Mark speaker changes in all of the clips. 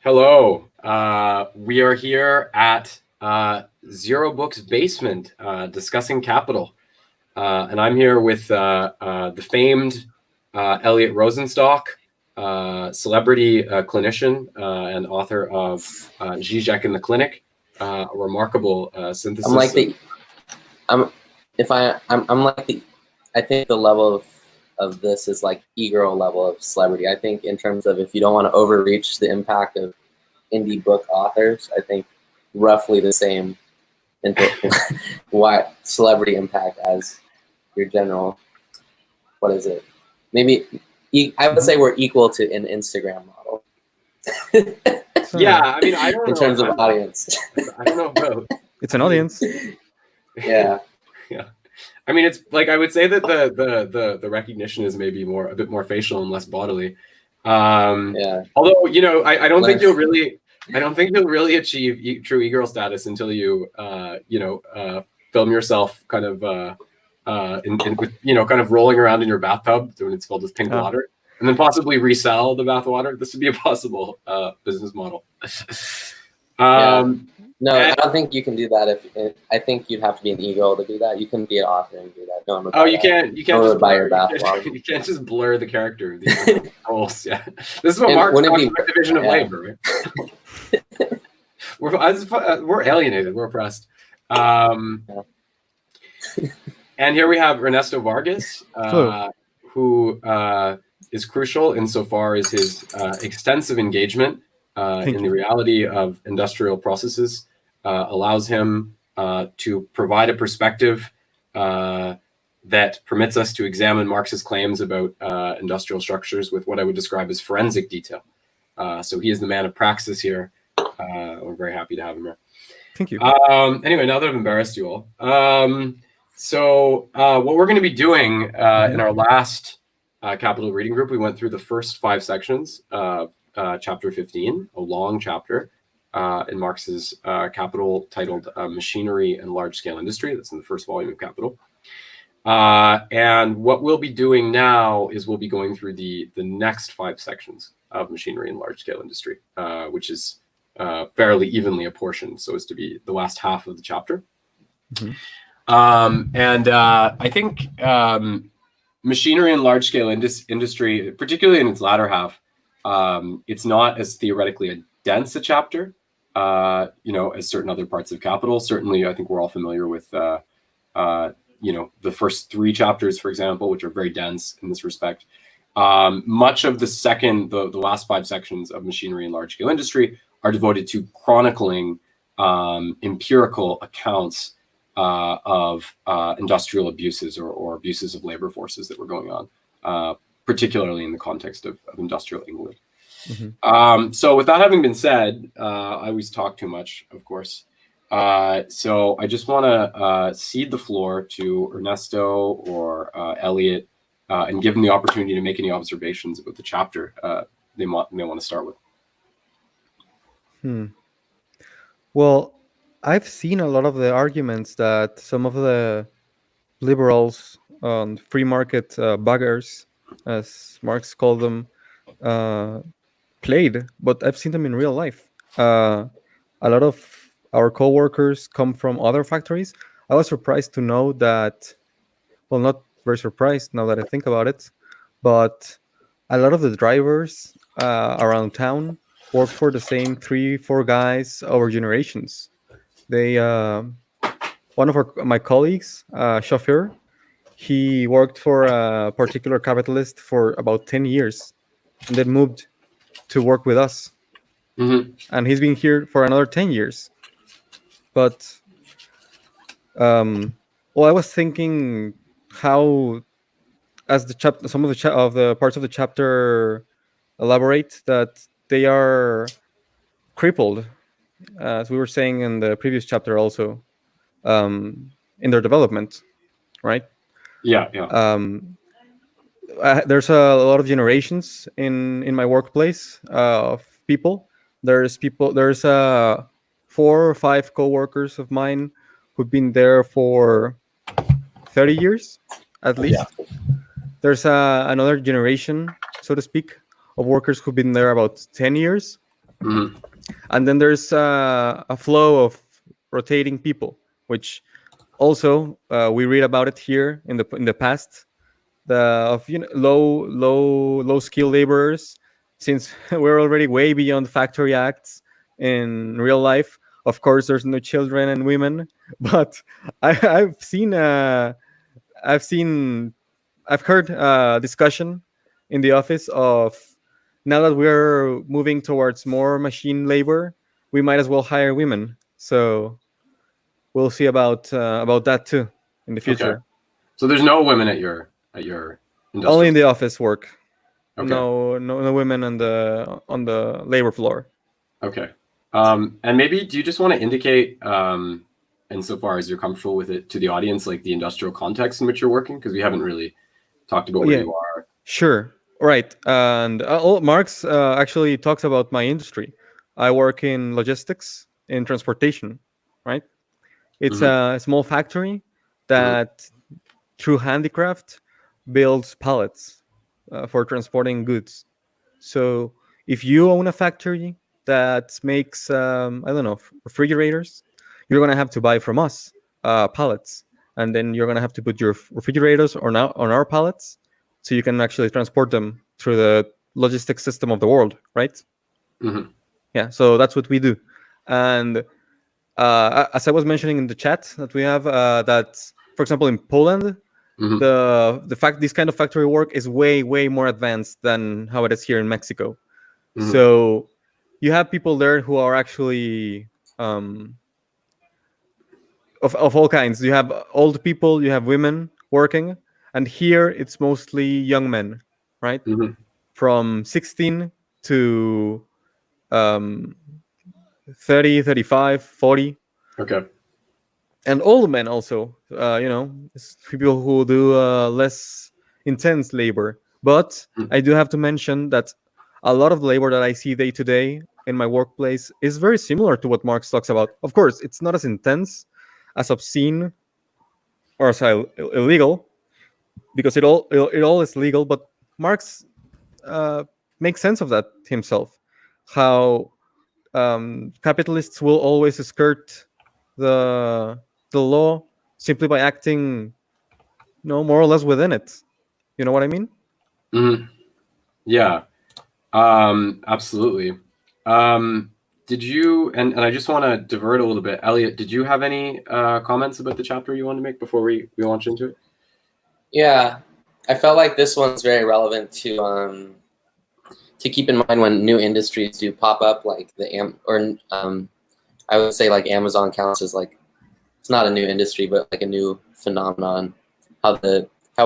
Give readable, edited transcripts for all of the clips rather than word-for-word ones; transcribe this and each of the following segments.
Speaker 1: Hello. We are here at Zero Book's basement discussing capital. And I'm here with the famed Eliot Rosenstock, celebrity clinician and author of Zizek in the Clinic, a remarkable synthesis.
Speaker 2: I think the level of this is like e-girl level of celebrity. I think in terms of if you don't want to overreach the impact of indie book authors, I think roughly the same what celebrity impact as your general, what is it? Maybe I would say we're equal to an Instagram model.
Speaker 1: Yeah, I mean, I don't know.
Speaker 2: In terms of audience.
Speaker 1: I don't know about.
Speaker 3: It's an audience.
Speaker 2: Yeah.
Speaker 1: Yeah. I mean, it's like I would say that the recognition is maybe a bit more facial and less bodily.
Speaker 2: Yeah.
Speaker 1: Although, I don't think you'll really achieve true e-girl status until you film yourself kind of kind of rolling around in your bathtub when it's filled with pink water, and then possibly resell the bath water. This would be a possible business model.
Speaker 2: No, I don't think you can do that. I think you'd have to be an e-girl to do that. You couldn't be an author and do that. No one would buy
Speaker 1: you can't just
Speaker 2: buy your bath water.
Speaker 1: You can't just blur the character of the roles. Yeah, this is what Marx talks about division of labor. Right? We're alienated. We're oppressed. And here we have Ernesto Vargas, who is crucial insofar as his extensive engagement in the reality of industrial processes allows him to provide a perspective that permits us to examine Marx's claims about industrial structures with what I would describe as forensic detail. So he is the man of praxis here. We're very happy to have him here.
Speaker 3: Thank you.
Speaker 1: Anyway, now that I've embarrassed you all. So what we're going to be doing in our last Capital Reading Group, we went through the first 5 sections of chapter 15, a long chapter in Marx's Capital titled Machinery and Large-Scale Industry. That's in the first volume of Capital. And what we'll be doing now is we'll be going through the next 5 sections of Machinery and Large-Scale Industry, which is fairly evenly apportioned so as to be the last half of the chapter. Mm-hmm. I think machinery and large-scale industry, particularly in its latter half, it's not as theoretically dense a chapter, as certain other parts of Capital. Certainly, I think we're all familiar with, the first 3 chapters, for example, which are very dense in this respect. Much of the last 5 sections of Machinery and Large-Scale Industry are devoted to chronicling empirical accounts of industrial abuses or abuses of labor forces that were going on, particularly in the context of industrial England. Mm-hmm. So with that having been said, I always talk too much, of course. So I just want to cede the floor to Ernesto or Eliot and give them the opportunity to make any observations about the chapter they may want to start with.
Speaker 3: Well, I've seen a lot of the arguments that some of the liberals, free market buggers, as Marx called them, played, but I've seen them in real life. A lot of our co-workers come from other factories. I was surprised to know that, well, not very surprised now that I think about it, but a lot of the drivers around town work for the same 3-4 guys over generations. They, one of my colleagues, chauffeur, he worked for a particular capitalist for about 10 years and then moved to work with us. Mm-hmm. And he's been here for another 10 years. But, I was thinking how, as the chapter, some of the parts of the chapter elaborate that they are crippled, as we were saying in the previous chapter also, in their development, right?
Speaker 1: Yeah.
Speaker 3: There's a lot of generations in my workplace of people. There's 4 or 5 co-workers of mine who've been there for 30 years at least. Yeah. There's another generation, so to speak, of workers who've been there about 10 years.
Speaker 1: Mhm.
Speaker 3: And then there's a flow of rotating people, which also we read about it here in the past, the of low skill laborers, since we're already way beyond factory acts in real life. Of course, there's no children and women, but I've seen I've seen I've heard discussion in the office of, now that we're moving towards more machine labor, we might as well hire women. So we'll see about that too in the
Speaker 1: Okay.
Speaker 3: future.
Speaker 1: So there's no women at your industrial.
Speaker 3: Only in the office work.
Speaker 1: Okay.
Speaker 3: No women on the labor floor.
Speaker 1: Okay. And maybe do you just want to indicate, insofar as you're comfortable with it, to the audience, like the industrial context in which you're working? Because we haven't really talked about where you are.
Speaker 3: Sure. Right. And Marx actually talks about my industry. I work in logistics, in transportation, right? It's
Speaker 1: Mhm.
Speaker 3: a small factory that, through handicraft, builds pallets for transporting goods. So if you own a factory that makes, I don't know, refrigerators, you're gonna have to buy from us pallets, and then you're gonna have to put your refrigerators on our pallets, so you can actually transport them through the logistics system of the world, right?
Speaker 1: Mhm.
Speaker 3: Yeah. So that's what we do, and as I was mentioning in the chat that we have, that for example in Poland,
Speaker 1: Mhm.
Speaker 3: the fact this kind of factory work is way more advanced than how it is here in Mexico.
Speaker 1: Mhm.
Speaker 3: So you have people there who are actually of all kinds. You have old people, you have women working, and here it's mostly young men, right?
Speaker 1: Mhm.
Speaker 3: From 16 to um, 30, 35, 40.
Speaker 1: Okay.
Speaker 3: And old men also, it's people who do less intense labor. But
Speaker 1: Mhm.
Speaker 3: I do have to mention that a lot of the labor that I see day to day in my workplace is very similar to what Marx talks about. Of course, it's not as intense, as obscene, or as illegal, because it all is legal. But Marx uh, makes sense of that himself. How capitalists will always skirt the law simply by acting, more or less within it. You know what I mean?
Speaker 1: Mhm. Yeah. Absolutely. Did you, and I just want to divert a little bit. Eliot, did you have any comments about the chapter you wanted to make before we launch into it?
Speaker 2: Yeah, I felt like this one's very relevant to keep in mind when new industries do pop up, like I would say like Amazon counts as like, it's not a new industry, but like a new phenomenon. How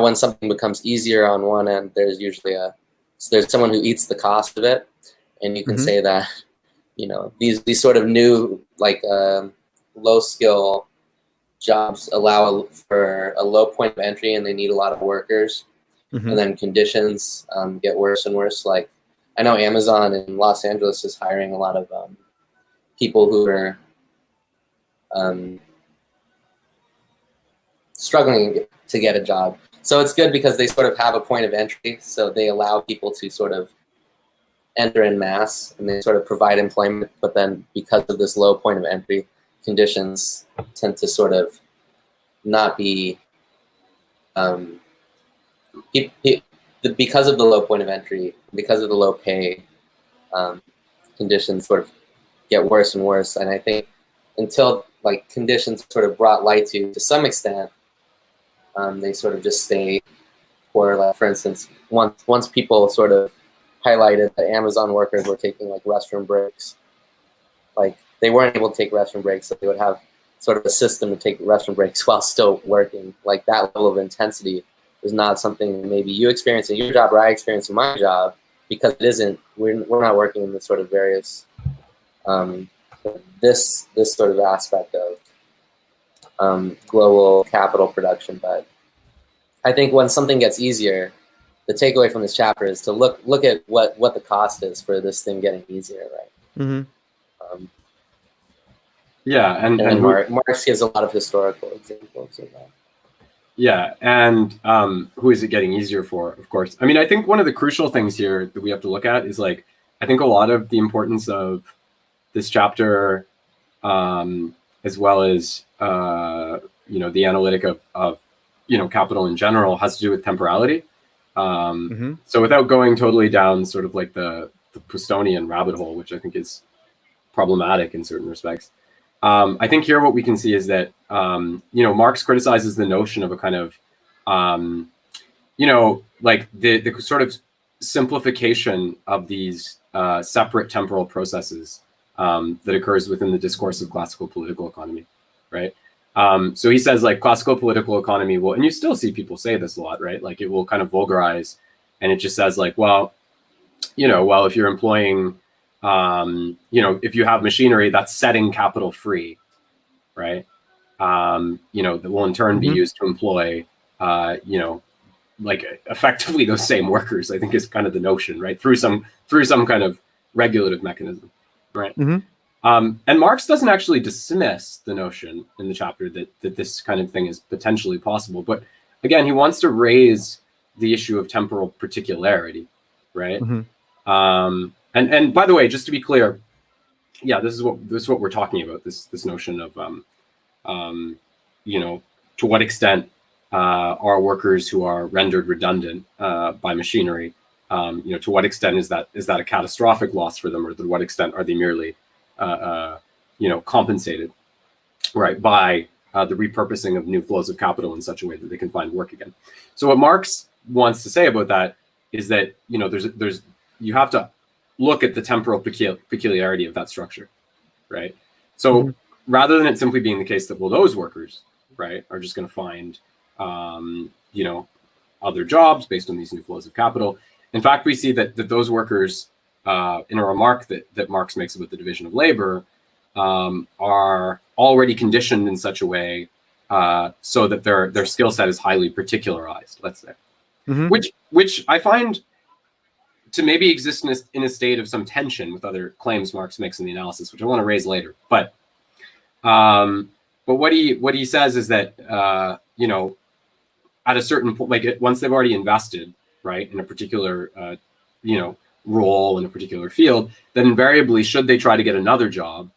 Speaker 2: when something becomes easier on one end, there's someone who eats the cost of it, and you can
Speaker 3: Mm-hmm.
Speaker 2: say that these sort of new like low skill jobs allow for a low point of entry, and they need a lot of workers,
Speaker 3: Mm-hmm.
Speaker 2: and then conditions get worse and worse. Like I know Amazon in Los Angeles is hiring a lot of people who are struggling to get a job. So it's good because they sort of have a point of entry. So they allow people to sort of enter in mass, and they sort of provide employment. But then because of this low point of entry, conditions tend to sort of not be because of the low point of entry, because of the low pay, conditions sort of get worse and worse. And I think until like conditions sort of brought light to some extent, they sort of just stay poor. Like for instance, once people sort of highlighted that Amazon workers were taking like restroom breaks, like they weren't able to take restroom breaks, so they would have sort of a system to take restroom breaks while still working. Like that level of intensity is not something maybe you experience in your job or I experience in my job, because it isn't. We're not working in the sort of various this sort of aspect of global capital production. But I think when something gets easier, the takeaway from this chapter is to look at what the cost is for this thing getting easier, right?
Speaker 3: Mm-hmm.
Speaker 1: Yeah, and
Speaker 2: then
Speaker 1: who,
Speaker 2: Marx gives a lot of historical examples of that.
Speaker 1: yeah, and who is it getting easier for? Of course. I mean, I think one of the crucial things here that we have to look at is like I think a lot of the importance of this chapter, as well as the analytic of capital in general, has to do with temperality. So without going totally down sort of like the Proustonian rabbit hole, which I think is problematic in certain respects, I think here what we can see is that Marx criticizes the notion of a kind of like the sort of simplification of these separate temporal processes that occurs within the discourse of classical political economy, right? So he says like classical political economy will, and you still see people say this a lot, right? Like it will kind of vulgarize, and it just says like, well, if you're employing, if you have machinery that's setting capital free, right? That will in turn be used to employ, like effectively those same workers, I think is kind of the notion, right? Through some kind of regulative mechanism, right? And Marx doesn't actually dismiss the notion in the chapter that this kind of thing is potentially possible. But again, he wants to raise the issue of temporal particularity, right? And by the way, just to be clear, yeah, this is what we're talking about. This notion of to what extent are workers who are rendered redundant by machinery, to what extent is that a catastrophic loss for them, or to what extent are they merely compensated, right, by the repurposing of new flows of capital in such a way that they can find work again. So what Marx wants to say about that is that there's you have to look at the temporal peculiarity of that structure, right? So rather than it simply being the case that, well, those workers, right, are just going to find other jobs based on these new flows of capital. In fact, we see that those workers, in a remark that Marx makes about the division of labor, are already conditioned in such a way so that their skill set is highly particularized, let's say, which I find to maybe exist in a state of some tension with other claims Marx makes in the analysis, which I want to raise later. But what he says is that at a certain point, like once they've already invested, right, in a particular role in a particular field, then invariably, should they try to get another job,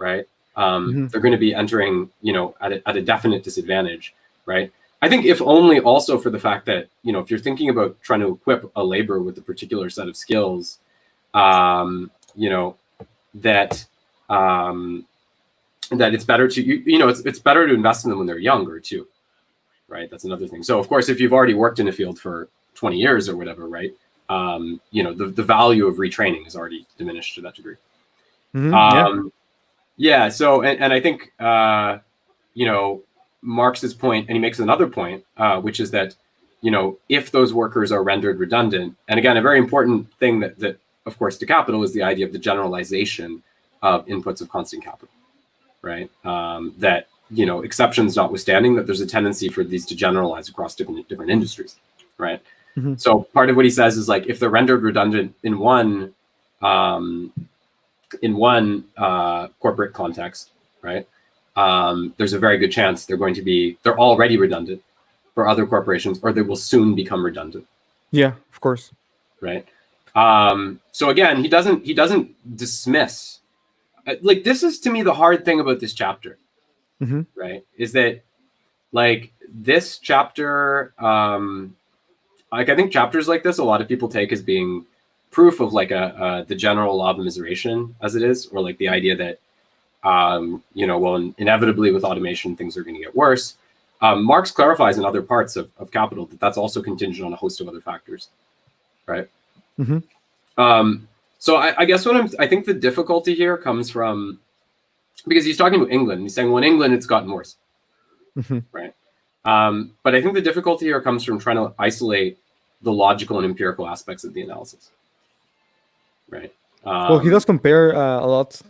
Speaker 1: right, they're going to be entering at a definite disadvantage, right? I think if only also for the fact that if you're thinking about trying to equip a laborer with a particular set of skills, that it's better to it's better to invest in them when they're younger too, right? That's another thing. So of course, if you've already worked in a field for 20 years or whatever, right, the value of retraining is already diminished to that degree. So and I think Marx's point, and he makes another point, which is that if those workers are rendered redundant, and again, a very important thing that of course to capital is the idea of the generalization of inputs of constant capital, right? That exceptions notwithstanding, that there's a tendency for these to generalize across different industries, right? So part of what he says is like, if they're rendered redundant in one corporate context, right, there's a very good chance they're already redundant for other corporations, or they will soon become redundant.
Speaker 3: Yeah, of course.
Speaker 1: Right. So again, he doesn't dismiss. Like, this is to me the hard thing about this chapter, right? Is that like this chapter, like I think chapters like this, a lot of people take as being proof of like the general law of immiseration as it is, or like the idea that inevitably with automation, things are going to get worse. Marx clarifies in other parts of Capital that that's also contingent on a host of other factors, right? So I guess I think the difficulty here comes from, because he's talking about England. He's saying, well, in England, it's gotten worse, right? But I think the difficulty here comes from trying to isolate the logical and empirical aspects of the analysis, right?
Speaker 3: Well, he does compare a lot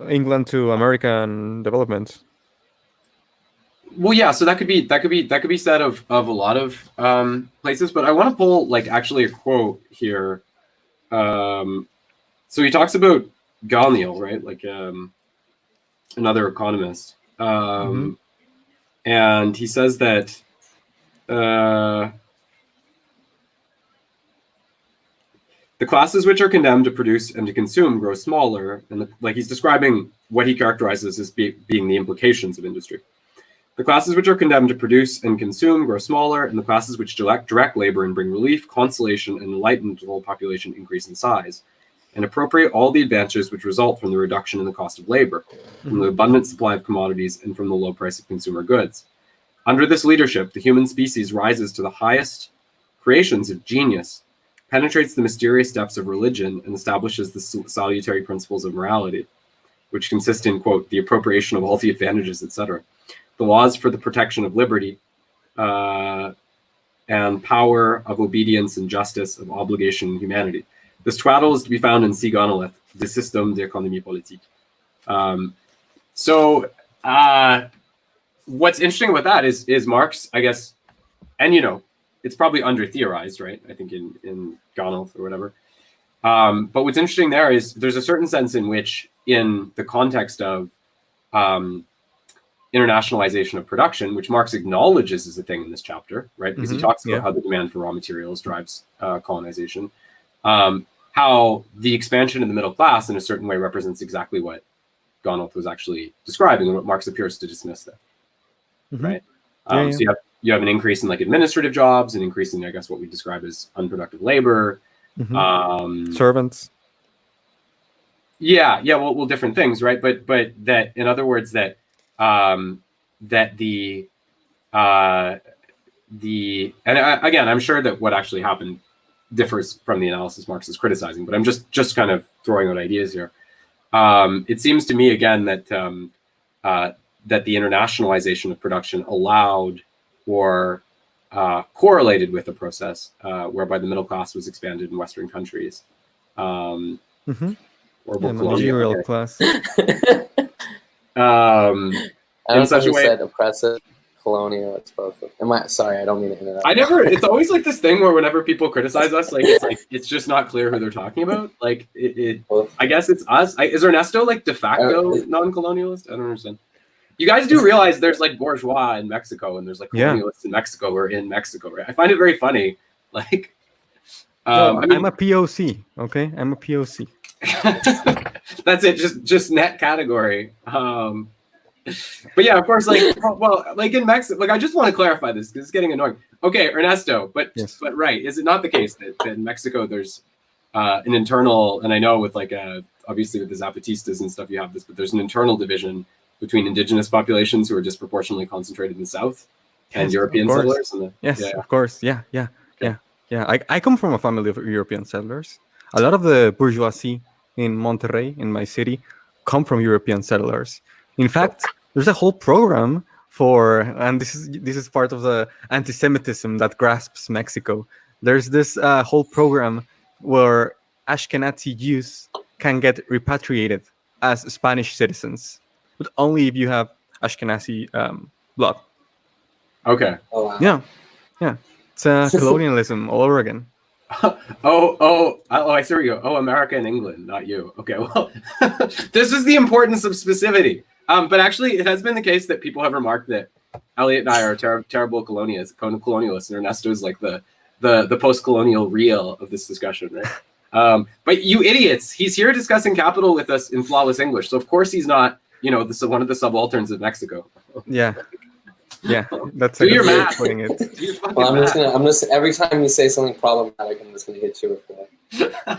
Speaker 3: England to American developments.
Speaker 1: Well, yeah, so that could be said of a lot of places, but I want to pull like actually a quote here. So he talks about Galniel, right? Like another economist, and he says that The classes which are condemned to produce and to consume grow smaller, and like he's describing what he characterizes as being the implications of industry. The classes which are condemned to produce and consume grow smaller, and the classes which direct labor and bring relief, consolation, and enlightenment to the whole population increase in size, and appropriate all the advantages which result from the reduction in the cost of labor, from the abundant supply of commodities, and from the low price of consumer goods. Under this leadership, the human species rises to the highest creations of genius, penetrates the mysterious depths of religion, and establishes the salutary principles of morality, which consist in, quote, the appropriation of all the advantages, etc., the laws for the protection of liberty, and power of obedience and justice, of obligation and humanity. This twaddle is to be found in C. Gonoleth, De Système d'Économie Politique. What's interesting about that is Marx, I guess, and it's probably under-theorized, right? I think in Gonoleth or whatever. But what's interesting there is there's a certain sense in which, in the context of internationalization of production, which Marx acknowledges as a thing in this chapter, right? Because he talks about how the demand for raw materials drives colonization, how the expansion of the middle class in a certain way represents exactly what Gonoleth was actually describing and what Marx appears to dismiss there, right? So you have an increase in like administrative jobs, an increase in, I guess, what we describe as unproductive labor,
Speaker 3: servants.
Speaker 1: Well, different things, right? But that, in other words, that the again, I'm sure that what actually happened differs from the analysis Marx is criticizing, but I'm just kind of throwing out ideas here. It seems to me again that that the internationalization of production allowed or correlated with a process whereby the middle class was expanded in Western countries. Or
Speaker 3: colonial class.
Speaker 2: In such a way, said oppressive, colonial, explosive. Sorry, I don't mean to interrupt.
Speaker 1: It's always like this thing where whenever people criticize us, it's just not clear who they're talking about. Like I guess it's us. Is Ernesto like de facto non-colonialist? I don't understand. You guys do realize there's like bourgeois in Mexico and there's like colonialists in Mexico or in Mexico, right? I find it very funny. Like,
Speaker 3: I'm a POC. Okay, I'm a POC.
Speaker 1: That's it. Just net category. But yeah, of course, like, well, like in Mexico, like I just want to clarify this because it's getting annoying. Okay, Ernesto, but right, is it not the case that in Mexico there's an internal, and I know with like obviously with the Zapatistas and stuff you have this, but there's an internal division between indigenous populations who are disproportionately concentrated in the south and European settlers?
Speaker 3: Of course. Yeah. I come from a family of European settlers. A lot of the bourgeoisie in Monterrey, in my city, come from European settlers. In fact, there's a whole program and this is part of the anti-Semitism that grasps Mexico. There's this whole program where Ashkenazi Jews can get repatriated as Spanish citizens, but only if you have Ashkenazi blood.
Speaker 1: Okay.
Speaker 2: Oh, wow.
Speaker 3: Yeah. It's colonialism all over again.
Speaker 1: I see where you go. Oh, America and England, not you. Okay, well, this is the importance of specificity. But actually, it has been the case that people have remarked that Eliot and I are terrible colonialists, and Ernesto is like the post-colonial real of this discussion, right? But you idiots, he's here discussing capital with us in flawless English, so of course he's not, one of the subalterns of Mexico.
Speaker 3: Yeah, that's
Speaker 1: do your math.
Speaker 3: Putting it.
Speaker 2: Well, I'm just every time you say something problematic, I'm just gonna hit you with the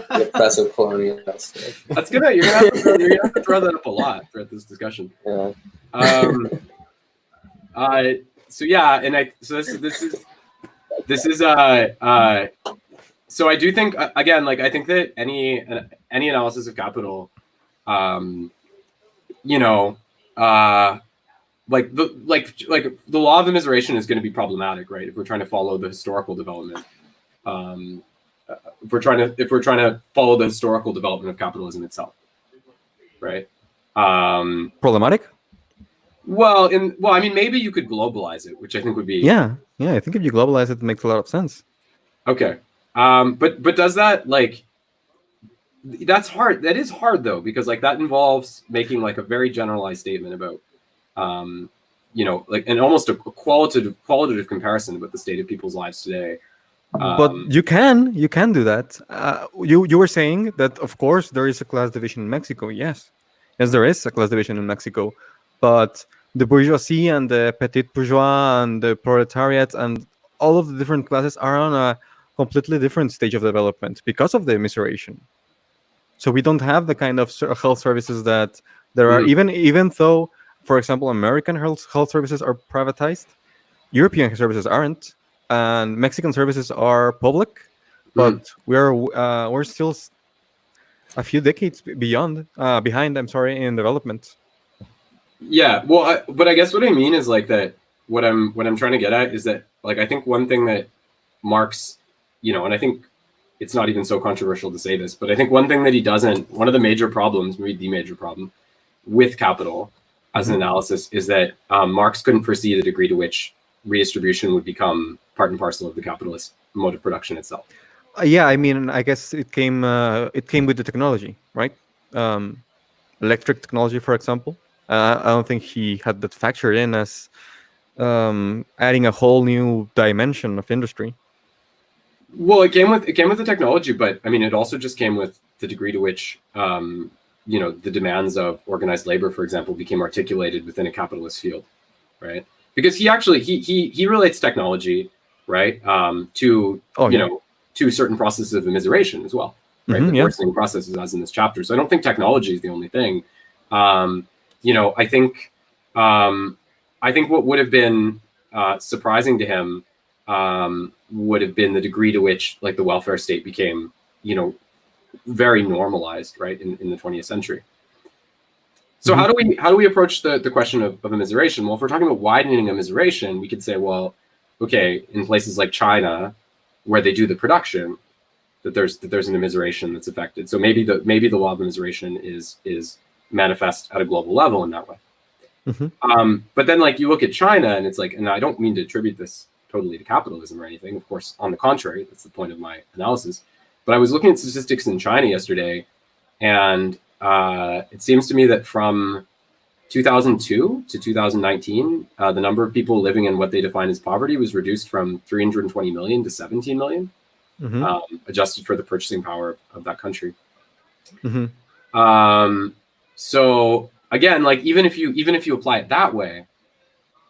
Speaker 2: oppressive colonialist.
Speaker 1: That's gonna you're gonna have to throw that up a lot throughout this discussion.
Speaker 2: Yeah.
Speaker 1: So I do think again, like I think that any analysis of capital, like the law of immiseration is going to be problematic, right? If we're trying to follow the historical development, if we're trying to follow the historical development of capitalism itself, right?
Speaker 3: Problematic?
Speaker 1: Well, I mean, maybe you could globalize it, which I think would be.
Speaker 3: Yeah. I think if you globalize it makes a lot of sense.
Speaker 1: Okay, but does that that's hard? That is hard though, because like that involves making like a very generalized statement about. And almost a qualitative comparison about the state of people's lives today,
Speaker 3: But you can do that. You were saying that, of course, there is a class division in Mexico. Yes, there is a class division in Mexico, but the bourgeoisie and the petit bourgeois and the proletariat and all of the different classes are on a completely different stage of development because of the immiseration. So we don't have the kind of health services that there are, even though, for example, American health services are privatized, European services aren't, and Mexican services are public, but we're still a few decades behind. I'm sorry, in development.
Speaker 1: Yeah, well, but I guess what I mean is like that. What I'm trying to get at is that, like, I think one thing that Marx, and I think it's not even so controversial to say this, but I think one thing that he doesn't, one of the major problems, maybe the major problem with capital as an analysis, is that Marx couldn't foresee the degree to which redistribution would become part and parcel of the capitalist mode of production itself.
Speaker 3: Yeah, I mean, I guess it came with the technology, right? Electric technology, for example. I don't think he had that factored in as adding a whole new dimension of industry.
Speaker 1: Well, it came with the technology, but I mean, it also just came with the degree to which the demands of organized labor, for example, became articulated within a capitalist field, right? Because he actually he relates technology, right, to to certain processes of immiseration as well, right? The worsening processes, as in this chapter. So I don't think technology is the only thing. I think what would have been surprising to him would have been the degree to which, like, the welfare state became, very normalized, right, in the 20th century. So how do we approach the question of immiseration? Well, if we're talking about widening immiseration, we could say, well, okay, in places like China, where they do the production, that there's an immiseration that's affected. So maybe the law of immiseration is manifest at a global level in that way. But then, like, you look at China, and it's like, and I don't mean to attribute this totally to capitalism or anything. Of course, on the contrary, that's the point of my analysis. But I was looking at statistics in China yesterday, and it seems to me that from 2002 to 2019, the number of people living in what they define as poverty was reduced from 320 million to 17 million, adjusted for the purchasing power of that country. So again, like, even if you apply it that way,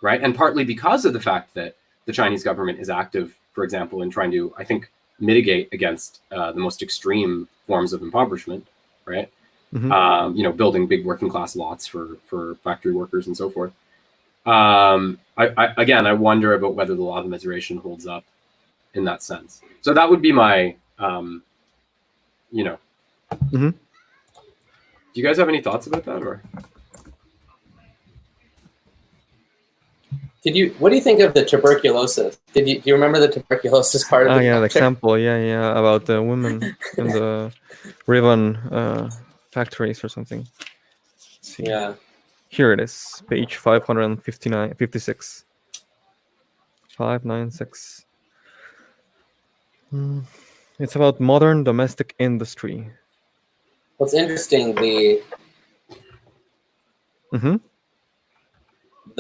Speaker 1: right, and partly because of the fact that the Chinese government is active, for example, in trying to, I think, mitigate against the most extreme forms of impoverishment, right? Building big working class lots for factory workers and so forth. I wonder about whether the law of immiseration holds up in that sense. So that would be my, Do you guys have any thoughts about that, or?
Speaker 2: What do you think of the tuberculosis? Do you remember the tuberculosis part of the
Speaker 3: the example, about the women in the ribbon factories or something. Let's see.
Speaker 2: Yeah.
Speaker 3: Here it is, page 556. 596. It's about modern domestic industry.
Speaker 2: What's interesting, the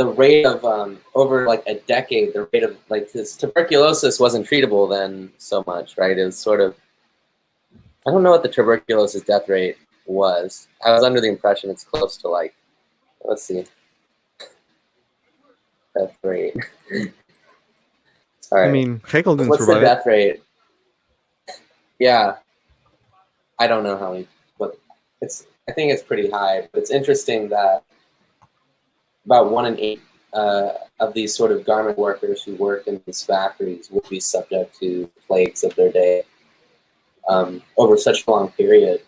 Speaker 2: rate of over like a decade, the rate of, like, this tuberculosis wasn't treatable then so much, right? It was sort of, I don't know what the tuberculosis death rate was. I was under the impression it's close to, like, let's see, death rate. All right.
Speaker 3: I mean, Hegel didn't
Speaker 2: What's
Speaker 3: survive
Speaker 2: the death rate? Yeah, I don't know how many. I think it's pretty high, but it's interesting that about 1 in 8 of these sort of garment workers who work in these factories will be subject to plagues of their day over such a long period.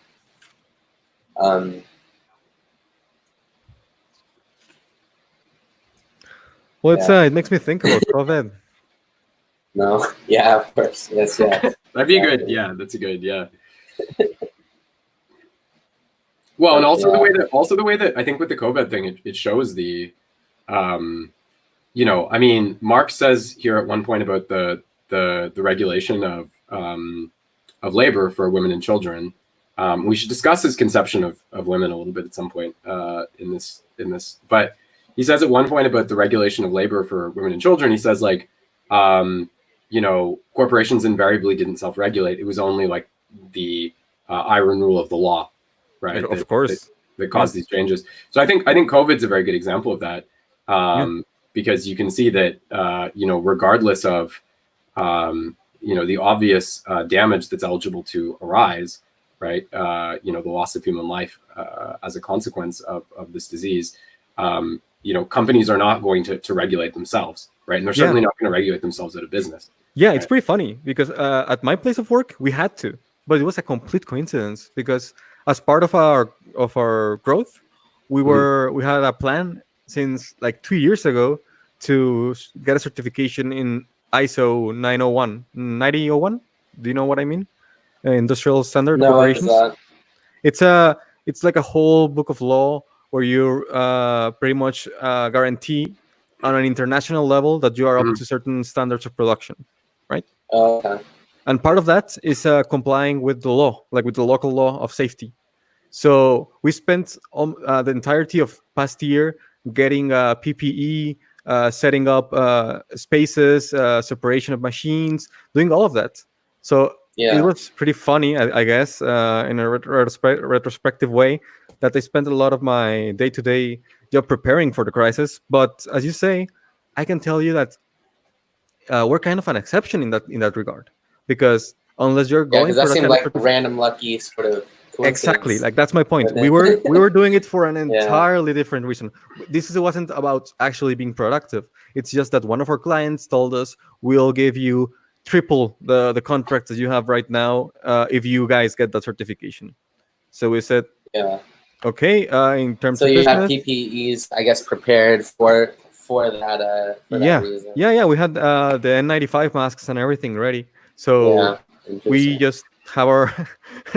Speaker 3: Well, it makes me think about COVID.
Speaker 2: No, yeah, of course, yes.
Speaker 1: That'd be good. Yeah, that's a good. Yeah. Well, and also the way that I think with the COVID thing, it shows the, I mean, Marx says here at one point about the regulation of labor for women and children. We should discuss his conception of women a little bit at some point in this. But he says at one point about the regulation of labor for women and children, he says, like, corporations invariably didn't self-regulate. It was only like the iron rule of the law, right?
Speaker 3: Of course.
Speaker 1: That caused these changes. So I think COVID's a very good example of that, because you can see that regardless of the obvious damage that's eligible to arise, right? The loss of human life as a consequence of this disease. Companies are not going to regulate themselves, right? And they're certainly not going to regulate themselves out of business.
Speaker 3: Yeah, it's pretty funny because at my place of work we had to, but it was a complete coincidence because as part of our growth, we had a plan since like 2 years ago to get a certification in ISO 9001. Do you know what I mean? Industrial Standard Corporations. It's like a whole book of law where you pretty much guarantee on an international level that you are up to certain standards of production, right?
Speaker 2: Okay.
Speaker 3: And part of that is complying with the law, like with the local law of safety. So we spent the entirety of past year getting PPE, setting up spaces, separation of machines, doing all of that. So it was pretty funny, I guess, in a retrospective way, that I spent a lot of my day-to-day job preparing for the crisis. But as you say, I can tell you that we're kind of an exception in that regard, because unless you're going
Speaker 2: for that seemed like
Speaker 3: of
Speaker 2: random lucky sort of coincidence.
Speaker 3: Exactly, like that's my point. We were doing it for an entirely different reason. This wasn't about actually being productive. It's just that one of our clients told us, we'll give you triple the contract that you have right now if you guys get that certification. So we said, okay, in terms of business,
Speaker 2: have PPEs, I guess, prepared for that reason.
Speaker 3: Yeah, we had the N95 masks and everything ready. So we just have our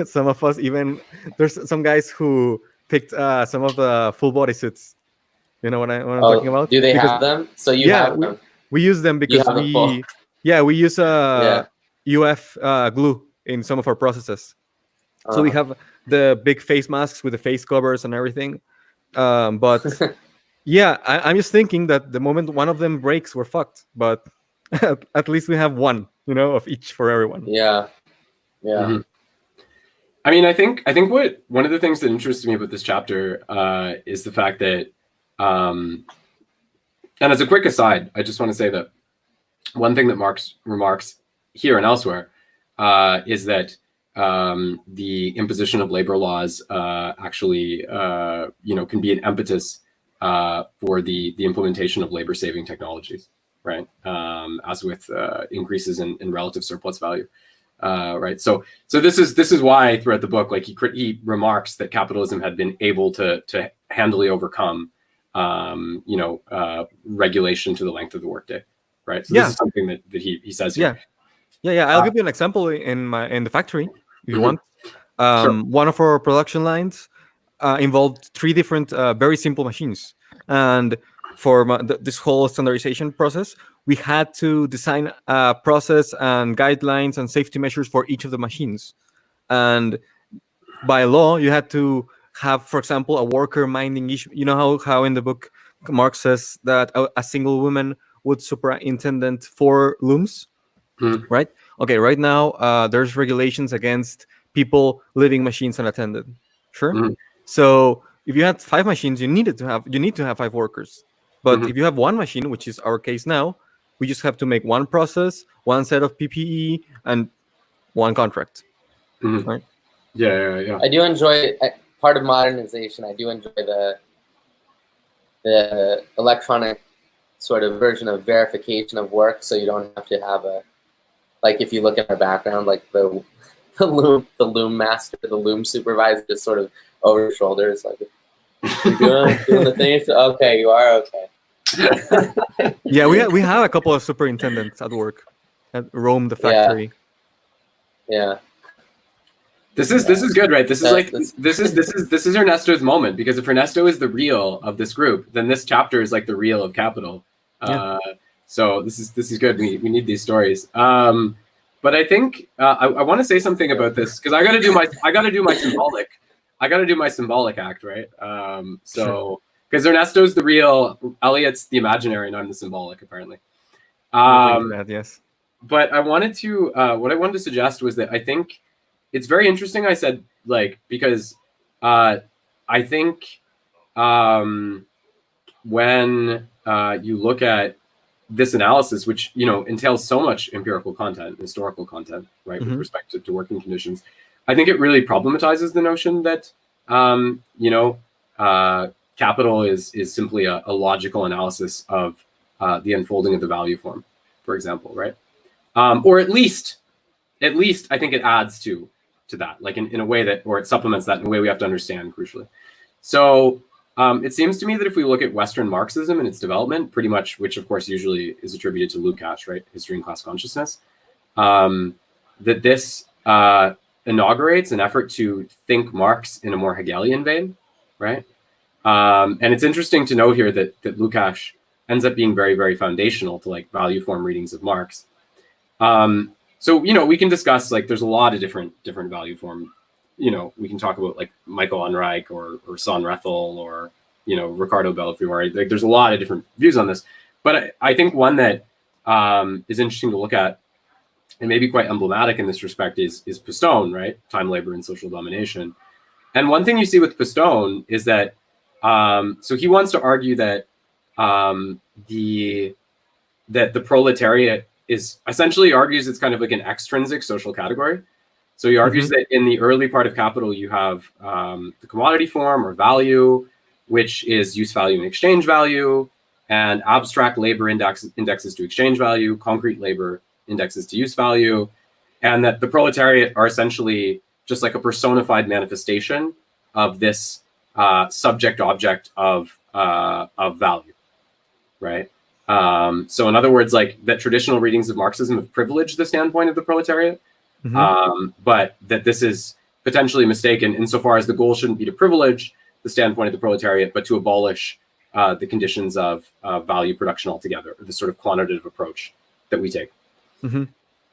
Speaker 3: some of us, even there's some guys who picked some of the full body suits. You know what I'm talking about?
Speaker 2: Do they have them? So have them.
Speaker 3: We use them because we use UF glue in some of our processes. So we have the big face masks with the face covers and everything. But I'm just thinking that the moment one of them breaks, we're fucked. But at least we have one, of each for everyone.
Speaker 2: Yeah.
Speaker 1: Mm-hmm. I mean, I think one of the things that interests me about this chapter is the fact that, and as a quick aside, I just want to say that one thing that Marx remarks here and elsewhere is that the imposition of labor laws actually, can be an impetus for the implementation of labor-saving technologies, right? As with increases in relative surplus value. Right. So this is why throughout the book, like he remarks that capitalism had been able to handily overcome, regulation to the length of the workday. Right. So this is something that he says here.
Speaker 3: Yeah. I'll give you an example in the factory if you want. One of our production lines involved 3 different very simple machines, and for this whole standardization process, we had to design a process and guidelines and safety measures for each of the machines. And by law, you had to have, for example, a worker minding issue. You know how in the book Marx says that a single woman would superintendent 4 looms, right? Okay, right now there's regulations against people leaving machines unattended. Sure. So if you had 5 machines, you need to have 5 workers. But if you have 1 machine, which is our case now, we just have to make 1 process, 1 set of PPE, and 1 contract. Right?
Speaker 1: Yeah.
Speaker 2: I do enjoy part of modernization. I do enjoy the electronic sort of version of verification of work, so you don't have to have like if you look at our background, like the loom master, the loom supervisor is sort of over your shoulders, like, you're doing the thing. Okay, you are okay.
Speaker 3: Yeah, we have a couple of superintendents at work that roam the factory.
Speaker 2: Yeah.
Speaker 1: This is good, right? This is Ernesto's moment, because if Ernesto is the real of this group, then this chapter is like the real of Capital. So this is good. We need these stories. But I think I want to say something about this, because I got to do my symbolic act, right? So because Ernesto's the real, Eliot's the imaginary, and I'm the symbolic, apparently.
Speaker 3: Yes.
Speaker 1: but I wanted to what I wanted to suggest was that I think it's very interesting. I said like because I think when you look at this analysis, which entails so much empirical content, historical content, right, with respect to working conditions, I think it really problematizes the notion that capital is simply a logical analysis of the unfolding of the value form, for example, right? Or at least I think it adds to that, like in a way that, or it supplements that in a way we have to understand crucially. So it seems to me that if we look at Western Marxism and its development, pretty much, which of course usually is attributed to Lukács, right, History and Class Consciousness, that this inaugurates an effort to think Marx in a more Hegelian vein, right? And it's interesting to note here that Lukács ends up being very, very foundational to like value form readings of Marx. So we can discuss like there's a lot of different value form. We can talk about like Michael Unreich or Son Rethel or Ricardo Bellafiore. Like there's a lot of different views on this, but I think one that is interesting to look at and maybe quite emblematic in this respect is Pistone, right? Time, Labor, and Social Domination. And one thing you see with Pistone is that so he wants to argue that the proletariat is essentially argues it's kind of like an extrinsic social category. So he argues that in the early part of Capital, you have the commodity form or value, which is use value and exchange value, and abstract labor indexes to exchange value, concrete labor indexes to use value, and that the proletariat are essentially just like a personified manifestation of this subject object of value, right? So in other words, like that traditional readings of Marxism have privileged the standpoint of the proletariat, but that this is potentially mistaken insofar as the goal shouldn't be to privilege the standpoint of the proletariat, but to abolish the conditions of value production altogether, or the sort of quantitative approach that we take.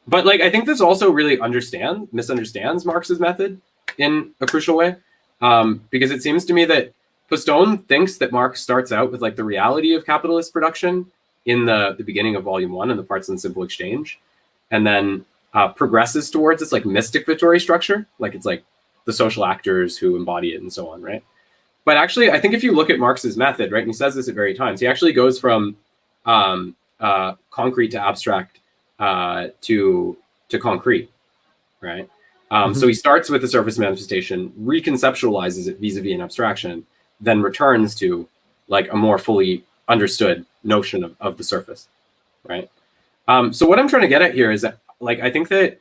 Speaker 1: But like, I think this also really misunderstands Marx's method in a crucial way, because it seems to me that Pistone thinks that Marx starts out with like the reality of capitalist production in the beginning of Volume 1 and the parts in simple exchange, and then progresses towards this like mystic Vittori structure, like it's like the social actors who embody it and so on, right? But actually, I think if you look at Marx's method, right, and he says this at various times, he actually goes from concrete to abstract to concrete, right? So he starts with the surface manifestation, reconceptualizes it vis-a-vis an abstraction, then returns to like a more fully understood notion of the surface, right? So what I'm trying to get at here is that, like, I think that,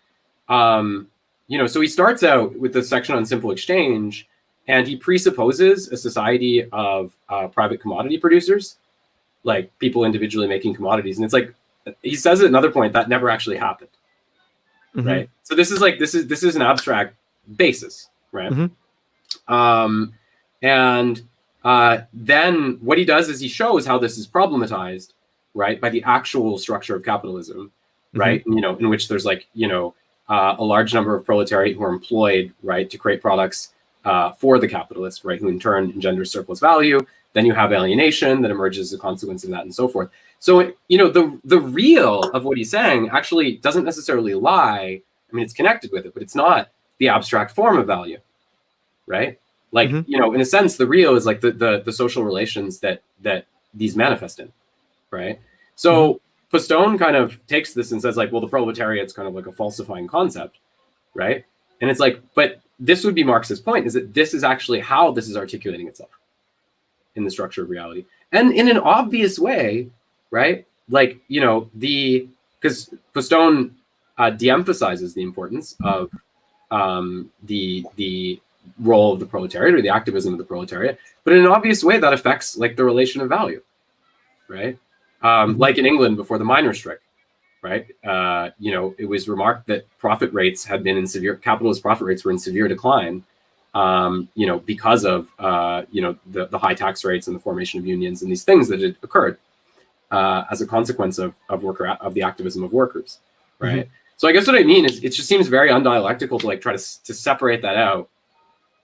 Speaker 1: so he starts out with the section on simple exchange, and he presupposes a society of private commodity producers, like people individually making commodities. And it's like, he says at another point that never actually happened, right? So this is an abstract basis, right? And then what he does is he shows how this is problematized, right, by the actual structure of capitalism, right? In which there's like, a large number of proletariat who are employed, right, to create products for the capitalist, right, who in turn engenders surplus value. Then you have alienation that emerges as a consequence of that, and so forth. So, the real of what he's saying actually doesn't necessarily lie. I mean, it's connected with it, but it's not the abstract form of value, right? Like, in a sense, the real is like the social relations that these manifest in, right? So Pistone kind of takes this and says like, well, the proletariat's kind of like a falsifying concept, right? And it's like, but this would be Marx's point, is that this is actually how this is articulating itself in the structure of reality. And in an obvious way, right? Like, because Pistone de-emphasizes the importance of the role of the proletariat or the activism of the proletariat, but in an obvious way that affects like the relation of value, right? Like in England before the miners' strike, right? It was remarked that profit rates had been capitalist profit rates were in severe decline, because of the high tax rates and the formation of unions and these things that had occurred as a consequence of the activism of workers, right? So I guess what I mean is it just seems very undialectical to like try to separate that out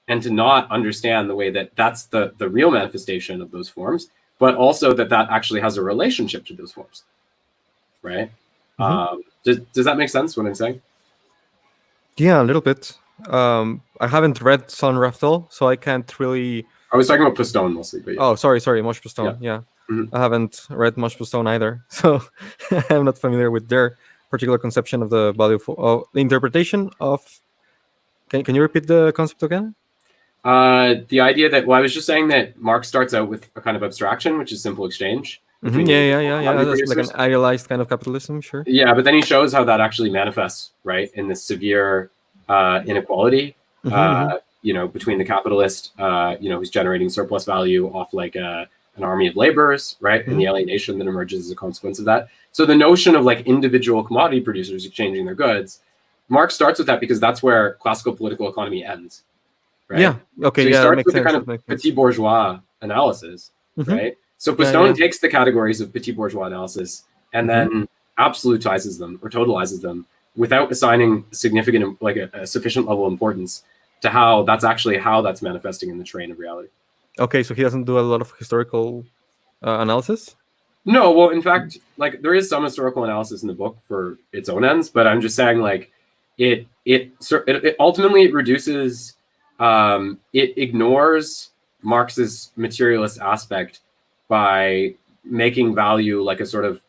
Speaker 1: and to not understand the way that that's the real manifestation of those forms, but also that actually has a relationship to those forms, right? Does that make sense what I'm saying?
Speaker 3: Yeah, a little bit. I haven't read Son Raftel, so I can't really.
Speaker 1: I was talking about Pistone mostly, but yeah.
Speaker 3: Oh, sorry, Mosh Pistone. Yeah, I haven't read Mosh Pistone either, so I'm not familiar with their particular conception of the value for the interpretation of. Can you repeat the concept again?
Speaker 1: The idea that, well, I was just saying that Marx starts out with a kind of abstraction, which is simple exchange. Between
Speaker 3: Yeah. That's like an idealized kind of capitalism, sure.
Speaker 1: Yeah, but then he shows how that actually manifests, right, in this severe inequality, between the capitalist, who's generating surplus value off like an army of laborers, right, and the alienation that emerges as a consequence of that. So the notion of like individual commodity producers exchanging their goods, Marx starts with that because that's where classical political economy ends. Right?
Speaker 3: Yeah. Okay.
Speaker 1: So he
Speaker 3: yeah.
Speaker 1: starts with the kind of petit bourgeois analysis, right? So Pistone takes the categories of petit bourgeois analysis and then absolutizes them or totalizes them without assigning significant, like a sufficient level of importance to how that's manifesting in the terrain of reality.
Speaker 3: Okay, so he doesn't do a lot of historical analysis.
Speaker 1: No, well, in fact, like there is some historical analysis in the book for its own ends, but I'm just saying, like, it ultimately reduces. It ignores Marx's materialist aspect by making value like a sort of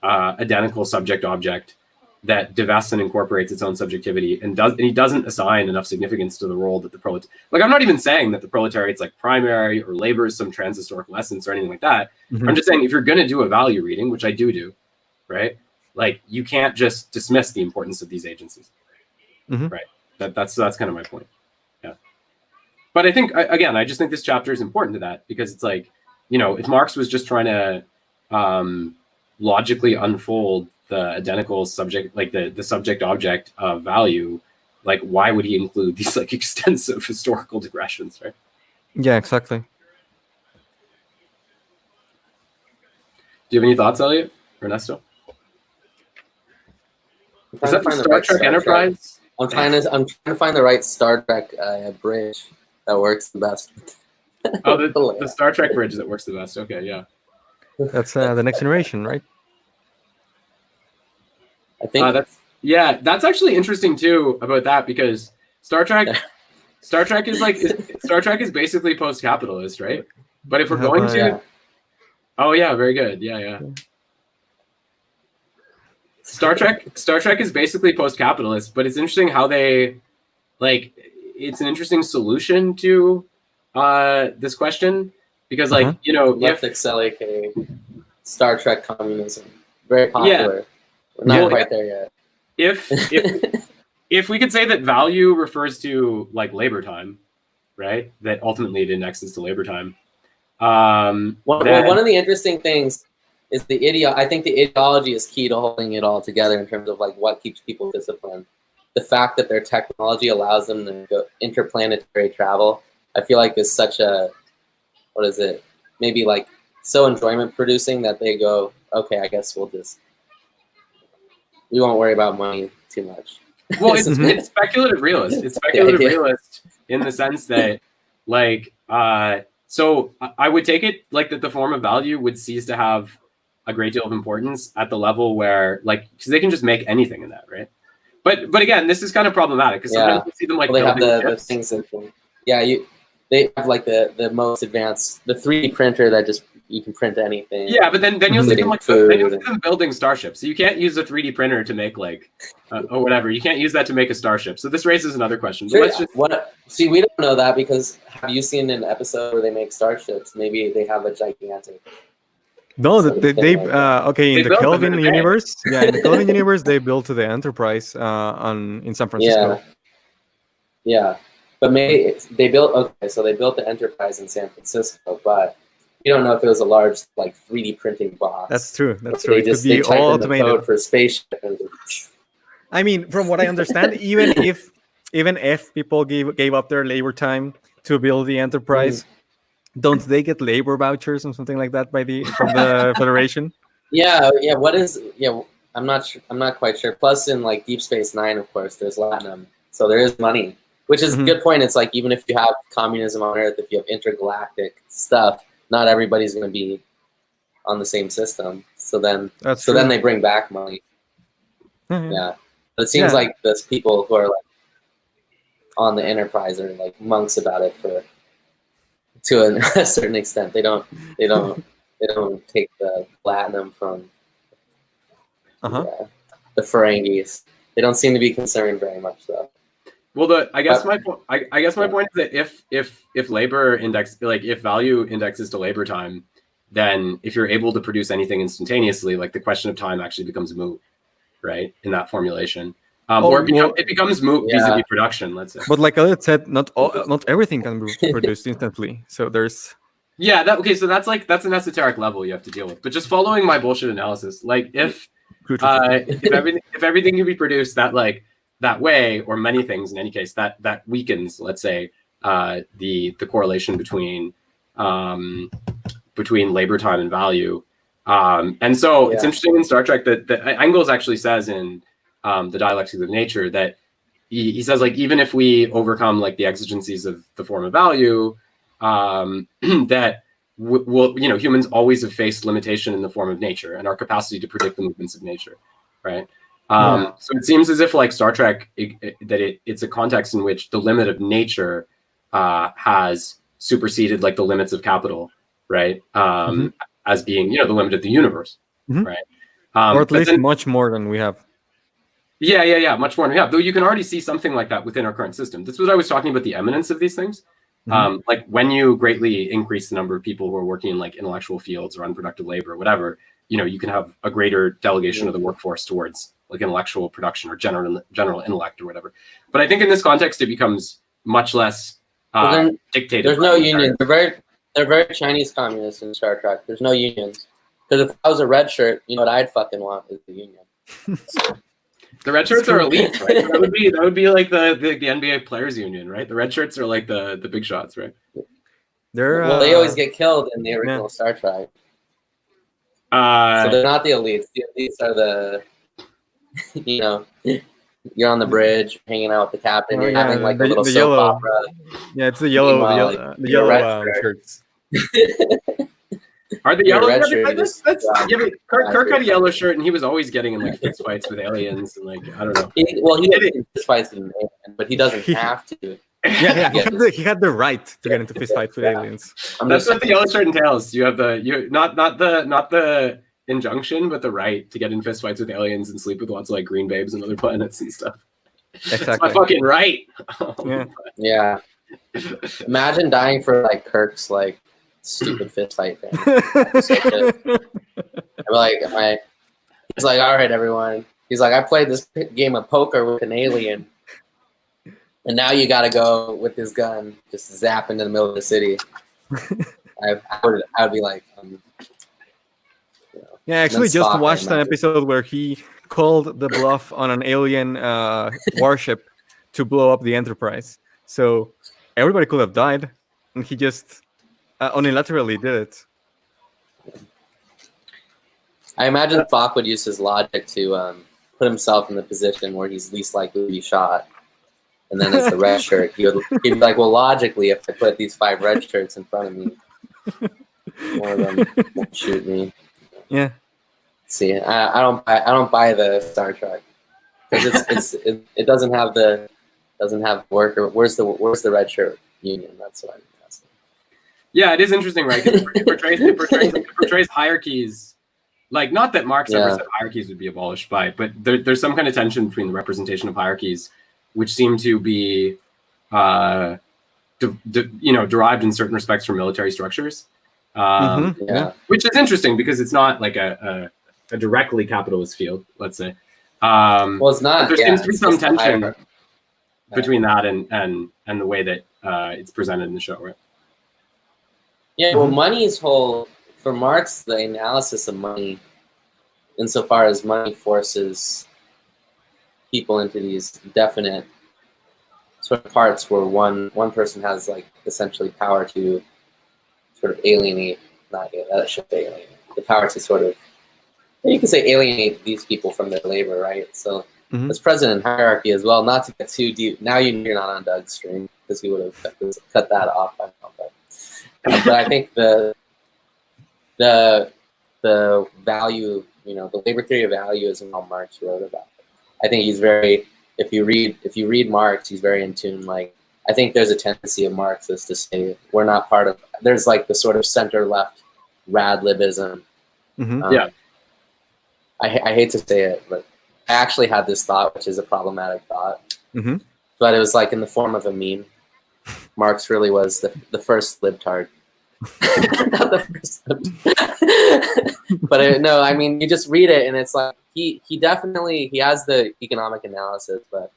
Speaker 1: identical subject-object that divests and incorporates its own subjectivity, and he doesn't assign enough significance to the role that the proletariat. Like, I'm not even saying that the proletariat's like primary or labor is some transhistorical essence or anything like that. I'm just saying if you're going to do a value reading, which I do, right? Like, you can't just dismiss the importance of these agencies, right? That's kind of my point. Yeah. But I think, again, I just think this chapter is important to that because it's like, if Marx was just trying to logically unfold the identical subject, like the subject object of value, like why would he include these like extensive historical digressions, right?
Speaker 3: Yeah, exactly.
Speaker 1: Do you have any thoughts, Eliot? Ernesto? Is that the Star Trek Enterprise?
Speaker 2: I'm trying to find the right Star Trek bridge that works the best.
Speaker 1: Oh, the Star Trek bridge that works the best. Okay, yeah.
Speaker 3: That's the Next Generation, right?
Speaker 2: I think
Speaker 1: that's actually interesting too about that because Star Trek is basically post-capitalist, right? But if we're going to, oh yeah, very good, yeah. Star Trek is basically post-capitalist, but it's interesting how they, like, it's an interesting solution to this question because, like,
Speaker 2: left aka Star Trek communism, very popular.
Speaker 1: Yeah.
Speaker 2: We're not quite there yet.
Speaker 1: If we could say that value refers to like labor time, right? That ultimately it indexes to labor time.
Speaker 2: One of the interesting things is I think the ideology is key to holding it all together in terms of like what keeps people disciplined. The fact that their technology allows them to go interplanetary travel, I feel like is such a, maybe like so enjoyment producing that they go, okay, I guess we won't worry about money too much.
Speaker 1: Well, it's speculative realist. It's speculative realist in the sense that, like, so I would take it like that the form of value would cease to have a great deal of importance at the level where, like, because they can just make anything in that, right? But again, this is kind of problematic because sometimes we see them like
Speaker 2: they have the things that they have like the most advanced, the 3D printer that just you can print anything.
Speaker 1: Yeah, but then you'll see them like them building starships. So you can't use a 3D printer to make like or whatever. You can't use that to make a starship. So this raises another question.
Speaker 2: Sure, see, we don't know that because have you seen an episode where they make starships? Maybe they have a gigantic.
Speaker 3: No, in the Kelvin universe. Yeah, in the Kelvin universe, they built the Enterprise in San Francisco.
Speaker 2: Yeah, but maybe they built the Enterprise in San Francisco, but you don't know if it was a large like 3D printing box.
Speaker 3: That's true. It could be all automated
Speaker 2: code for spaceship.
Speaker 3: I mean, from what I understand, even if people gave up their labor time to build the Enterprise. Don't they get labor vouchers or something like that from the Federation?
Speaker 2: Yeah. I'm not quite sure. Plus, in like Deep Space Nine, of course, there's Latinum, so there is money, which is a good point. It's like even if you have communism on Earth, if you have intergalactic stuff, not everybody's going to be on the same system. So then
Speaker 3: That's
Speaker 2: then
Speaker 3: true.
Speaker 2: they bring back money.
Speaker 3: Mhm.
Speaker 2: Yeah. But it seems
Speaker 3: Yeah.
Speaker 2: like those people who are like on the enterprise are like monks about it to a certain extent. They don't take the platinum from
Speaker 3: Uh-huh.
Speaker 2: the Ferengis. They don't seem to be concerned very much though.
Speaker 1: Well, I guess my point is that if labor index, like if value indexes to labor time, then if you're able to produce anything instantaneously, like the question of time actually becomes moot, right? In that formulation, or it becomes moot vis-a-vis production. Let's say.
Speaker 3: But like Eliot said, not everything can be produced instantly. So there's
Speaker 1: okay. So that's an esoteric level you have to deal with. But just following my bullshit analysis, like if everything can be produced that way, or many things in any case, that weakens, let's say, the correlation between labor time and value. And so it's interesting in Star Trek that Engels actually says in the Dialectics of Nature that he says, like, even if we overcome like the exigencies of the form of value, that humans always have faced limitation in the form of nature and our capacity to predict the movements of nature, right? So it seems as if like Star Trek, it's a context in which the limit of nature has superseded like the limits of capital, right? As being the limit of the universe, right?
Speaker 3: Or at least much more than we have.
Speaker 1: Yeah, much more than we have. Though you can already see something like that within our current system. This was I was talking about the eminence of these things. Like when you greatly increase the number of people who are working in like intellectual fields or unproductive labor or whatever, you can have a greater delegation of the workforce towards like intellectual production or general intellect or whatever. But I think in this context, it becomes much less dictated.
Speaker 2: There's no union. They're very Chinese communists in Star Trek. There's no unions. Because if I was a red shirt, you know what I'd fucking want is the union.
Speaker 1: The red shirts are elite, right? that would be like the NBA players union, right? The red shirts are like the big shots, right?
Speaker 2: They always get killed in the original Star Trek. So they're not the elites. The elites are the, you're on the bridge, hanging out with the captain, you're having like a little soap opera.
Speaker 3: Yeah, it's the yellow shirts.
Speaker 1: Are the yellow shirts? Kirk had a yellow shirt, and he was always getting in like fist fights with aliens, and like I don't know.
Speaker 2: He did fist fights with aliens, but he doesn't have to.
Speaker 3: Yeah, he had the right to get into fist fights with aliens.
Speaker 1: That's what the yellow shirt entails. You have not the injunction, but the right to get in fist fights with aliens and sleep with lots of like green babes and other planets and stuff.
Speaker 3: Exactly.
Speaker 1: It's my fucking right.
Speaker 2: Yeah. Imagine dying for like Kirk's like stupid fist fight thing. He's like, all right, everyone. He's like, I played this game of poker with an alien, and now you got to go with this gun, just zap into the middle of the city. I would be like,
Speaker 3: yeah, I actually just watched an episode where he called the bluff on an alien warship to blow up the Enterprise. So everybody could have died, and he just unilaterally did it.
Speaker 2: I imagine Spock would use his logic to put himself in the position where he's least likely to be shot. And then as the red shirt, he'd be like, well, logically, if I put these 5 red shirts in front of me, one of them won't shoot me.
Speaker 3: Yeah.
Speaker 2: See, I don't buy the Star Trek because it doesn't have worker. Where's the red shirt union? That's what I'm asking.
Speaker 1: Yeah, it is interesting, right? It portrays hierarchies. Like, not that Marx ever said hierarchies would be abolished but there's some kind of tension between the representation of hierarchies, which seem to be, derived in certain respects from military structures. Which is interesting because it's not like a directly capitalist field, let's say.
Speaker 2: Well, it's not.
Speaker 1: There seems to be some tension between that and the way that it's presented in the show, right?
Speaker 2: Yeah, well, money's whole, for Marx, the analysis of money, insofar as money forces people into these definite sort of parts where one person has like essentially power to sort of alienate, that should be alienate, the power to sort of, you can say alienate these people from their labor, right? So it's present in hierarchy as well, not to get too deep. Now you're not on Doug's stream because he would have cut that off by now. But I think the the value, the labor theory of value isn't all Marx wrote about it. I think he's very, if you read Marx, he's very in tune. Like, I think there's a tendency of Marxists to say we're not part of, there's like the sort of center-left radlibism.
Speaker 1: Yeah.
Speaker 2: I hate to say it, but I actually had this thought, which is a problematic thought. But it was like in the form of a meme. Marx really was the first libtard. Not the first libtard. But no, I mean, you just read it and it's like, he definitely, he has the economic analysis, but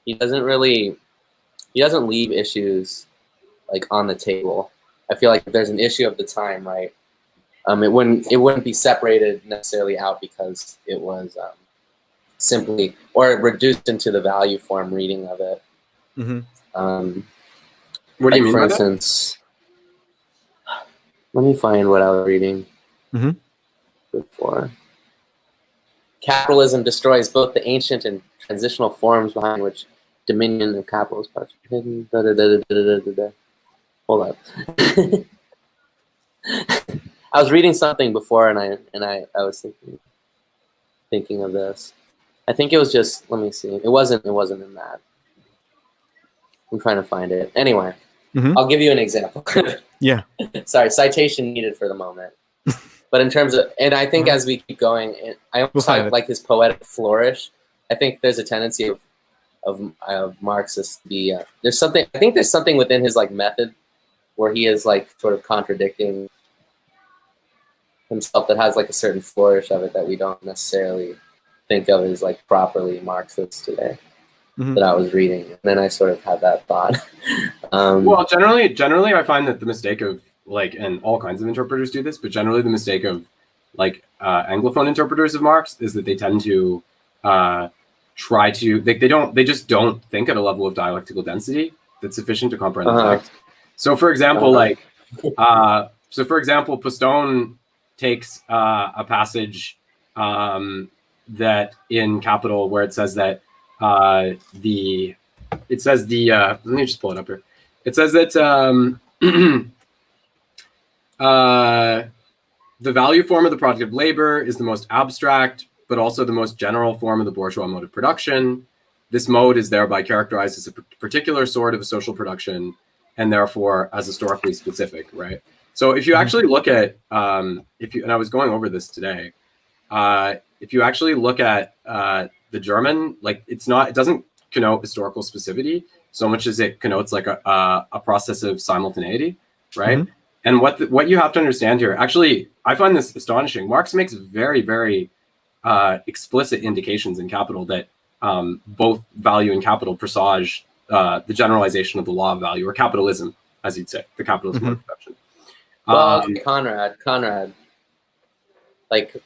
Speaker 2: he doesn't leave issues like on the table. I feel like if there's an issue of the time, right, it wouldn't be separated necessarily out because it was simply, or reduced into the value form reading of it.
Speaker 1: What do you mean
Speaker 2: for
Speaker 1: by
Speaker 2: instance, let me find what I was reading before. Capitalism destroys both the ancient and transitional forms behind which dominion and capital is hidden. Hold up. I was reading something before, and I was thinking of this. I think it was just, let me see. It wasn't in that. I'm trying to find it. Anyway, I'll give you an example.
Speaker 3: Yeah.
Speaker 2: Sorry, citation needed for the moment. But in terms of, and I think as we keep going, I almost like his poetic flourish. I think there's a tendency of Marxists to be, there's something within his like method where he is like sort of contradicting himself that has like a certain flourish of it that we don't necessarily think of as like properly Marxist today. That I was reading, and then I sort of had that thought.
Speaker 1: Well, generally, I find that the mistake of like, and all kinds of interpreters do this, but generally the mistake of like Anglophone interpreters of Marx is that they tend to try to they just don't think at a level of dialectical density that's sufficient to comprehend the text. So, for example, Postone takes a passage that in Capital where it says that. Let me just pull it up here. It says that the value form of the product of labor is the most abstract, but also the most general form of the bourgeois mode of production. This mode is thereby characterized as a particular sort of social production, and therefore as historically specific, right? So if you actually look at, and I was going over this today, if you actually look at the German, like it doesn't connote historical specificity so much as it connotes like a process of simultaneity, right? And what you have to understand here, actually, I find this astonishing. Marx makes very, very explicit indications in Capital that both value and capital presage the generalization of the law of value, or capitalism, as you'd say, the capitalist mode of production.
Speaker 2: Well, Conrad, like.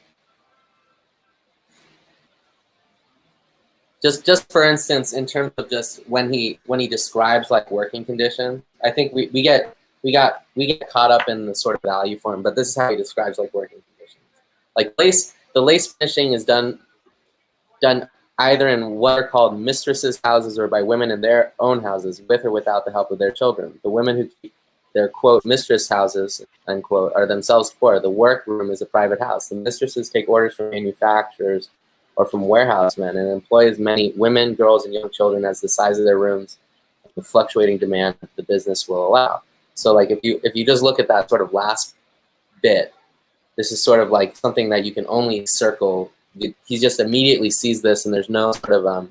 Speaker 2: Just for instance, in terms of just when he describes like working conditions, I think we get caught up in the sort of value form, but this is how he describes like working conditions. Like the lace finishing is done either in what are called mistresses' houses or by women in their own houses, with or without the help of their children. The women who keep their quote mistress houses unquote are themselves poor. The workroom is a private house. The mistresses take orders from manufacturers or from warehousemen, and employ as many women, girls, and young children as the size of their rooms and the fluctuating demand the business will allow. So like if you just look at that sort of last bit, this is sort of like something that you can only circle. He just immediately sees this, and there's no sort of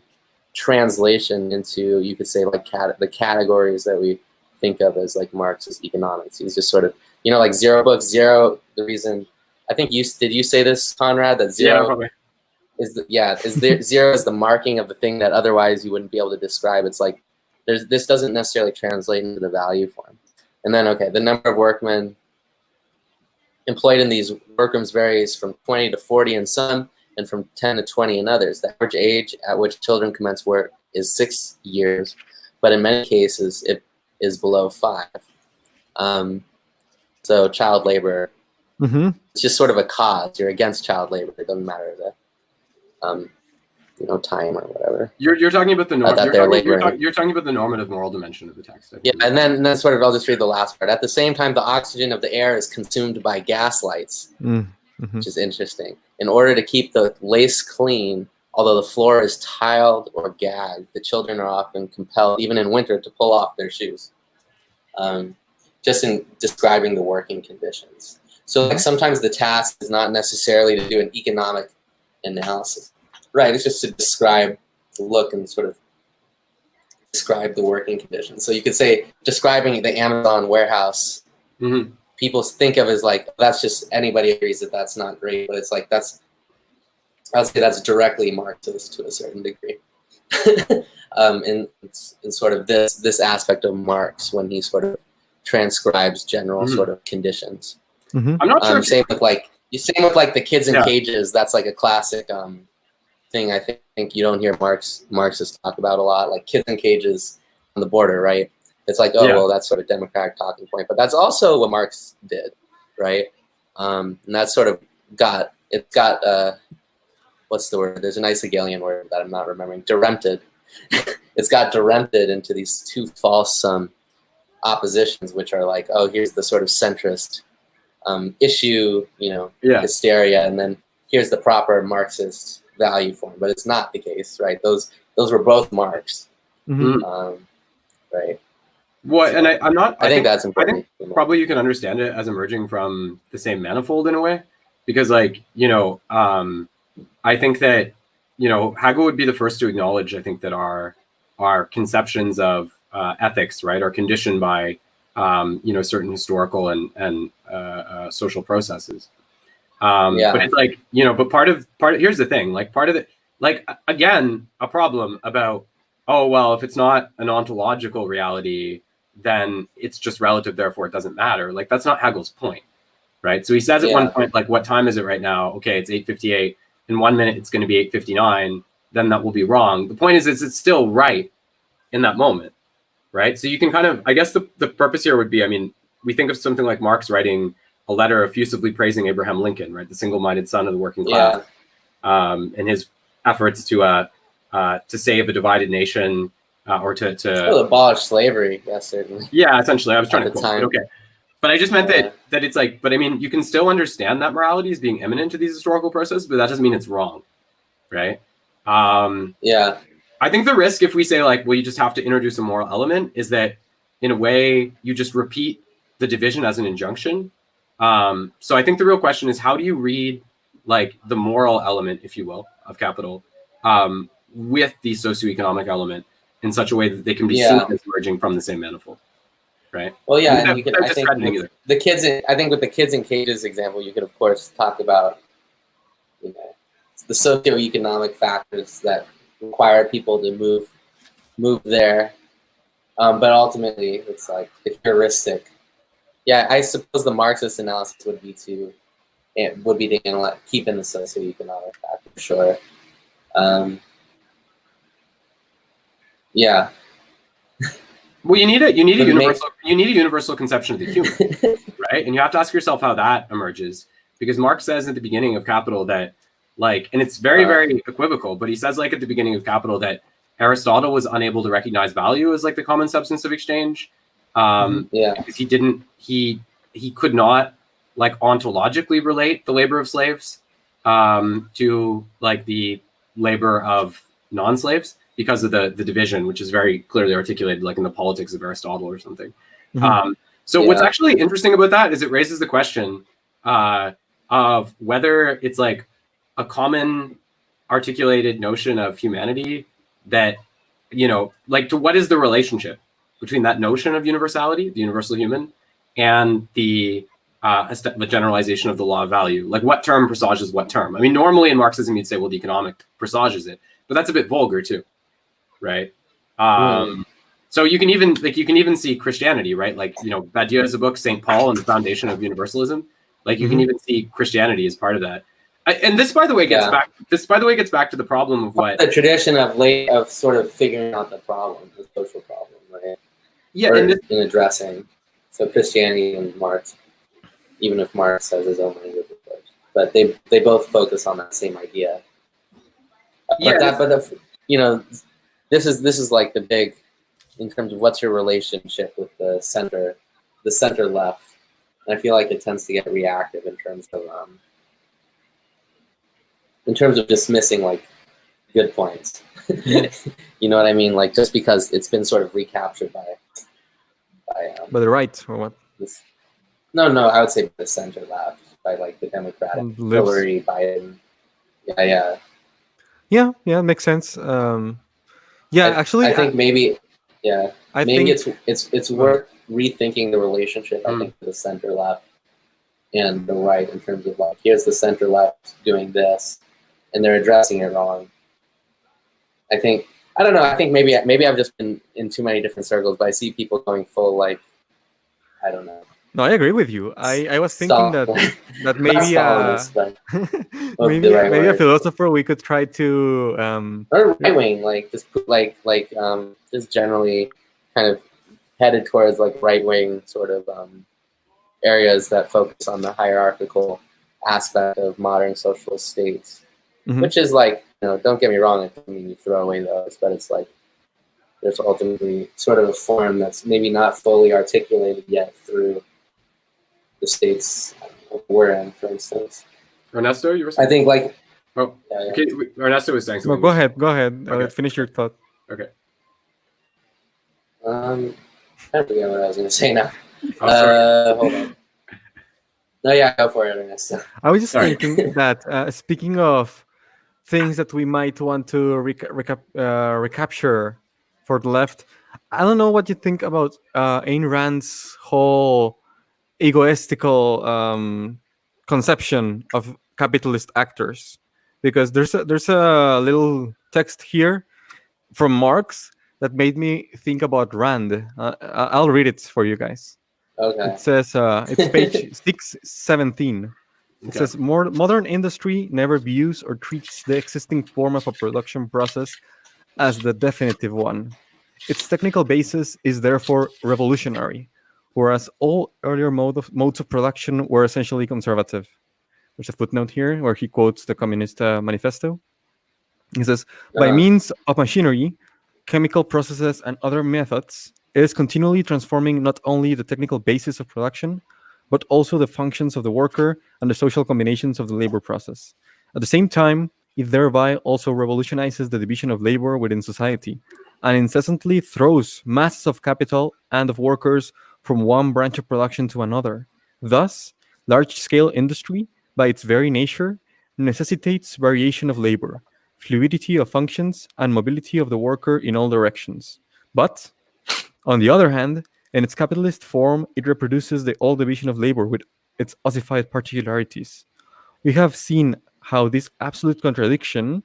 Speaker 2: translation into, you could say, like the categories that we think of as like Marxist economics. He's just sort of, like zero books, zero. The reason, I think did you say this, Conrad, that zero?
Speaker 1: Yeah, probably.
Speaker 2: Zero is the marking of the thing that otherwise you wouldn't be able to describe. It's like this doesn't necessarily translate into the value form. And then the number of workmen employed in these workrooms varies from 20 to 40 in some, and from 10 to 20 in others. The average age at which children commence work is 6 years, but in many cases it is below 5. So child labor, it's just sort of a cause. You're against child labor. It doesn't matter the time or whatever.
Speaker 1: You're talking about the you're talking about the normative moral dimension of the text.
Speaker 2: Yeah, and then sort of I'll just read the last part. At the same time, the oxygen of the air is consumed by gas lights. which is interesting. In order to keep the lace clean, although the floor is tiled or gagged, the children are often compelled, even in winter, to pull off their shoes. Just in describing the working conditions. So like sometimes the task is not necessarily to do an economic analysis, right? It's just to describe the look and sort of describe the working conditions. So you could say describing the Amazon warehouse, people think of as like, that's just, anybody agrees that that's not great, but it's like, I'd say that's directly Marxist to a certain degree. in sort of this aspect of Marx when he sort of transcribes general sort of conditions.
Speaker 1: I'm not sure.
Speaker 2: Same with like the kids in cages. That's like a classic thing. I think you don't hear Marxists talk about a lot, like kids in cages on the border, right? It's like, well, that's sort of democratic talking point, but that's also what Marx did, right? And that sort of got what's the word? There's a nice Hegelian word that I'm not remembering. Derempted. It's got derempted into these two false oppositions, which are like, oh, here's the sort of centrist issue, hysteria, and then here's the proper Marxist value form. But it's not the case, right? Those were both Marx, right?
Speaker 1: Well, and I think
Speaker 2: that's important.
Speaker 1: I think probably you can understand it as emerging from the same manifold in a way, because like I think that Hegel would be the first to acknowledge, I think, that our conceptions of ethics, right, are conditioned by certain historical and social processes. But it's like but part of here's the thing, like part of it, like again, a problem about, oh well, if it's not an ontological reality, then it's just relative, therefore it doesn't matter. Like that's not Hegel's point, right? So he says at one point, like, what time is it right now? Okay, it's 8:58. In 1 minute, it's going to be 8:59. Then that will be wrong. The point is it's still right in that moment, right? So you can kind of, I guess the purpose here would be, I mean, we think of something like Marx writing a letter effusively praising Abraham Lincoln, right, the single-minded son of the working class, and his efforts to save a divided nation, or to
Speaker 2: abolish slavery. Yes, certainly.
Speaker 1: Yeah, essentially. I was trying to quote it, okay. But I just meant that it's like, but I mean, you can still understand that morality is being eminent to these historical processes, but that doesn't mean it's wrong, right? I think the risk, if we say like, well, you just have to introduce a moral element, is that in a way you just repeat the division as an injunction. So I think the real question is, how do you read like the moral element, if you will, of capital, with the socioeconomic element in such a way that they can be seen as emerging from the same manifold? Right.
Speaker 2: Well, yeah, and you can. I think with the kids. With the kids in cages example, you could of course talk about, the socioeconomic factors that require people to move there, but ultimately it's like the heuristic. Yeah, I suppose the Marxist analysis would be to keep in the socioeconomic factor for sure. Yeah.
Speaker 1: Well, you need a universal conception of the human, right? And you have to ask yourself how that emerges, because Marx says at the beginning of Capital that, like, and it's very, very equivocal, but he says, like, at the beginning of Capital that Aristotle was unable to recognize value as like the common substance of exchange, because he could not like ontologically relate the labor of slaves to like the labor of non-slaves, because of the division, which is very clearly articulated like in the Politics of Aristotle or something. What's actually interesting about that is it raises the question of whether it's like a common articulated notion of humanity that, like, to what is the relationship between that notion of universality, the universal human, and the generalization of the law of value? Like, what term presages what term? I mean, normally in Marxism, you'd say, well, the economic presages it, but that's a bit vulgar too. Right. So you can even see Christianity, right? Like, Badiou has a book, St. Paul and the Foundation of Universalism. Like, you can even see Christianity as part of that. And this, by the way, gets back to the problem of what
Speaker 2: the tradition of sort of figuring out the problem, the social problem, right?
Speaker 1: Yeah,
Speaker 2: in addressing. So Christianity and Marx, even if Marx has his own language, of course, but they both focus on that same idea. This is like the big, in terms of what's your relationship with the center left. And I feel like it tends to get reactive in terms of in terms of dismissing like good points. You know what I mean? Like just because it's been sort of recaptured by
Speaker 3: the right or what?
Speaker 2: this. No, I would say the center left by like the Democratic Hillary, Biden.
Speaker 3: Yeah, makes sense. Actually,
Speaker 2: I think maybe
Speaker 3: think
Speaker 2: it's worth rethinking the relationship. I think to the center left and the right in terms of like here's the center left doing this, and they're addressing it wrong. I don't know. I think maybe I've just been in too many different circles, but I see people going full like I don't know.
Speaker 3: No, I agree with you. I was thinking that maybe maybe a philosopher we could try to
Speaker 2: or right wing, like just just generally kind of headed towards like right wing sort of areas that focus on the hierarchical aspect of modern socialist states, which is like, don't get me wrong, I mean you throw away those, but it's like there's ultimately sort of a form that's maybe not fully articulated yet through the states we're in, for instance.
Speaker 1: Ernesto, you were saying?
Speaker 2: I think like
Speaker 1: okay. Ernesto was saying something.
Speaker 3: No, go ahead.
Speaker 1: Okay.
Speaker 3: Finish your thought.
Speaker 1: Okay.
Speaker 2: I forget what I was going to say now.
Speaker 1: Sorry.
Speaker 2: Hold on. No, yeah, go for it, Ernesto.
Speaker 3: I was just thinking that speaking of things that we might want to recapture for the left, I don't know what you think about Ayn Rand's whole egoistical conception of capitalist actors, because there's a little text here from Marx that made me think about Rand. I'll read it for you guys.
Speaker 2: Okay.
Speaker 3: It says it's page 617. It says modern industry never views or treats the existing form of a production process as the definitive one. Its technical basis is therefore revolutionary, whereas all earlier modes of production were essentially conservative. There's a footnote here where he quotes the Communist Manifesto. He says, by means of machinery, chemical processes, and other methods, it is continually transforming not only the technical basis of production, but also the functions of the worker and the social combinations of the labor process. At the same time, it thereby also revolutionizes the division of labor within society, and incessantly throws masses of capital and of workers from one branch of production to another. Thus, large-scale industry, by its very nature, necessitates variation of labor, fluidity of functions, and mobility of the worker in all directions. But, on the other hand, in its capitalist form, it reproduces the old division of labor with its ossified particularities. We have seen how this absolute contradiction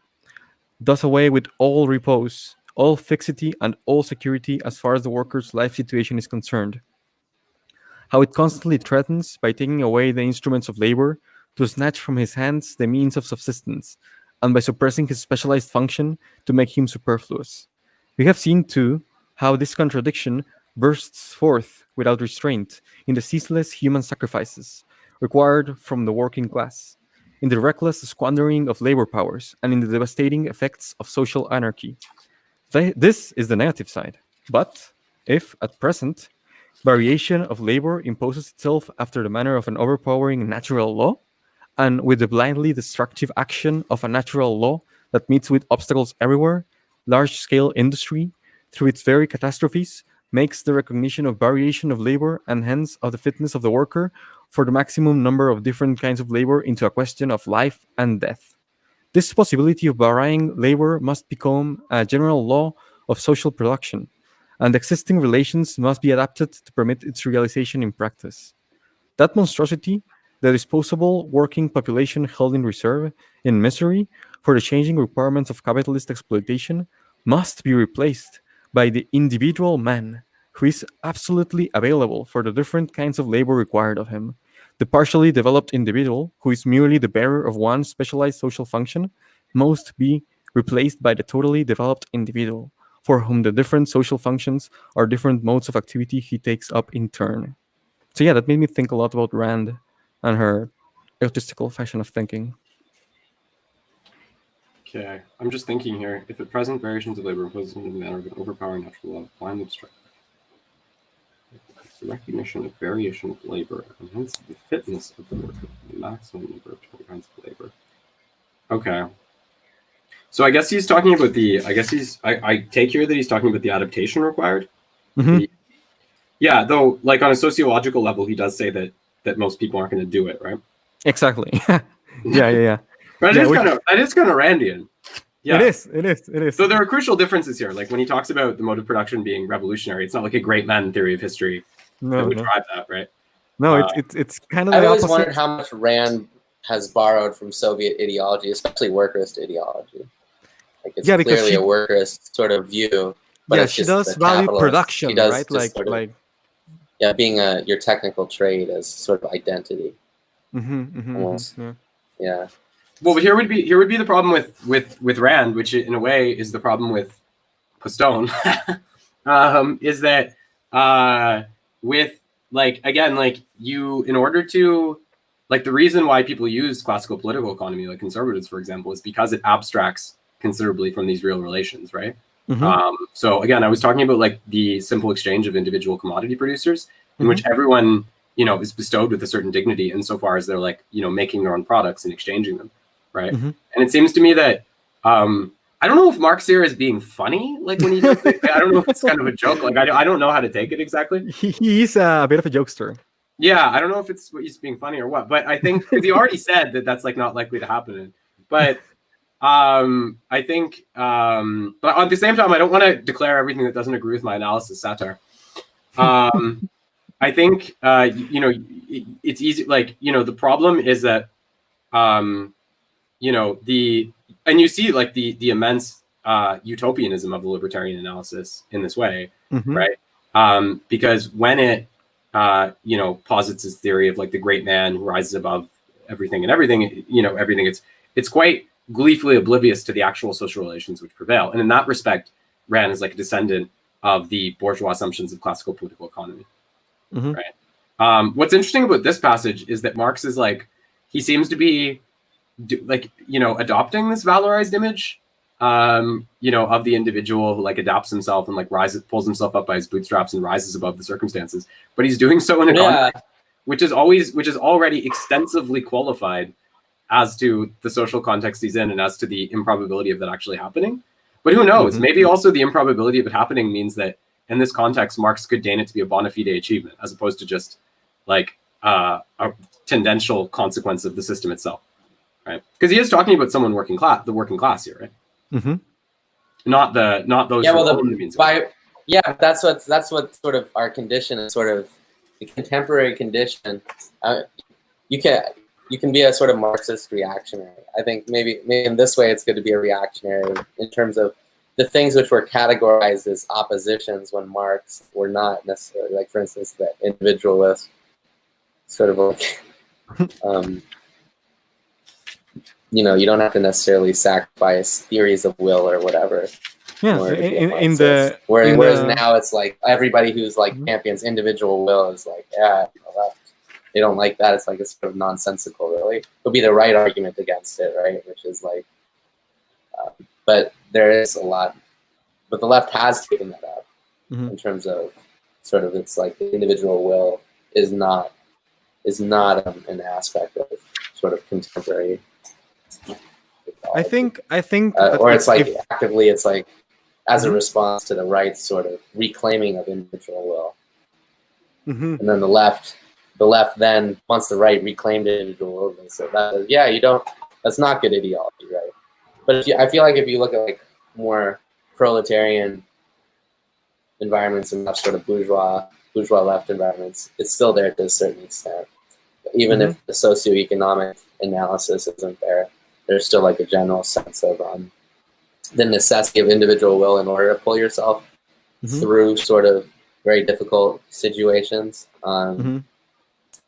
Speaker 3: does away with all repose, all fixity, and all security as far as the worker's life situation is concerned. How it constantly threatens, by taking away the instruments of labor, to snatch from his hands the means of subsistence, and by suppressing his specialized function to make him superfluous. We have seen, too, how this contradiction bursts forth without restraint in the ceaseless human sacrifices required from the working class, in the reckless squandering of labor powers, and in the devastating effects of social anarchy. This is the negative side. But if, at present, variation of labor imposes itself after the manner of an overpowering natural law, and with the blindly destructive action of a natural law that meets with obstacles everywhere, large-scale industry, through its very catastrophes, makes the recognition of variation of labor and hence of the fitness of the worker for the maximum number of different kinds of labor into a question of life and death. This possibility of varying labor must become a general law of social production, and existing relations must be adapted to permit its realization in practice. That monstrosity, the disposable working population held in reserve, in misery, for the changing requirements of capitalist exploitation, must be replaced by the individual man, who is absolutely available for the different kinds of labor required of him. The partially developed individual, who is merely the bearer of one specialized social function, must be replaced by the totally developed individual, for whom the different social functions are different modes of activity he takes up in turn. So yeah, that made me think a lot about Rand and her egotistical fashion of thinking.
Speaker 1: Okay, I'm just thinking here. If at present variations of labor imposes in the manner of an overpowering natural law, blindly obstruct the recognition of variation of labor, and hence the fitness of the worker, the maximum number of different kinds of labor. Okay. So I guess he's talking about the. I guess I take here that he's talking about the adaptation required.
Speaker 3: Mhm.
Speaker 1: Yeah, though, like on a sociological level, he does say that most people aren't going to do it, right?
Speaker 3: Exactly. Yeah.
Speaker 1: But
Speaker 3: Yeah,
Speaker 1: that is kind of Randian. Yeah.
Speaker 3: it is.
Speaker 1: So there are crucial differences here. Like when he talks about the mode of production being revolutionary, it's not like a great man theory of history that would
Speaker 3: No.
Speaker 1: drive that, right?
Speaker 3: No,
Speaker 1: Uh,
Speaker 3: it's kind of
Speaker 2: I've
Speaker 3: the
Speaker 2: always
Speaker 3: opposite.
Speaker 2: wondered how much Rand has borrowed from Soviet ideology, especially workerist ideology. Like it's
Speaker 3: Yeah, because
Speaker 2: clearly a workerist sort of view, but
Speaker 3: yeah,
Speaker 2: it's
Speaker 3: she
Speaker 2: just
Speaker 3: does
Speaker 2: the
Speaker 3: value
Speaker 2: capitalist.
Speaker 3: production,
Speaker 2: She does
Speaker 3: right?
Speaker 2: just sort of being your technical trade as sort of identity, almost. Yeah.
Speaker 1: well, but here would be the problem with Rand, which in a way is the problem with Postone, is that with like again like you in order to like the reason why people use classical political economy like conservatives for example is because it abstracts considerably from these real relations, right? So again, I was talking about like the simple exchange of individual commodity producers in which everyone is bestowed with a certain dignity insofar as they're like making their own products and exchanging them, right? And it seems to me that I don't know if Marx here is being funny, like when he does it. I don't know if it's kind of a joke. Like I don't know how to take it exactly.
Speaker 3: He's a bit of a jokester.
Speaker 1: Yeah, I don't know if it's what he's being funny or what, but I think because he already said that that's like not likely to happen. But I think, but at the same time, I don't want to declare everything that doesn't agree with my analysis satire. I think it's easy. Like the problem is that and you see like the immense utopianism of the libertarian analysis in this way, right? Because when it posits its theory of like the great man who rises above everything and everything, everything, it's quite gleefully oblivious to the actual social relations which prevail. And in that respect, Rand is like a descendant of the bourgeois assumptions of classical political economy, right? What's interesting about this passage is that Marx is like, he seems to be adopting this valorized image of the individual who like adapts himself and like pulls himself up by his bootstraps and rises above the circumstances, but he's doing so in a context which is already extensively qualified as to the social context he's in and as to the improbability of that actually happening. But who knows, maybe also the improbability of it happening means that in this context Marx could deign it to be a bona fide achievement as opposed to just like a tendential consequence of the system itself. Right, because he is talking about someone the working class here, right? Not those.
Speaker 2: That's what sort of our condition is, sort of the contemporary condition. You can be a sort of Marxist reactionary. I think maybe in this way it's good to be a reactionary in terms of the things which were categorized as oppositions when Marx were not necessarily, like for instance the individualist sort of like. You don't have to necessarily sacrifice theories of will or whatever.
Speaker 3: Yeah,
Speaker 2: whereas now it's like everybody who's like champions individual will is like, yeah, the left, they don't like that. It's like it's sort of nonsensical, really. It'll be the right argument against it, right? Which is like, but there is a lot, but the left has taken that up in terms of sort of it's like the individual will is not an aspect of sort of contemporary.
Speaker 3: I think
Speaker 2: or it's like actively, it's like as a response to the right's sort of reclaiming of individual will, and then the left then once the right reclaimed individual will, they said that's not good ideology, right? But I feel like if you look at like more proletarian environments and not sort of bourgeois left environments, it's still there to a certain extent, even if the socioeconomic analysis isn't there. There's still like a general sense of the necessity of individual will in order to pull yourself through sort of very difficult situations. And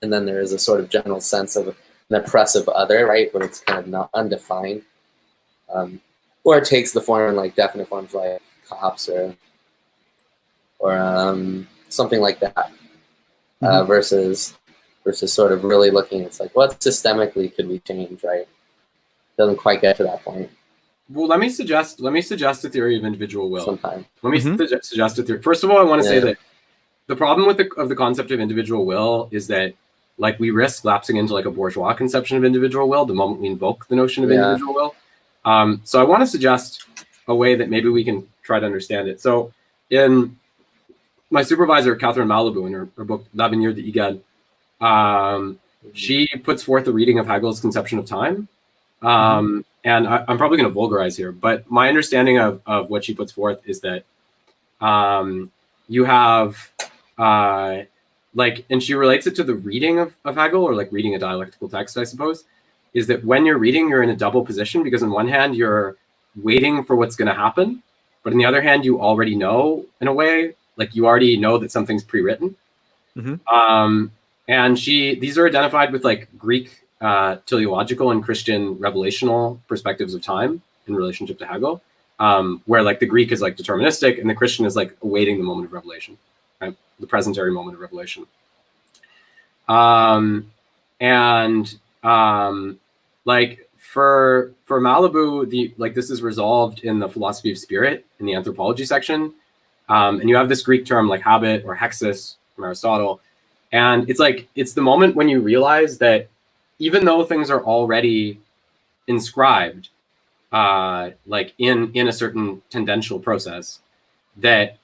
Speaker 2: then there is a sort of general sense of an oppressive other, right, where it's kind of not undefined. Or it takes the form like definite forms like cops or something like that. Versus sort of really looking, it's like what systemically could we change, right? Doesn't quite get to that point.
Speaker 1: Well, let me suggest a theory of individual will.
Speaker 2: Sometime.
Speaker 1: Let me suggest a theory. First of all, I want to say that the problem with the concept of individual will is that like we risk lapsing into like a bourgeois conception of individual will the moment we invoke the notion of individual will. So I want to suggest a way that maybe we can try to understand it. So in my supervisor, Catherine Malibu, in her book, L'Avenir de Hegel, she puts forth a reading of Hegel's conception of time. And I'm probably going to vulgarize here, but my understanding of what she puts forth is that you have and she relates it to the reading of Hegel, or like reading a dialectical text, I suppose, is that when you're reading, you're in a double position, because on one hand, you're waiting for what's going to happen, but on the other hand, you already know, in a way, like you already know that something's pre-written. And these are identified with like Greek teleological and Christian revelational perspectives of time in relationship to Hegel, where like the Greek is like deterministic and the Christian is like awaiting the moment of revelation, right? The presentary moment of revelation. Like for Malibu, this is resolved in the philosophy of spirit in the anthropology section. And you have this Greek term like habit or hexis from Aristotle. And it's the moment when you realize that even though things are already inscribed, like in a certain tendential process, that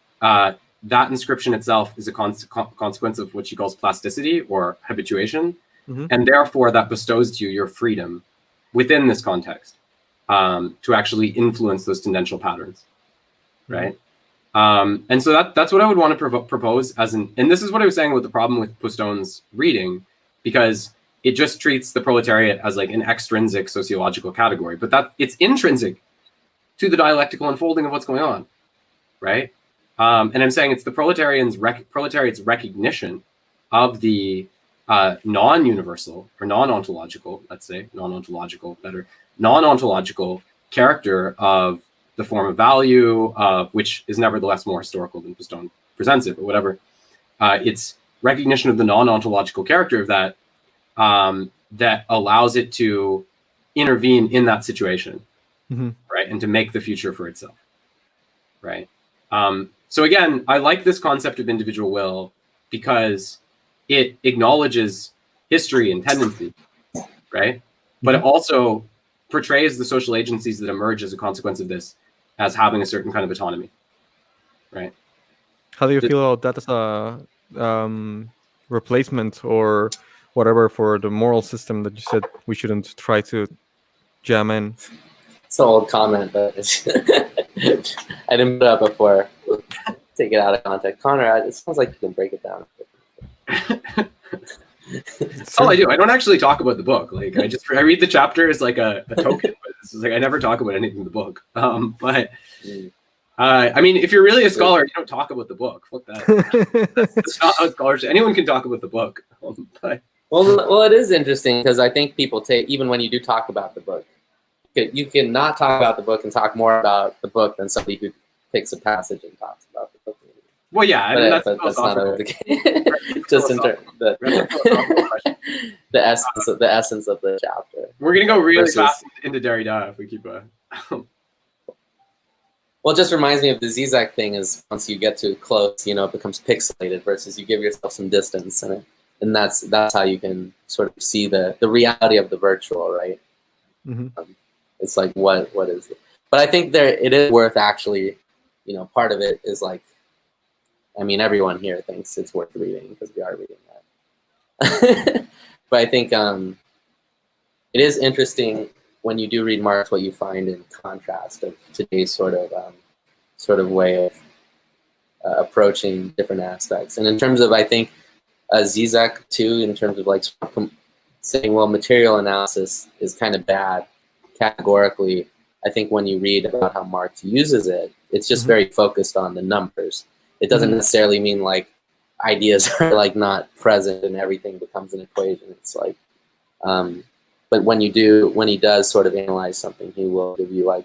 Speaker 1: that inscription itself is a consequence of what she calls plasticity or habituation. And therefore that bestows to you your freedom within this context to actually influence those tendential patterns, right? And so that's what I would want to propose and this is what I was saying with the problem with Pouston's reading, because it just treats the proletariat as like an extrinsic sociological category, but that it's intrinsic to the dialectical unfolding of what's going on, right? And I'm saying it's the proletariat's recognition of the non-universal or non-ontological, let's say, non-ontological character of the form of value, which is nevertheless more historical than Pouston presents it, but whatever. It's recognition of the non-ontological character of that that allows it to intervene in that situation, right? And to make the future for itself, right? So again, I like this concept of individual will because it acknowledges history and tendency, right? But it also portrays the social agencies that emerge as a consequence of this as having a certain kind of autonomy, right?
Speaker 3: How do you feel about that as a replacement or whatever for the moral system that you said we shouldn't try to jam in?
Speaker 2: It's an old comment, but I didn't put it up before. Take it out of context. Conrad, it sounds like you can break it down.
Speaker 1: That's all I do. I don't actually talk about the book. Like I read the chapter as like a token, but this is like I never talk about anything in the book. But I mean, if you're really a scholar, you don't talk about the book. Fuck that. That's not how scholars. Anyone can talk about the book. But
Speaker 2: well, it is interesting because I think people take, even when you do talk about the book, you can not talk about the book and talk more about the book than somebody who takes a passage and talks about the book.
Speaker 1: Well, yeah, I mean, that's
Speaker 2: not always the case. Just in terms the essence of the chapter.
Speaker 1: We're gonna go really fast into Derrida if we keep a.
Speaker 2: Well, it just reminds me of the Zizek thing. Is once you get too close, it becomes pixelated. Versus you give yourself some distance, and that's how you can sort of see the reality of the virtual, right? It's like what is it? But I think it is worth actually, part of it is like. I mean, everyone here thinks it's worth reading because we are reading that. But I think it is interesting when you do read Marx what you find in contrast of today's sort of way of approaching different aspects. And in terms of, I think, Zizek too, in terms of like saying, well, material analysis is kind of bad categorically. I think when you read about how Marx uses it, it's just very focused on the numbers. It doesn't necessarily mean like ideas are like not present and everything becomes an equation. It's like, but when he does sort of analyze something, he will give you like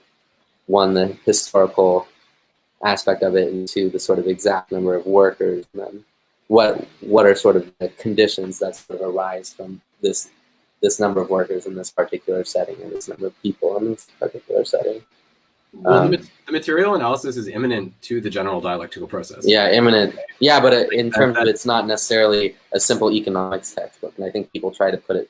Speaker 2: the historical aspect of it, and two, the sort of exact number of workers, and then what are sort of the conditions that sort of arise from this number of workers in this particular setting and this number of people in this particular setting.
Speaker 1: Well, the material analysis is imminent to the general dialectical process.
Speaker 2: Yeah, imminent. Yeah, but in terms of it's not necessarily a simple economics textbook, and I think people try to put it,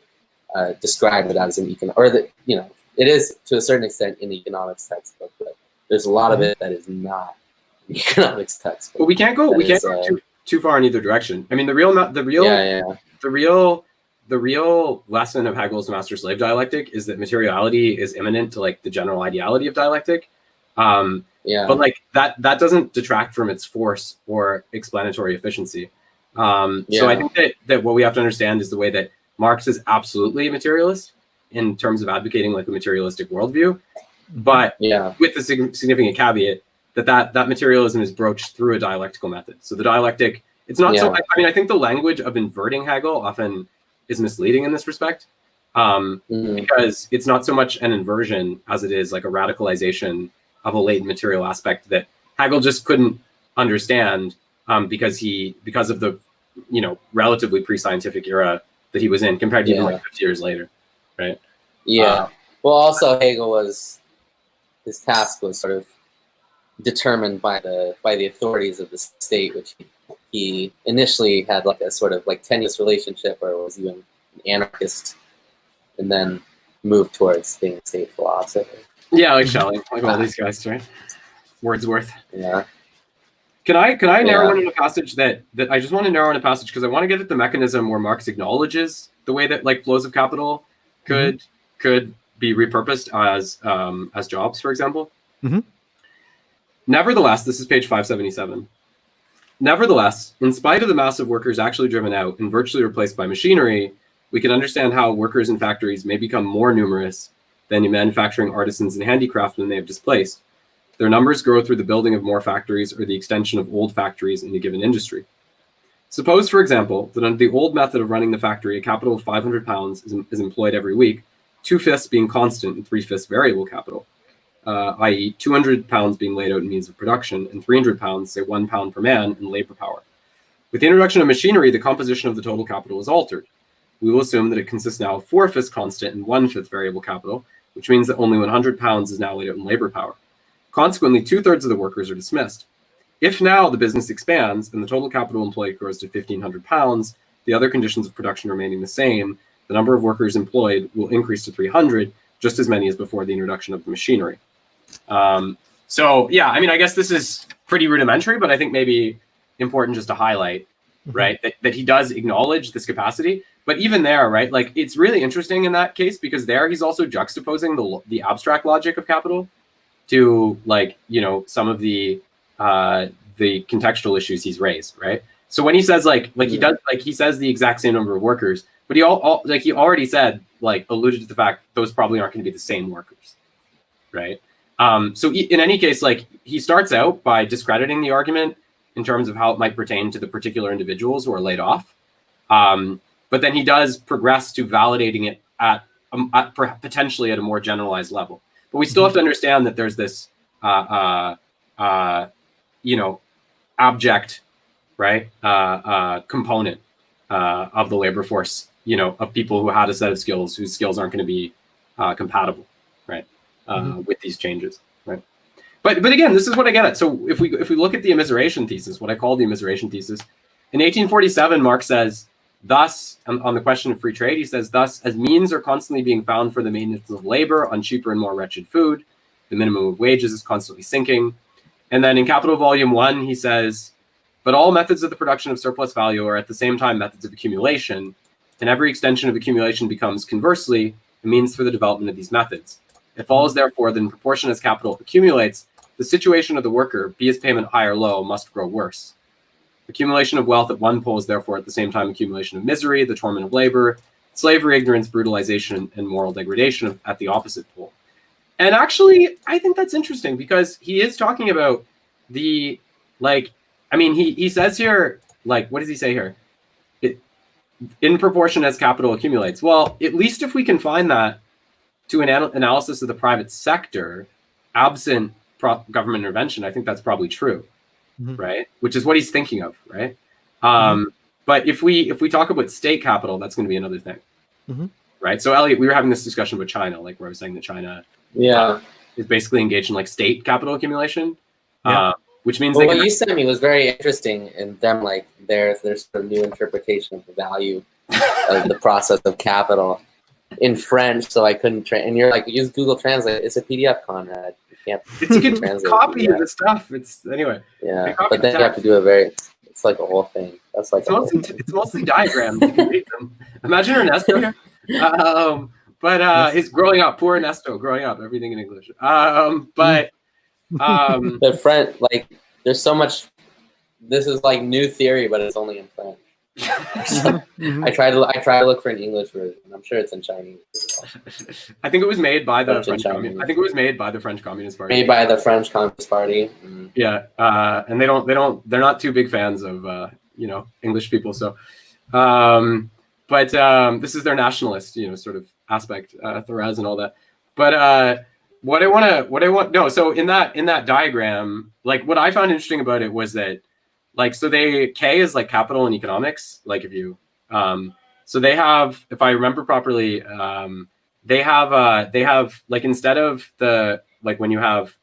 Speaker 2: describe it as an it is to a certain extent in the economics textbook, but there's a lot of it that is not an economics textbook.
Speaker 1: But we can't go too far in either direction. I mean, the real lesson of Hegel's master-slave dialectic is that materiality is imminent to like the general ideality of dialectic. But like that doesn't detract from its force or explanatory efficiency. So I think that what we have to understand is the way that Marx is absolutely materialist in terms of advocating like a materialistic worldview, but with the significant caveat that materialism is broached through a dialectical method. So the dialectic, it's not so. I mean, I think the language of inverting Hegel often is misleading in this respect, because it's not so much an inversion as it is like a radicalization of a latent material aspect that Hegel just couldn't understand because of the relatively pre-scientific era that he was in compared to even like 50 years later, right?
Speaker 2: Yeah. Well, also his task was sort of determined by the authorities of the state, which he initially had like a sort of like tenuous relationship, or was even an anarchist, and then moved towards being a state philosopher.
Speaker 1: Yeah, like Schelling, like all these guys, right? Wordsworth.
Speaker 2: Yeah.
Speaker 1: Can I narrow in a passage that I just want to narrow in a passage because I want to get at the mechanism where Marx acknowledges the way that like flows of capital could be repurposed as jobs, for example. Nevertheless, this is page 577. Nevertheless, in spite of the mass of workers actually driven out and virtually replaced by machinery, we can understand how workers in factories may become more numerous than the manufacturing artisans and handicraftsmen they have displaced. Their numbers grow through the building of more factories or the extension of old factories in a given industry. Suppose, for example, that under the old method of running the factory, a capital of £500 is employed every week, 2/5 being constant and 3/5 variable capital, i.e. £200 being laid out in means of production and £300, say £1 per man, in labor power. With the introduction of machinery, the composition of the total capital is altered. We will assume that it consists now of 4/5 constant and 1/5 variable capital, which means that only £100 is now laid out in labor power. Consequently, 2/3 of the workers are dismissed. If now the business expands and the total capital employed grows to £1,500, the other conditions of production remaining the same, the number of workers employed will increase to 300, just as many as before the introduction of the machinery. So yeah, I mean, I guess this is pretty rudimentary, but I think maybe important just to highlight, right, that he does acknowledge this capacity. But even there, right, like it's really interesting in that case because there he's also juxtaposing the abstract logic of capital to like, some of the contextual issues he's raised, right? So when he says he says the exact same number of workers, but he already said, alluded to the fact those probably aren't going to be the same workers, right? So in any case, he starts out by discrediting the argument in terms of how it might pertain to the particular individuals who are laid off. But then he does progress to validating it at potentially at a more generalized level. But we still have to understand that there's this, abject, right, component of the labor force, of people who had a set of skills whose skills aren't going to be compatible, right, with these changes, right. But again, this is what I get at. So if we look at the immiseration thesis, what I call the immiseration thesis, in 1847, Marx says, thus, on the question of free trade, he says, thus, as means are constantly being found for the maintenance of labor on cheaper and more wretched food, the minimum of wages is constantly sinking. And then in Capital Volume 1, he says, but all methods of the production of surplus value are at the same time methods of accumulation, and every extension of accumulation becomes, conversely, a means for the development of these methods. It follows, therefore, that in proportion as capital accumulates, the situation of the worker, be his payment high or low, must grow worse. Accumulation of wealth at one pole is therefore at the same time accumulation of misery, the torment of labor, slavery, ignorance, brutalization, and moral degradation at the opposite pole. And actually, I think that's interesting because he is talking about the, he says here, what does he say here? In proportion as capital accumulates. Well, at least if we can find that to an analysis of the private sector, absent government intervention, I think that's probably true. Right, which is what he's thinking of, right? But if we talk about state capital, that's going to be another thing, right? So Eliot, we were having this discussion with China, where I was saying that China, is basically engaged in like state capital accumulation, which means
Speaker 2: what you sent me was very interesting in them, like their sort of new interpretation of the value of the process of capital in French. So I couldn't and you're like, use Google Translate. It's a PDF, Conrad. You can't.
Speaker 1: You can copy the stuff. It's anyway.
Speaker 2: Yeah, but then you have to do a very. It's like a whole thing. That's like
Speaker 1: it's mostly diagrams. You can read them. Imagine Ernesto here. But his growing up, poor Ernesto, growing up, everything in English. But
Speaker 2: the French, like, there's so much. This is like new theory, but it's only in French. I try to look for an English version. I'm sure it's in Chinese.
Speaker 1: I think it was made by the French Communist. I think it was made by the French Communist Party.
Speaker 2: Made by the French Communist Party. Mm.
Speaker 1: Yeah, and they're not too big fans of English people. So, but this is their nationalist, sort of aspect, Thoraz and all that. But so in that diagram, like what I found interesting about it was that, like, so K is like capital in economics. Like if you, so they have, if I remember properly, they have like, instead of the, like when you have,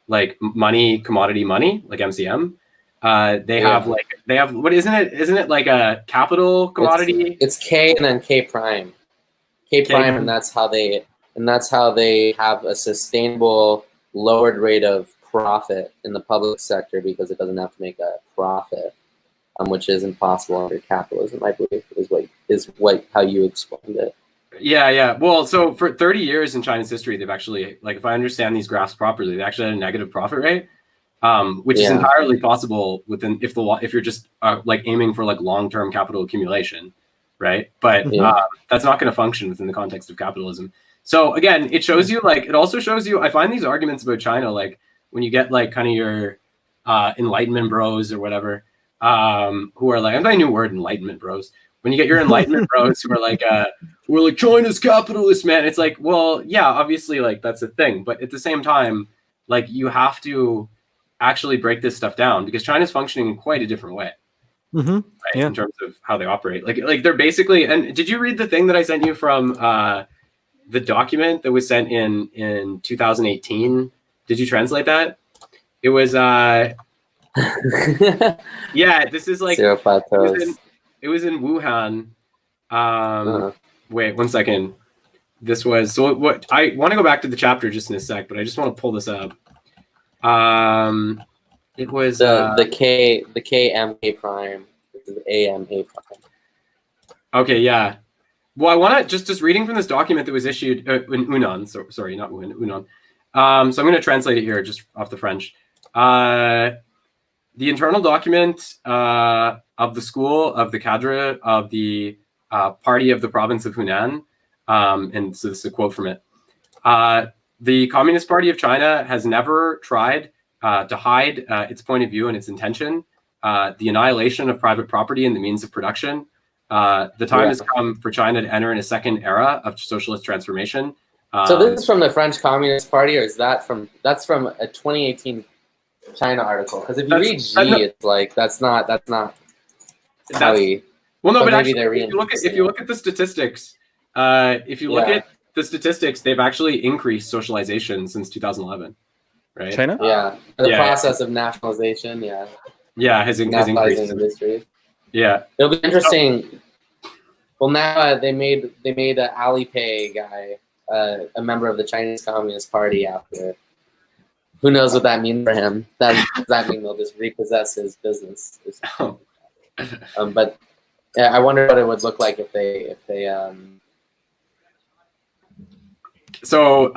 Speaker 1: like money, commodity money, like MCM, they have what isn't it like a capital commodity?
Speaker 2: It's K and then K prime, and that's how they have a sustainable lowered rate of profit in the public sector because it doesn't have to make a profit, which is impossible under capitalism, I believe, is how you explained it.
Speaker 1: Yeah. Well, so for 30 years in China's history, they've actually, like, if I understand these graphs properly, they actually had a negative profit rate, which is entirely possible if you're just like aiming for like long-term capital accumulation, right? But that's not going to function within the context of capitalism. So again, it also shows you, I find these arguments about China, like when you get like kind of your Enlightenment bros or whatever, who are like, I'm not a new word, Enlightenment bros. When you get your Enlightenment bros who are like, China's capitalist, man. It's like, well, yeah, obviously, like that's a thing, but at the same time, like you have to actually break this stuff down because China's functioning in quite a different way, right? In terms of how they operate. Like they're basically. And did you read the thing that I sent you from the document that was sent in 2018? Did you translate that? It was this is like
Speaker 2: Zero plateaus.
Speaker 1: It was in Wuhan. Wait 1 second. This was, so what I want to go back to the chapter just in a sec, but I just want to pull this up. It was
Speaker 2: the KMA prime, the AMA prime.
Speaker 1: Okay, yeah. Well, I want to just reading from this document that was issued in Hunan. Sorry, not Wuhan, Hunan. So I'm going to translate it here just off the French. The internal document of the school of the cadre of the party of the province of Hunan, and so this is a quote from it. The Communist Party of China has never tried to hide its point of view and its intention, the annihilation of private property and the means of production. The time has come for China to enter in a second era of socialist transformation.
Speaker 2: So this is from the French Communist Party, or is that's from a 2018 China article? Because if you read G, it's like that's not how he.
Speaker 1: Well, no, but actually, if you look at the statistics, they've actually increased socialization since 2011, right?
Speaker 3: China?
Speaker 2: Yeah, the process of nationalization. Yeah,
Speaker 1: has increased.
Speaker 2: Industry.
Speaker 1: Yeah,
Speaker 2: it'll be interesting. Well, now they made a Alipay guy a member of the Chinese Communist Party after. Who knows what that means for him? Does that mean they'll just repossess his business? But yeah, I wonder what it would look like if they.
Speaker 1: So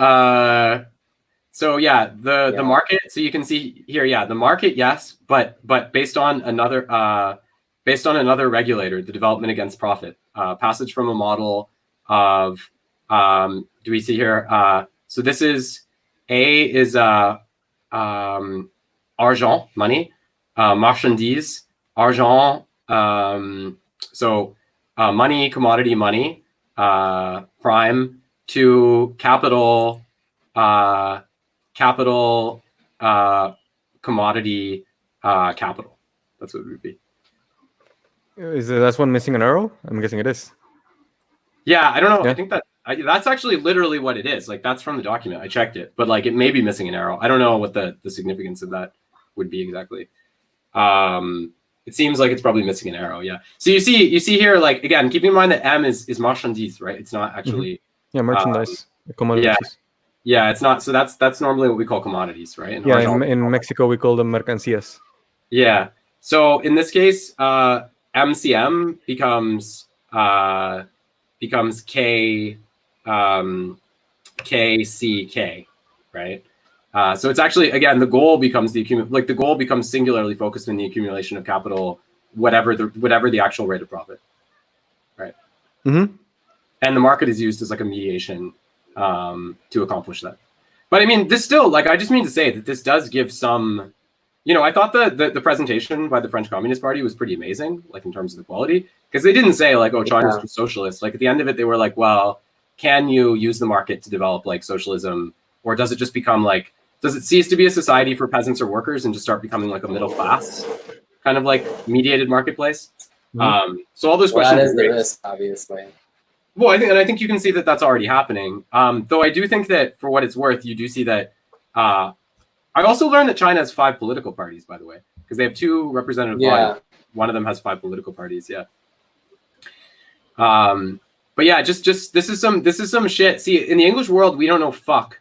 Speaker 1: yeah, the market. So you can see here, the market, yes, but based on another regulator, the development against profit, passage from a model of. Do we see here? So this is A is argent, money, marchandise, argent. So money, commodity, money, prime to capital, commodity, capital. That's what it would be.
Speaker 3: Is the last one missing an arrow? I'm guessing it is.
Speaker 1: Yeah, I don't know.
Speaker 3: Yeah.
Speaker 1: I think that That's actually literally what it is. Like that's from the document. I checked it, but like it may be missing an arrow. I don't know what the significance of that would be exactly. It seems like it's probably missing an arrow. Yeah. So you see here, like again, keeping in mind that M is marchandise, right? It's not actually.
Speaker 3: Yeah, merchandise, commodities.
Speaker 1: Yeah, it's not. So that's normally what we call commodities, right? And
Speaker 3: in Mexico we call them mercancías.
Speaker 1: Yeah. So in this case, MCM becomes K KCK, right? So it's actually, again, the goal becomes the goal becomes singularly focused in the accumulation of capital, whatever the actual rate of profit, right?
Speaker 3: Mm-hmm.
Speaker 1: And the market is used as like a mediation to accomplish that. But I mean, this still, like, I just mean to say that this does give some, I thought the presentation by the French Communist Party was pretty amazing, like in terms of the quality, because they didn't say like, oh, China's socialist. Like at the end of it, they were like, well, can you use the market to develop like socialism, or does it just become like, does it cease to be a society for peasants or workers and just start becoming like a middle class kind of like mediated marketplace? Mm-hmm. So all those questions.
Speaker 2: That is the risk, obviously.
Speaker 1: Well, I think you can see that that's already happening. Though I do think that for what it's worth, you do see that. I also learned that China has 5 political parties, by the way, because they have 2 representative bodies. One of them has 5 political parties. Yeah. But yeah, just this is some shit. See, in the English world, we don't know fuck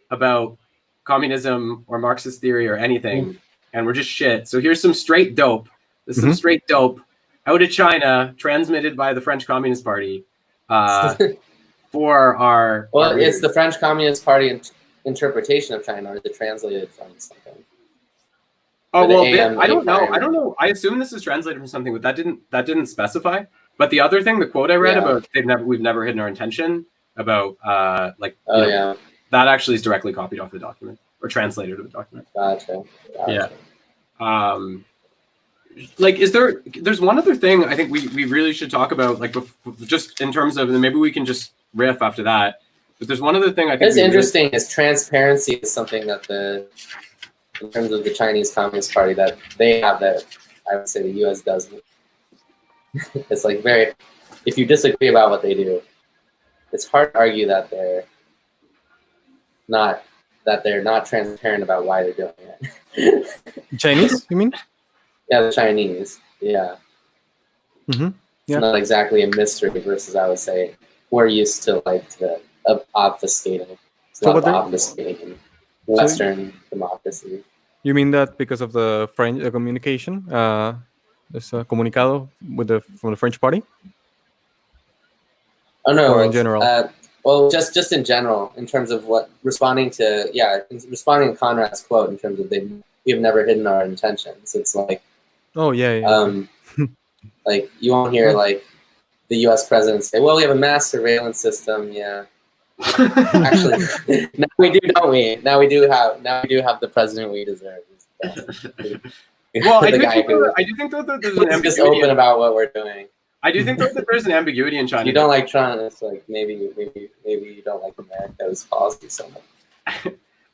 Speaker 1: about communism or Marxist theory or anything, and we're just shit. So here's some straight dope. This is some straight dope out of China, transmitted by the French Communist Party for our.
Speaker 2: Well, it's the French Communist Party interpretation of China, or the translated from something.
Speaker 1: Oh well, I don't know. I assume this is translated from something, but that didn't specify. But the other thing, the quote I read about we've never hidden our intention about that actually is directly copied off the document or translated to the document.
Speaker 2: Gotcha.
Speaker 1: Yeah. Like, there's one other thing I think we really should talk about, like, just in terms of, and maybe we can just riff after that. But there's one other thing I think
Speaker 2: that's interesting is transparency is something that in terms of the Chinese Communist Party, that they have that I would say the U.S. doesn't. It's like if you disagree about what they do, it's hard to argue that they're not transparent about why they're doing it.
Speaker 3: Chinese, you mean?
Speaker 2: Yeah, the Chinese. Yeah.
Speaker 3: Mm-hmm. Yeah.
Speaker 2: It's not exactly a mystery versus, I would say, we're used to like the obfuscating. It's not obfuscating Western democracy.
Speaker 3: You mean that because of the French communication, this comunicado from the French party?
Speaker 2: Oh no,
Speaker 3: or in general.
Speaker 2: Well, just in general, in terms of responding to Conrad's quote, in terms of we have never hidden our intentions. It's like,
Speaker 3: oh yeah.
Speaker 2: Like you won't hear like the U.S. president say, "Well, we have a mass surveillance system." Yeah. Actually, now we do, don't we? Now we do have the president we deserve.
Speaker 1: Well, I do think though that there's an ambiguity.
Speaker 2: Just open about what we're doing.
Speaker 1: I do think though that there's an ambiguity in China.
Speaker 2: You don't like Trump. It's like maybe you don't like America's policy so much.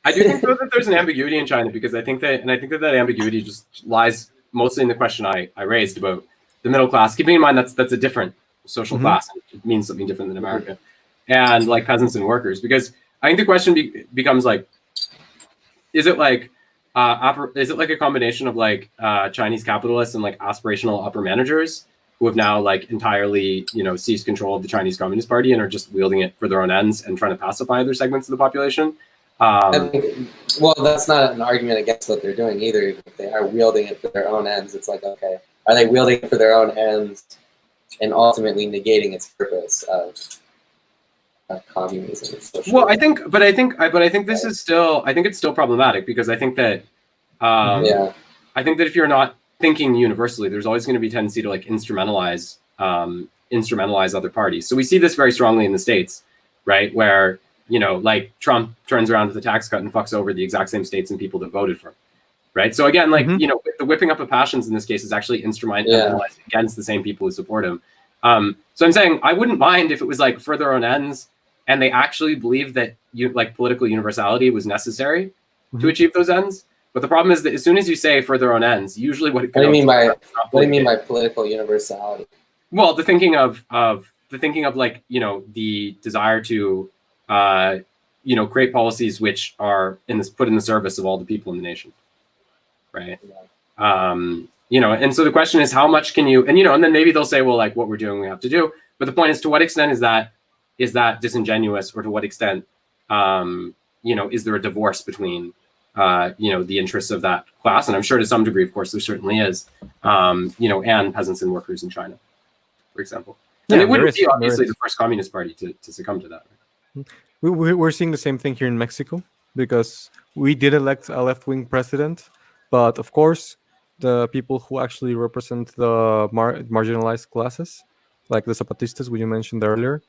Speaker 1: I do think though that there's an ambiguity in China, because I think that ambiguity just lies mostly in the question I raised about the middle class. Keeping in mind that's a different social class. It means something different than America, and like peasants and workers. Because I think the question becomes like, is it like a combination of like Chinese capitalists and like aspirational upper managers who have now like entirely seized control of the Chinese Communist Party and are just wielding it for their own ends and trying to pacify other segments of the population?
Speaker 2: I think, well, that's not an argument against what they're doing either. If they are wielding it for their own ends, it's like, okay, are they wielding it for their own ends and ultimately negating its purpose of communism?
Speaker 1: Well, I think this is still, I think it's still problematic, because I think that, I think that if you're not thinking universally, there's always going to be a tendency to like instrumentalize other parties. So we see this very strongly in the States, right? Where, like Trump turns around with a tax cut and fucks over the exact same states and people that voted for him, right? So again, like, the whipping up of passions in this case is actually instrumentalized against the same people who support him. So I'm saying I wouldn't mind if it was like for their own ends and they actually believed that political universality was necessary to achieve those ends. But the problem is that as soon as you say for their own ends, usually what do you mean by
Speaker 2: political universality?
Speaker 1: Well, the thinking of the thinking of like, you know, the desire to, you know, create policies which are put in the service of all the people in the nation, right? You know, and so the question is, how much can you, and you know, and then maybe they'll say, well, like what we're doing, we have to do. But the point is, to what extent is that disingenuous, or to what extent, you know, is there a divorce between, you know, the interests of that class? And I'm sure to some degree, of course, there certainly is, you know, and peasants and workers in China, for example. And it wouldn't be obviously the first communist party to succumb to that. Right?
Speaker 3: We're seeing the same thing here in Mexico, because we did elect a left-wing president, but of course, the people who actually represent the marginalized classes, like the Zapatistas, which you mentioned earlier,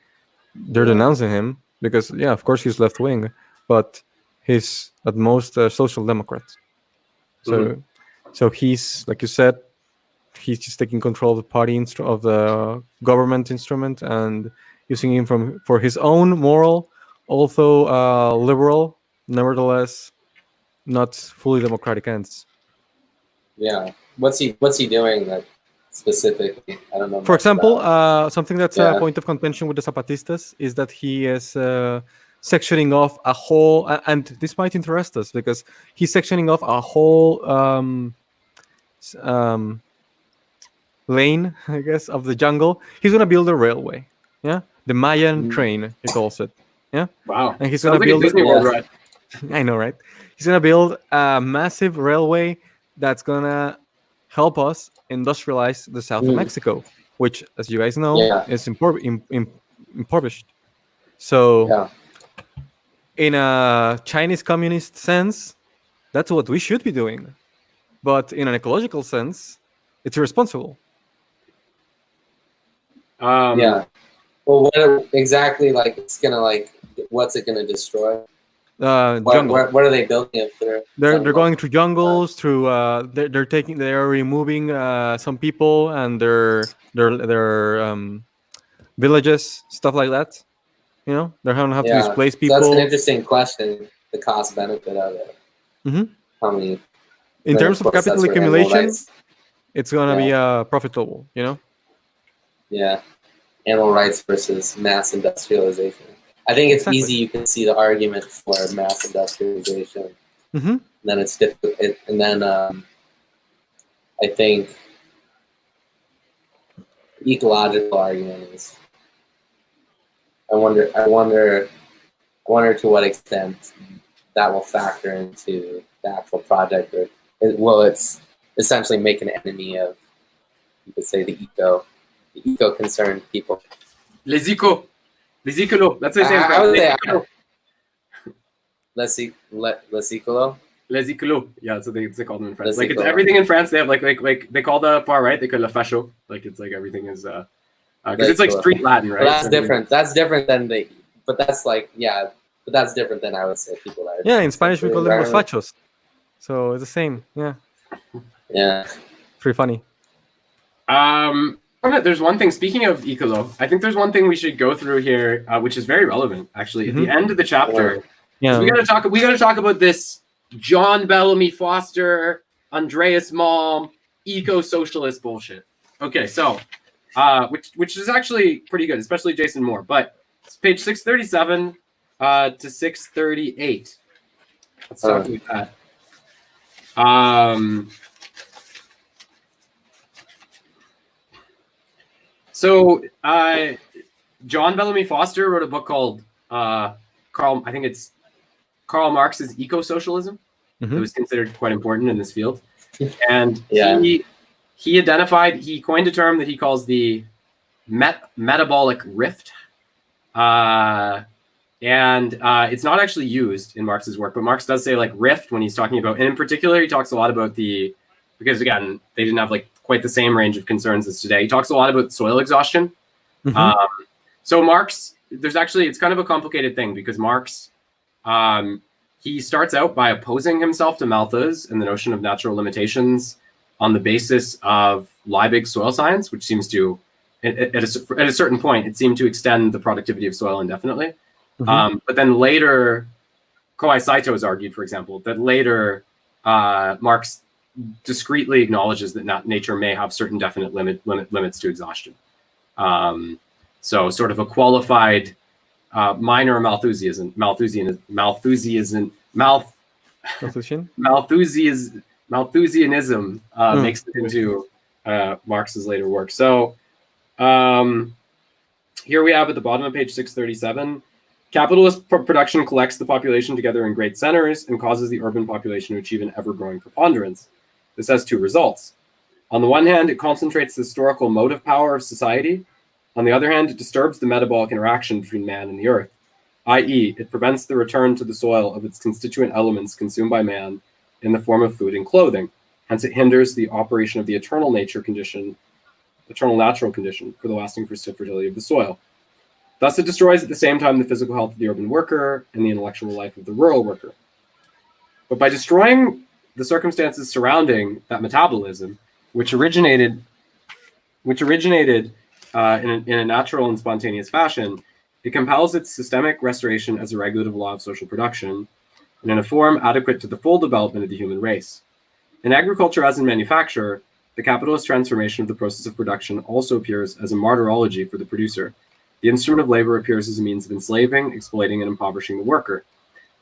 Speaker 3: they're denouncing him because, yeah, of course he's left-wing, but he's at most a social democrat. So, so he's, like you said, he's just taking control of the party of the government instrument and using him for his own moral, although liberal, nevertheless, not fully democratic ends.
Speaker 2: Yeah. What's he doing that specifically? I don't know.
Speaker 3: For example, something that's a point of contention with the Zapatistas is that he is sectioning off a whole, and this might interest us because he's sectioning off a whole lane, I guess, of the jungle. He's gonna build a railway. Yeah, the Mayan train, he calls it. Yeah.
Speaker 1: Wow.
Speaker 3: And he's gonna build
Speaker 1: Disney World ride.
Speaker 3: I know, right? He's gonna build a massive railway that's gonna help us industrialize the south of Mexico, which, as you guys know, is impoverished. So, in a Chinese communist sense, that's what we should be doing. But in an ecological sense, it's irresponsible.
Speaker 2: Well, what exactly, like, it's gonna, like, what's it gonna destroy? What are they building it through?
Speaker 3: They're going through jungles, through they're removing some people and their villages, stuff like that. You know, they're gonna have to displace people.
Speaker 2: So that's an interesting question. The cost benefit of it. How many?
Speaker 3: In terms of capital accumulation, it's gonna be profitable. You know.
Speaker 2: Yeah, animal rights versus mass industrialization. I think it's easy. You can see the argument for mass industrialization. Then it's difficult. And then I think the ecological argument is. I wonder to what extent that will factor into the actual project, or will it's essentially make an enemy of, you could say, the eco-concerned people.
Speaker 1: Les ecolos. That's what
Speaker 2: I would say. Les ecolos.
Speaker 1: Les ecolos. Yeah, that's what they call them in France. Like, it's everything in France. They have like they call the far right. They call le facho. Like, it's like everything is because it's like street Latin, right?
Speaker 2: But that's different. That's different than but that's like but that's different than, I would say, people that.
Speaker 3: Yeah, in Spanish we call them los fachos. So it's the same. Yeah.
Speaker 2: Yeah.
Speaker 3: Pretty funny.
Speaker 1: There's one thing, speaking of ecolo, I think there's one thing we should go through here, which is very relevant, actually. At the end of the chapter, we gotta talk about this John Bellamy Foster, Andreas Malm, eco-socialist bullshit. Okay, so which is actually pretty good, especially Jason Moore. But it's page 637 to 638. Let's talk about that. So John Bellamy Foster wrote a book called Karl Marx's Eco-Socialism. It was considered quite important in this field. And he coined a term that he calls the metabolic rift. And it's not actually used in Marx's work, but Marx does say like rift when he's talking about, and in particular, he talks a lot about because again, they didn't have like quite the same range of concerns as today. He talks a lot about soil exhaustion. So Marx, it's kind of a complicated thing because Marx, he starts out by opposing himself to Malthus and the notion of natural limitations on the basis of Liebig's soil science, which seems to, at a certain point, it seemed to extend the productivity of soil indefinitely. But then later, Kohei Saito has argued, for example, that later Marx discreetly acknowledges that nature may have certain definite limits to exhaustion. So sort of a qualified minor Malthusianism, Malthusianism makes it into Marx's later work. So here we have at the bottom of page 637, capitalist production collects the population together in great centers and causes the urban population to achieve an ever-growing preponderance. This has two results. On the one hand, it concentrates the historical motive power of society. On the other hand, it disturbs the metabolic interaction between man and the earth, i.e., it prevents the return to the soil of its constituent elements consumed by man in the form of food and clothing. Hence, it hinders the operation of the eternal natural condition for the lasting fertility of the soil. Thus, it destroys at the same time the physical health of the urban worker and the intellectual life of the rural worker. But by destroying the circumstances surrounding that metabolism, which originated in a natural and spontaneous fashion, it compels its systemic restoration as a regulative law of social production, and in a form adequate to the full development of the human race. In agriculture, as in manufacture, the capitalist transformation of the process of production also appears as a martyrology for the producer. The instrument of labor appears as a means of enslaving, exploiting, and impoverishing the worker.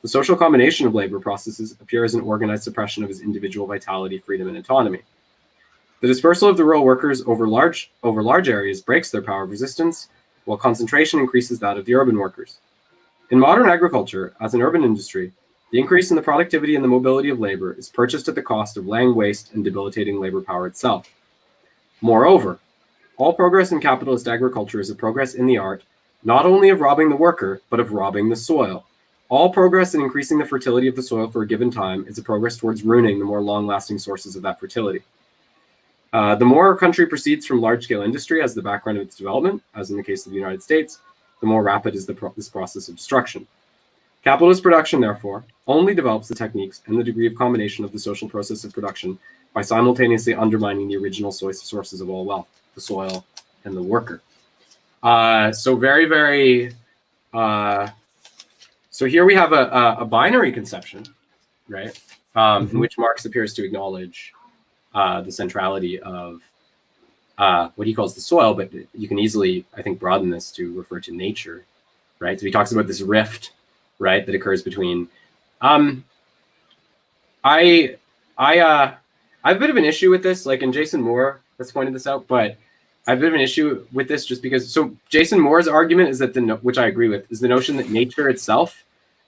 Speaker 1: The social combination of labor processes appear as an organized suppression of his individual vitality, freedom, and autonomy. The dispersal of the rural workers over large areas breaks their power of resistance, while concentration increases that of the urban workers. In modern agriculture, as an urban industry, the increase in the productivity and the mobility of labor is purchased at the cost of laying waste and debilitating labor power itself. Moreover, all progress in capitalist agriculture is a progress in the art, not only of robbing the worker, but of robbing the soil. All progress in increasing the fertility of the soil for a given time is a progress towards ruining the more long-lasting sources of that fertility. The more a country proceeds from large-scale industry as the background of its development, as in the case of the United States, the more rapid is this process of destruction. Capitalist production, therefore, only develops the techniques and the degree of combination of the social process of production by simultaneously undermining the original sources of all wealth, the soil and the worker. So very, very... so here we have a binary conception, right, in which Marx appears to acknowledge the centrality of what he calls the soil, but you can easily, I think, broaden this to refer to nature, right? So he talks about this rift, right, that occurs between. I have a bit of an issue with this, like, and Jason Moore has pointed this out, but I have a bit of an issue with this just because. So Jason Moore's argument is that which I agree with, is the notion that nature itself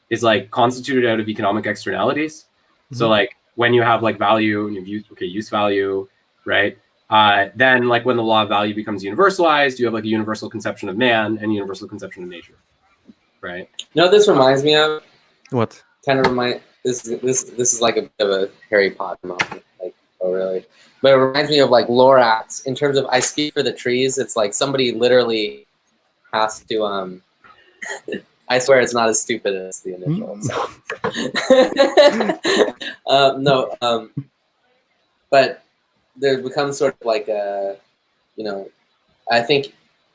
Speaker 1: is like constituted out of economic externalities. So like when you have like value and you have use value, right? Then like when the law of value becomes universalized, you have like a universal conception of man and a universal conception of nature, right?
Speaker 2: You know what this reminds me of?
Speaker 3: What?
Speaker 2: Kind of this is like a bit of a Harry Potter moment, like, oh really? But it reminds me of like Lorax in terms of I speak for the trees. It's like somebody literally has to I swear it's not as stupid as the initial. But there becomes sort of like a, I think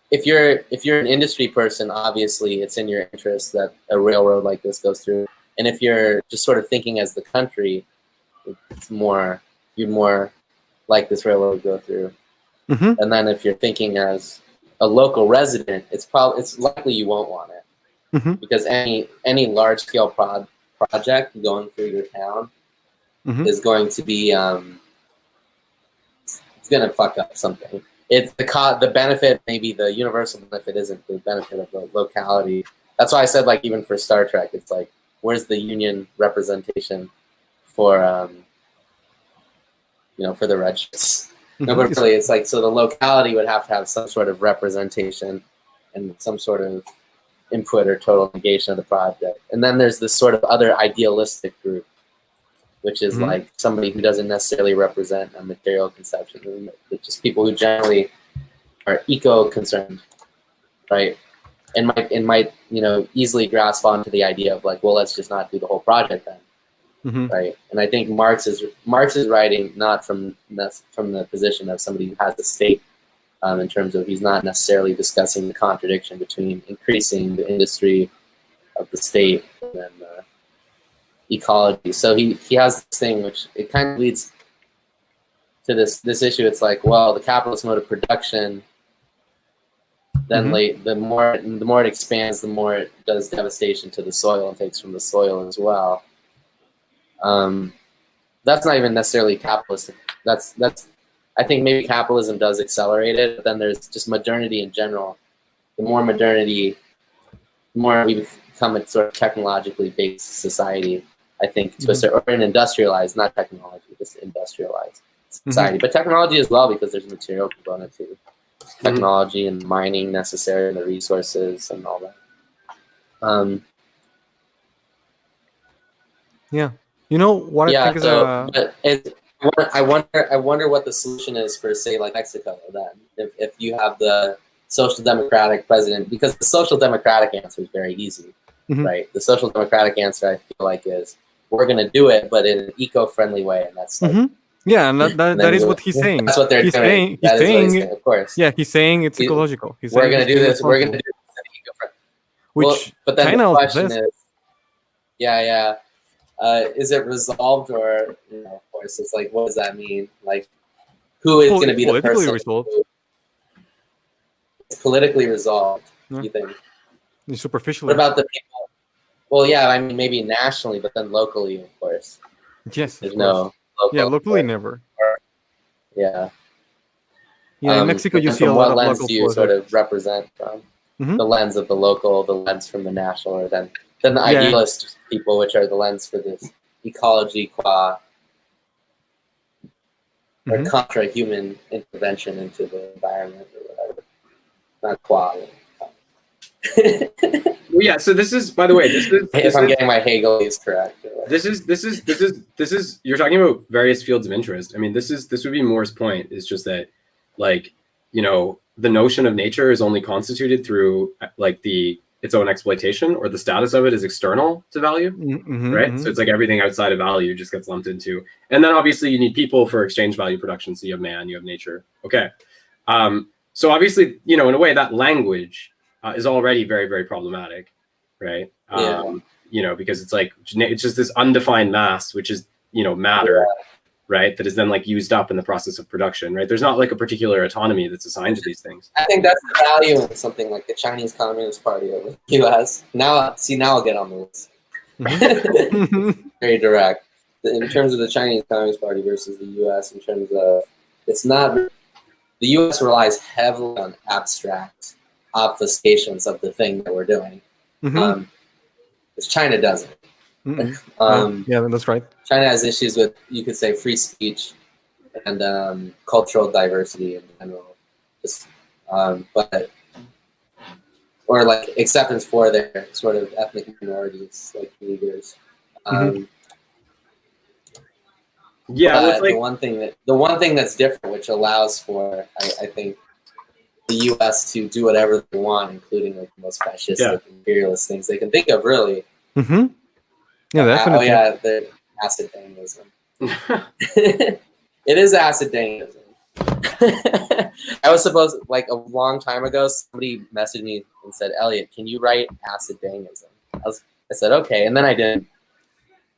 Speaker 2: if you're an industry person, obviously it's in your interest that a railroad like this goes through. And if you're just sort of thinking as the country, you'd more like this railroad to go through. And then if you're thinking as a local resident, it's likely you won't want it. Because any large scale project going through your town is going to be it's going to fuck up something. It's the benefit, maybe the universal benefit isn't the benefit of the locality. That's why I said, like, even for Star Trek, it's like, where's the union representation for for the red shirts? No, but really, it's like, so the locality would have to have some sort of representation and some sort of input or total negation of the project. And then there's this sort of other idealistic group, which is like somebody who doesn't necessarily represent a material conception. It's just people who generally are eco-concerned, right? And might easily grasp onto the idea of like, well, let's just not do the whole project then. Right? And I think Marx is writing not from the position of somebody who has a stake, in terms of he's not necessarily discussing the contradiction between increasing the industry of the state and ecology. So he has this thing which it kind of leads to this issue. It's like, well, the capitalist mode of production then the more it expands, the more it does devastation to the soil and takes from the soil as well. That's not even necessarily capitalistic. That's I think maybe capitalism does accelerate it, but then there's just modernity in general. The more modernity, the more we become a sort of technologically based society, I think, to a certain, or an industrialized, not technology, just industrialized society. But technology as well, because there's a material component to technology and mining necessary and the resources and all that.
Speaker 3: Yeah. You know what I think is
Speaker 2: but I wonder what the solution is for, say, like Mexico then, if you have the social democratic president, because the social democratic answer is very easy, right? The social democratic answer, I feel like, is we're going to do it, but in an eco-friendly way, and that's like,
Speaker 3: yeah, and that is what he's saying.
Speaker 2: That's what they're doing. He's saying, of course.
Speaker 3: Yeah, he's saying it's ecological.
Speaker 2: We're going to do this. We're going to do this in eco-friendly.
Speaker 3: Which
Speaker 2: but then
Speaker 3: China
Speaker 2: the question
Speaker 3: also
Speaker 2: is, is it resolved, or, of course, it's like, what does that mean? Like, who is going to be the person?
Speaker 3: Resolved.
Speaker 2: It's politically resolved, you think?
Speaker 3: Superficially.
Speaker 2: What about the people? Well, yeah, I mean, maybe nationally, but then locally, of course.
Speaker 3: Yes,
Speaker 2: there's no.
Speaker 3: Locally never.
Speaker 2: Yeah.
Speaker 3: Yeah, in Mexico, you see a lot of local. What lens
Speaker 2: do you sort of represent from? The lens of the local, the lens from the national, or then the idealist people, which are the lens for this ecology qua or contra human intervention into the environment or whatever. Not qua.
Speaker 1: Well, yeah. So this is, by the way,
Speaker 2: if I'm getting my Hegelese correct.
Speaker 1: This is. You're talking about various fields of interest. I mean, this would be Moore's point. Is just that, like, the notion of nature is only constituted through like its own exploitation, or the status of it is external to value, right? So it's like everything outside of value just gets lumped into. And then obviously you need people for exchange value production. So you have man, you have nature. Okay. So obviously, in a way that language is already very, very problematic, right? Because it's like, it's just this undefined mass, which is, matter, right? That is then like used up in the process of production, right? There's not like a particular autonomy that's assigned to these things.
Speaker 2: I think that's the value in something like the Chinese Communist Party of the U.S. Now I'll get on the list. Very direct. In terms of the Chinese Communist Party versus the U.S., in terms of, it's not, the U.S. relies heavily on abstract obfuscations of the thing that we're doing. Because China doesn't.
Speaker 3: Yeah, that's right.
Speaker 2: China has issues with, you could say, free speech and cultural diversity in general. Just, or like acceptance for their sort of ethnic minorities, like Uyghurs.
Speaker 1: Like,
Speaker 2: the one thing that's different, which allows for, I think, the U.S. to do whatever they want, including like the most fascistic, imperialist things they can think of, really.
Speaker 3: Yeah, definitely.
Speaker 2: The acid Dainism. It is acid Dainism. I was supposed, like a long time ago, somebody messaged me and said, "Eliot, can you write acid Dainism?" I said, "Okay," and then I didn't.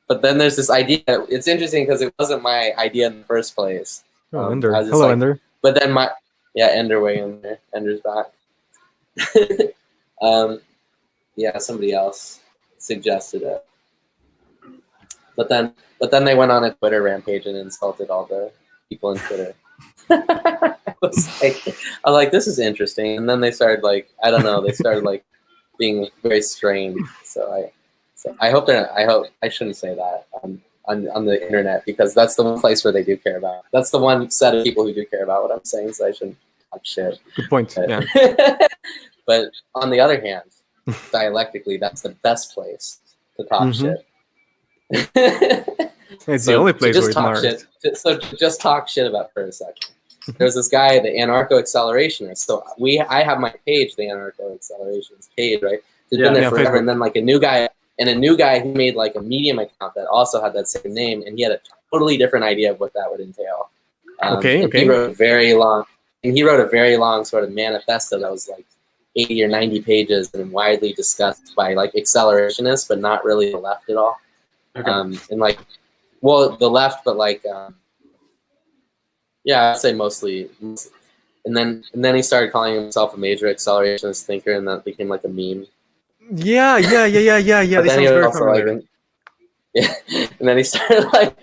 Speaker 2: But then there's this idea. It's interesting because it wasn't my idea in the first place.
Speaker 3: Oh, Ender. Hello, Ender.
Speaker 2: But then Ender way in there. Ender's back. Somebody else suggested it. But then they went on a Twitter rampage and insulted all the people on Twitter. I was like, this is interesting. And then they started being very strained. So I hope I shouldn't say that on the internet, because that's the one place where they do care about. That's the one set of people who do care about what I'm saying. So I shouldn't talk shit.
Speaker 3: Good point. Yeah.
Speaker 2: But on the other hand, dialectically, that's the best place to talk shit.
Speaker 3: It's the only place where it's Marx.
Speaker 2: So just talk shit about for a second. There's this guy, the anarcho-accelerationist. So I have my page, the anarcho-accelerationist page, right? It's been there forever. Facebook. And then like a new guy, he made like a Medium account that also had that same name, and he had a totally different idea of what that would entail. He wrote a very long sort of manifesto that was like 80 or 90 pages and widely discussed by like accelerationists, but not really the left at all. Okay. And like, well, the left, but like, I'd say mostly and then he started calling himself a major accelerationist thinker, and that became like a meme.
Speaker 3: Yeah.
Speaker 2: But
Speaker 3: This
Speaker 2: then
Speaker 3: sounds
Speaker 2: he was
Speaker 3: very
Speaker 2: also
Speaker 3: familiar.
Speaker 2: like, yeah, and then he started like,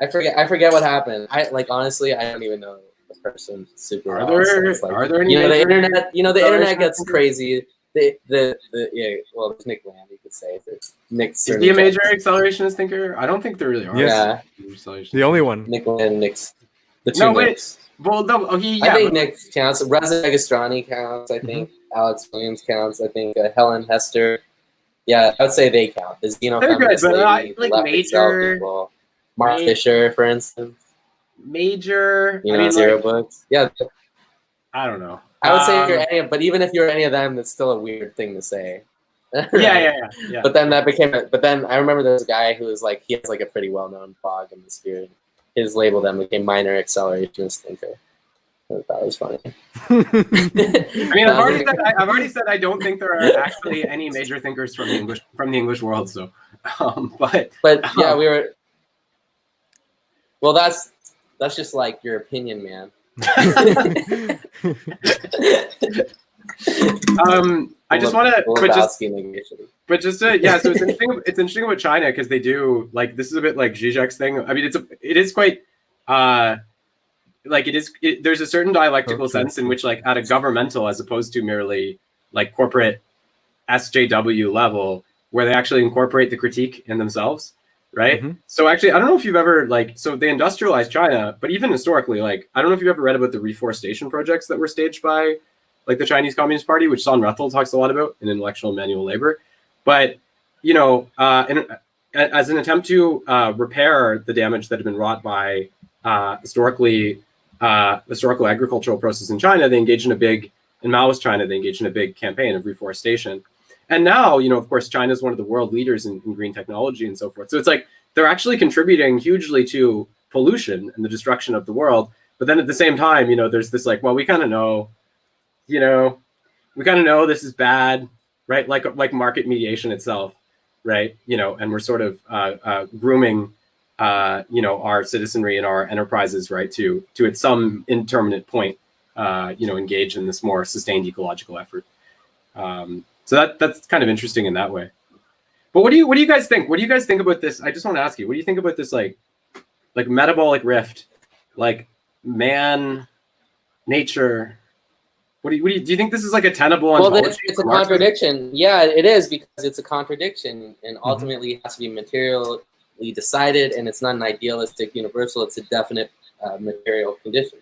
Speaker 2: I forget what happened. I like honestly, I don't even know the person super
Speaker 1: Are
Speaker 2: well.
Speaker 1: there
Speaker 2: So it's like,
Speaker 1: are there any
Speaker 2: the
Speaker 1: major
Speaker 2: internet, the internet
Speaker 1: accelerationist
Speaker 2: gets
Speaker 1: thinkers?
Speaker 2: crazy. Yeah, well, there's Nick Land, you could say. There's Nick.
Speaker 1: Is he a major accelerationist thinker? I don't think there really are.
Speaker 3: Yes.
Speaker 2: Yeah,
Speaker 3: The only one.
Speaker 2: Nick Land, Nick's the two
Speaker 1: No, but
Speaker 2: Nicks.
Speaker 1: well, no, okay, yeah.
Speaker 2: I think
Speaker 1: but-
Speaker 2: Nick counts. Reza Agastrani counts. I think Alex Williams counts. I think Helen Hester. Yeah, I would say they count. The
Speaker 1: They're good,
Speaker 2: xenofeminist
Speaker 1: but
Speaker 2: lady, the
Speaker 1: like
Speaker 2: left Excel
Speaker 1: major,
Speaker 2: people. Mark
Speaker 1: ma-
Speaker 2: Fisher, for instance.
Speaker 1: major.
Speaker 2: You
Speaker 1: I
Speaker 2: know,
Speaker 1: mean,
Speaker 2: Zero
Speaker 1: like,
Speaker 2: Books. Yeah,
Speaker 1: I don't know.
Speaker 2: I would say if you're any, but even if you're any of them, that's still a weird thing to say. Right?
Speaker 1: Yeah.
Speaker 2: But then that became. But then I remember there was a guy who was like, he has like a pretty well-known blog in the sphere. His label then became minor accelerationist thinker. I thought that was funny.
Speaker 1: I mean, I've already said I don't think there are actually any major thinkers from the English world. So, but
Speaker 2: yeah, we were. Well, that's just like your opinion, man.
Speaker 1: I just want to, but just to, yeah. So it's interesting. It's interesting about China because they do like this is a bit like Zizek's thing. I mean, it is quite like there's a certain dialectical sense in which like at a governmental as opposed to merely like corporate SJW level where they actually incorporate the critique in themselves, right? So actually, I don't know if you've ever like, so they industrialized China, but even historically, like, I don't know if you've ever read about the reforestation projects that were staged by like the Chinese Communist Party, which Son Rethel talks a lot about in Intellectual and Manual Labor. But, you know, as an attempt to repair the damage that had been wrought by historical agricultural process in China, they engaged in in Maoist China, they engaged in a big campaign of reforestation. And now, you know, of course, China is one of the world leaders in green technology and so forth. So it's like they're actually contributing hugely to pollution and the destruction of the world. But then at the same time, you know, there's this like, well, we kind of know, you know, this is bad, right? Like market mediation itself, right? You know, and we're sort of grooming, you know, our citizenry and our enterprises, right, to at some indeterminate point, you know, engage in this more sustained ecological effort. So that's kind of interesting in that way. But what do you guys think? What do you guys think about this? I just want to ask you, what do you think about this like metabolic rift, like man, nature? Do you think this is like a tenable ontology?
Speaker 2: Well, it's a contradiction. Yeah, it is because it's a contradiction, and ultimately it has to be materially decided, and it's not an idealistic universal. It's a definite material condition.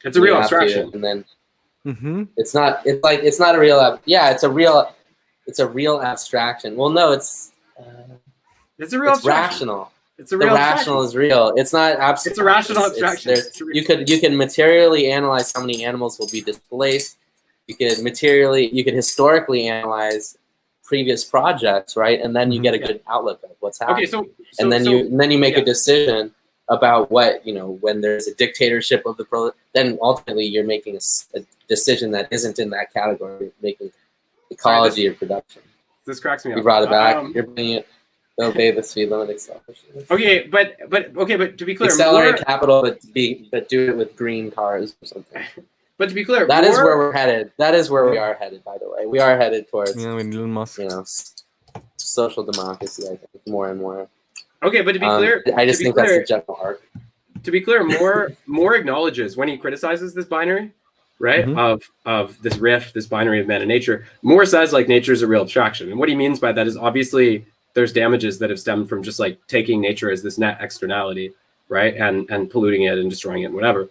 Speaker 1: It's a real abstraction,
Speaker 2: and then it's not. It's like it's not a real. Yeah, it's a real. It's a real abstraction. Well, no, it's a real. It's rational. It's a real. The rational is real. It's not abstract.
Speaker 1: It's a rational abstraction.
Speaker 2: You can materially analyze how many animals will be displaced. You could historically analyze previous projects, right? And then you get a good outlook of what's happening. Okay, and then you make a decision about what, you know, when there's a dictatorship of the then ultimately you're making a decision that isn't in that category, making ecology of production.
Speaker 1: This cracks me up.
Speaker 2: You brought it back. You're bringing it. Obey the speed limit acceleration.
Speaker 1: Okay, but to be clear,
Speaker 2: accelerate capital, but do it with green cars or something.
Speaker 1: But to be clear,
Speaker 2: that is where we're headed. That is where we are headed. By the way, we are headed towards
Speaker 3: Elon Musk.
Speaker 2: You know, social democracy. I think more and more.
Speaker 1: Okay, but to be clear,
Speaker 2: I just think that's the general arc.
Speaker 1: To be clear, Moore acknowledges when he criticizes this binary, right? Of this rift, this binary of man and nature. Moore says like nature is a real abstraction, and what he means by that is obviously there's damages that have stemmed from just like taking nature as this net externality, right, and polluting it and destroying it and whatever.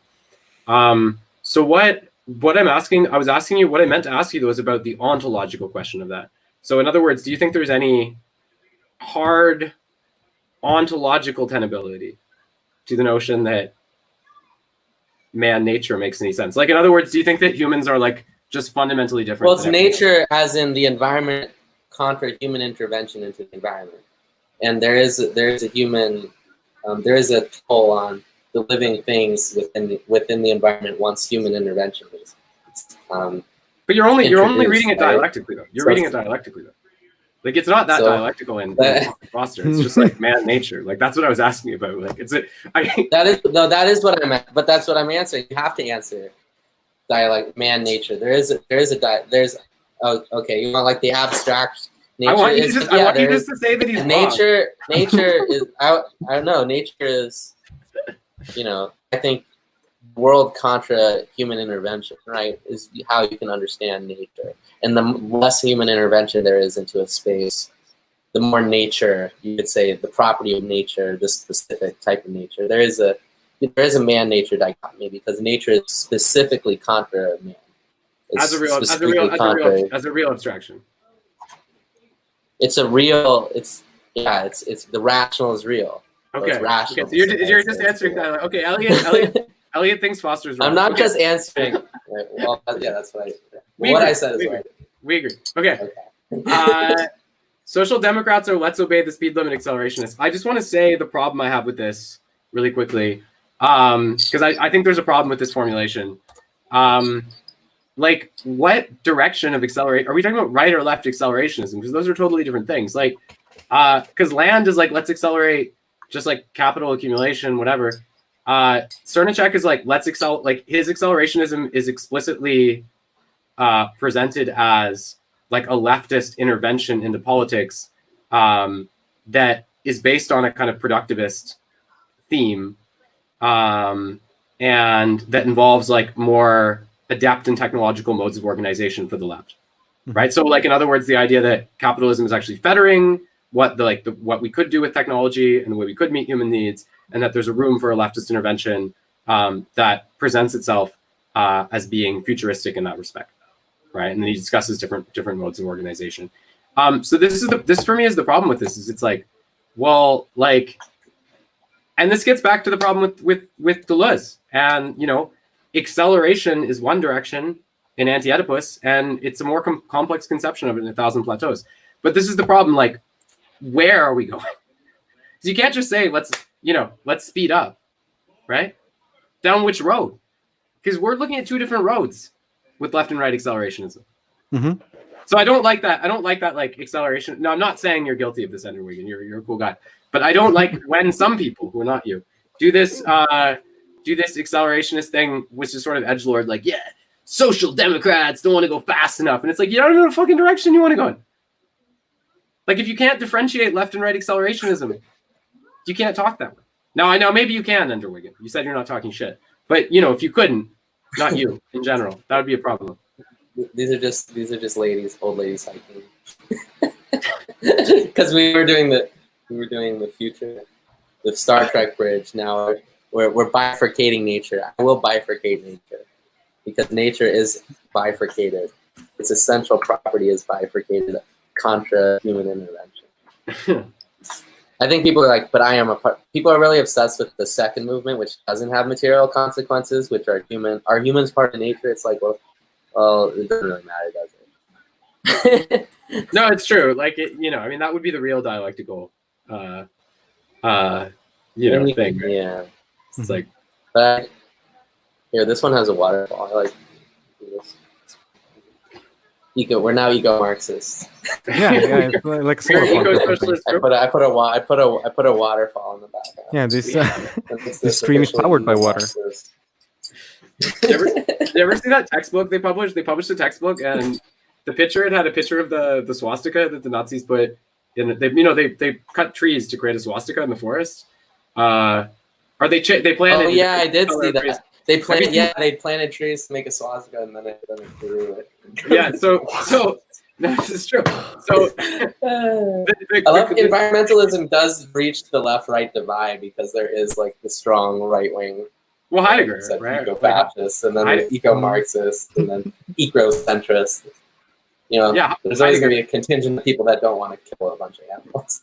Speaker 1: So what I was asking you, what I meant to ask you though, is about the ontological question of that. So in other words, do you think there's any hard ontological tenability to the notion that man-nature makes any sense? Like in other words, do you think that humans are like just fundamentally different?
Speaker 2: Well, it's nature as in the environment contra human intervention into the environment, and there is a human, there is a toll on the living things within the environment once human intervention is.
Speaker 1: But you're only reading it dialectically though. You're reading it dialectically though. Like it's not that
Speaker 2: So,
Speaker 1: dialectical in Foster. It's just like man nature. Like that's what I was asking about. Like
Speaker 2: that is what I meant. But that's what I'm answering. You have to answer man nature. There's okay. You want like the abstract nature?
Speaker 1: I want you just to say that he's
Speaker 2: nature. Nature is I don't know. Nature is, I think world contra human intervention, right? Is how you can understand nature. And the less human intervention there is into a space, the more nature, you could say, the property of nature, the specific type of nature. There is a man-nature dichotomy because nature is specifically contra man.
Speaker 1: As a real abstraction.
Speaker 2: It's a real. It's the rational is real.
Speaker 1: Okay.
Speaker 2: So rational.
Speaker 1: Okay. So you're just answering that. Okay, Eliot thinks Foster's wrong.
Speaker 2: I'm not just answering. Well, yeah, that's what I said is right.
Speaker 1: We agree. Okay. Social democrats are let's obey the speed limit accelerationists. I just want to say the problem I have with this really quickly, because I think there's a problem with this formulation. Like, what direction of accelerate? Are we talking about right or left accelerationism? Because those are totally different things. Like, because land is like, let's accelerate just like capital accumulation, whatever. Cernicek is like, let's like his accelerationism is explicitly presented as like a leftist intervention into politics that is based on a kind of productivist theme and that involves like more adept and technological modes of organization for the left, right? So like in other words, the idea that capitalism is actually fettering what what we could do with technology and the way we could meet human needs, and that there's a room for a leftist intervention that presents itself as being futuristic in that respect, right? And then he discusses different modes of organization. So this for me is the problem with this. Is it's like, well, like, and this gets back to the problem with Deleuze, and acceleration is one direction in Anti-Oedipus, and it's a more complex conception of it in 1,000 Plateaus. But this is the problem. Like, where are we going? Because you can't just say let's speed up, right? Down which road? Because we're looking at two different roads with left and right accelerationism.
Speaker 3: Mm-hmm.
Speaker 1: So I don't like that. I don't like that like acceleration. No, I'm not saying you're guilty of this, Andrew Wigan. You're a cool guy. But I don't like when some people who are not you do this accelerationist thing, which is sort of edgelord, like, yeah, social democrats don't want to go fast enough. And it's like, you don't know the fucking direction you want to go in. Like, if you can't differentiate left and right accelerationism, you can't talk that way. Now, I know maybe you can, Andrew Wigan. You said you're not talking shit. But, if you couldn't, not you in general, that would be a problem.
Speaker 2: These are just old ladies hiking. Because we were doing the future, the Star Trek bridge. Now we're bifurcating nature. I will bifurcate nature because nature is bifurcated. Its essential property is bifurcated contra human intervention. I think people are like, but I am a part. People are really obsessed with the second movement, which doesn't have material consequences, which are human. Are humans part of nature? It's like, well, it doesn't really matter, does it?
Speaker 1: No, it's true. Like, I mean, that would be the real dialectical, thing. Right?
Speaker 2: Yeah.
Speaker 1: It's like,
Speaker 2: but here, this one has a waterfall. I like this. We're now eco Marxists.
Speaker 3: Yeah, like
Speaker 1: eco-socialist.
Speaker 2: I put a waterfall in the background.
Speaker 3: Yeah, this stream is powered by water.
Speaker 1: You ever see that textbook they published? They published a textbook, and it had a picture of the swastika that the Nazis put in. They cut trees to create a swastika in the forest. Or they planted.
Speaker 2: Oh yeah, I did see that. Trees. They planted trees to make a swastika, and then it grew it.
Speaker 1: Yeah, so no, this is true. So
Speaker 2: environmentalism does breach the left-right divide because there is like the strong right-wing.
Speaker 1: Well, Heidegger, right?
Speaker 2: Eco-fascists, and then the eco-Marxists, and then eco-centrists. There's always going to be a contingent of people that don't want to kill a bunch of animals.